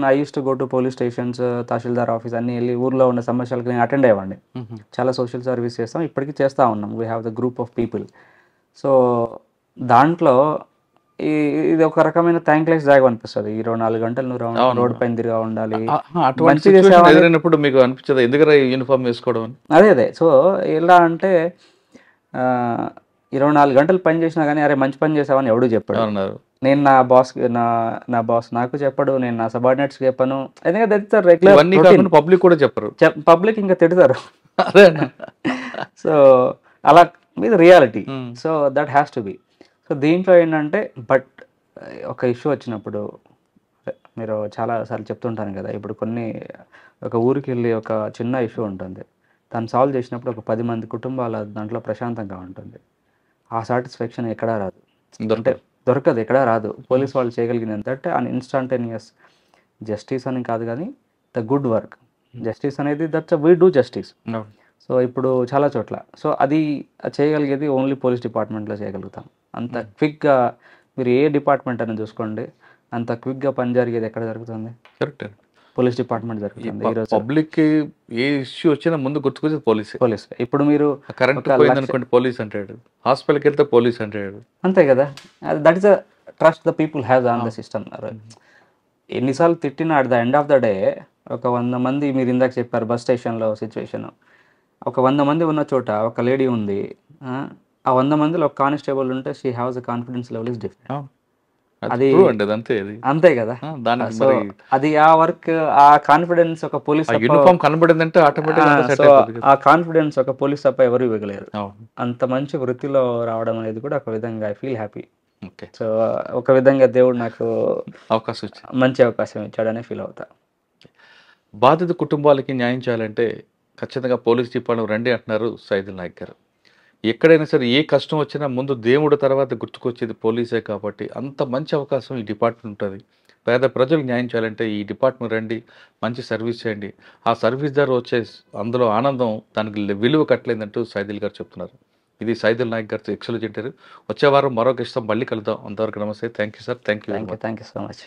I use to go to police stations, tahsildar office అన్నీ వెళ్ళి ఊర్లో ఉన్న సమస్యలకు నేను అటెండ్ అయ్యేవాడిని. చాలా సోషల్ సర్వీస్ చేస్తాం, ఇప్పటికీ చేస్తూ ఉన్నాం. We have the group of people. So దాంట్లో ఇది ఒక రకమైన థ్యాంక్లెస్ జాగ్ అనిపిస్తుంది. 24 గంటలు నువ్వు రోడ్ పైన తిరిగా ఉండాలి. మీకు అనిపించదు ఎందుకు యూనిఫామ్ వేసుకోవడం? అదే సో ఎలా అంటే 24 గంటలు పని చేసినా కానీ అరే మంచి పని చేసావని ఎవడూ చెప్పాడు. అన్నారు. నేను నా బాస్ నాకు చెప్పడు, నేను నా సబార్డినేట్స్కి చెప్పను. ఎందుకంటే దట్స్ రెగ్యులర్. ఇవన్నీ కాకుండా పబ్లిక్ కూడా చెప్పరు. పబ్లిక్ ఇంకా తిడతారు. అదే సో అలా మీద reality. So that has to B. So దీంట్లో ఏంటంటే బట్ ఒక ఇష్యూ వచ్చినప్పుడు మీరు చాలాసార్లు చెప్తుంటాను కదా, ఇప్పుడు ఒక ఊరికి వెళ్ళి ఒక చిన్న ఇష్యూ ఉంటుంది, దాన్ని సాల్వ్ చేసినప్పుడు ఒక 10 మంది కుటుంబాల దాంట్లో ప్రశాంతంగా ఉంటుంది. ఆ సాటిస్ఫాక్షన్ ఎక్కడా రాదు, అంటే దొరకదు, ఎక్కడా రాదు. పోలీస్ వాళ్ళు చేయగలిగింది ఏంటంటే అన్ ఇన్స్టంటేనియస్ జస్టిస్ అని కాదు కానీ ద గుడ్ వర్క్. జస్టిస్ అనేది that's we do justice. So ఇప్పుడు చాలా చోట్ల సో అది చేయగలిగేది ఓన్లీ పోలీస్ డిపార్ట్మెంట్లో చేయగలుగుతాం. అంత క్విక్గా మీరు ఏ డిపార్ట్మెంట్ అని చూసుకోండి, అంత క్విక్గా పని జరిగేది ఎక్కడ జరుగుతుంది? కరెక్ట్, పోలీస్ డిపార్ట్మెంట్ జరుగుతుంది. ఈరోజు పబ్లిక్ ఏ ఇష్యూ వచ్చినా ముందు గుర్తుకొచ్చేది పోలీస్. ఇప్పుడు మీరు కరెంట్ పోయిందనుకోండి పోలీస్ అంటాడు, హాస్పిటల్కి వెళ్తే పోలీస్ అంటాడు. అంతే కదా, that is the trust the people have on the system. ఎన్నిసార్లు తిట్టినా at the end of the day ఒక 100 మంది, మీరు ఇందాక చెప్పారు బస్ స్టేషన్లో సిచ్యువేషన్, ఒక 100 మంది ఉన్న చోట ఒక లేడీ ఉంది, ఆ 100 మందిలో ఒక కానిస్టేబుల్ ఉంటే she haves the confidence level is different. అంతే కదా. సో అది ఆ వర్క్, ఆ కాన్ఫిడెన్స్ ఒక పోలీస్ యూనిఫామ్ కనబడిందంటే ఆటోమేటిక్ ఆ కాన్ఫిడెన్స్ ఒక పోలీస్ తప్ప ఎవరు ఇవ్వగలేరు. అంత మంచి వృత్తిలో రావడం అనేది కూడా ఒక విధంగా ఐ ఫీల్ హ్యాపీ. సో ఒక విధంగా దేవుడు నాకు మంచి అవకాశం ఇచ్చాడనే ఫీల్ అవుతా. బాధిత కుటుంబాలకి న్యాయం చేయాలంటే ఖచ్చితంగా పోలీస్ డిపార్ట్మెంట్ రండి అంటున్నారు సైదుల్ నాయక్ గారు. ఎక్కడైనా సరే ఏ కష్టం వచ్చినా ముందు దేవుడు తర్వాత గుర్తుకొచ్చేది పోలీసే, కాబట్టి అంత మంచి అవకాశం ఈ డిపార్ట్మెంట్ ఉంటుంది. పేద ప్రజలకు న్యాయం చేయాలంటే ఈ డిపార్ట్మెంట్ రండి, మంచి సర్వీస్ చేయండి. ఆ సర్వీస్ ద్వారా వచ్చే అందులో ఆనందం దానికి విలువ కట్టలేదంటూ సైదుల్ గారు చెప్తున్నారు. ఇది సైదుల్ నాయక్ గారు ఎక్సలెంట్ ఇంటర్వ్యూ. వచ్చే వారం మరొక ఇష్టం మళ్ళీ కలుద్దాం. అంతవరకు నమస్తే. Thank you sir. Thank you so much.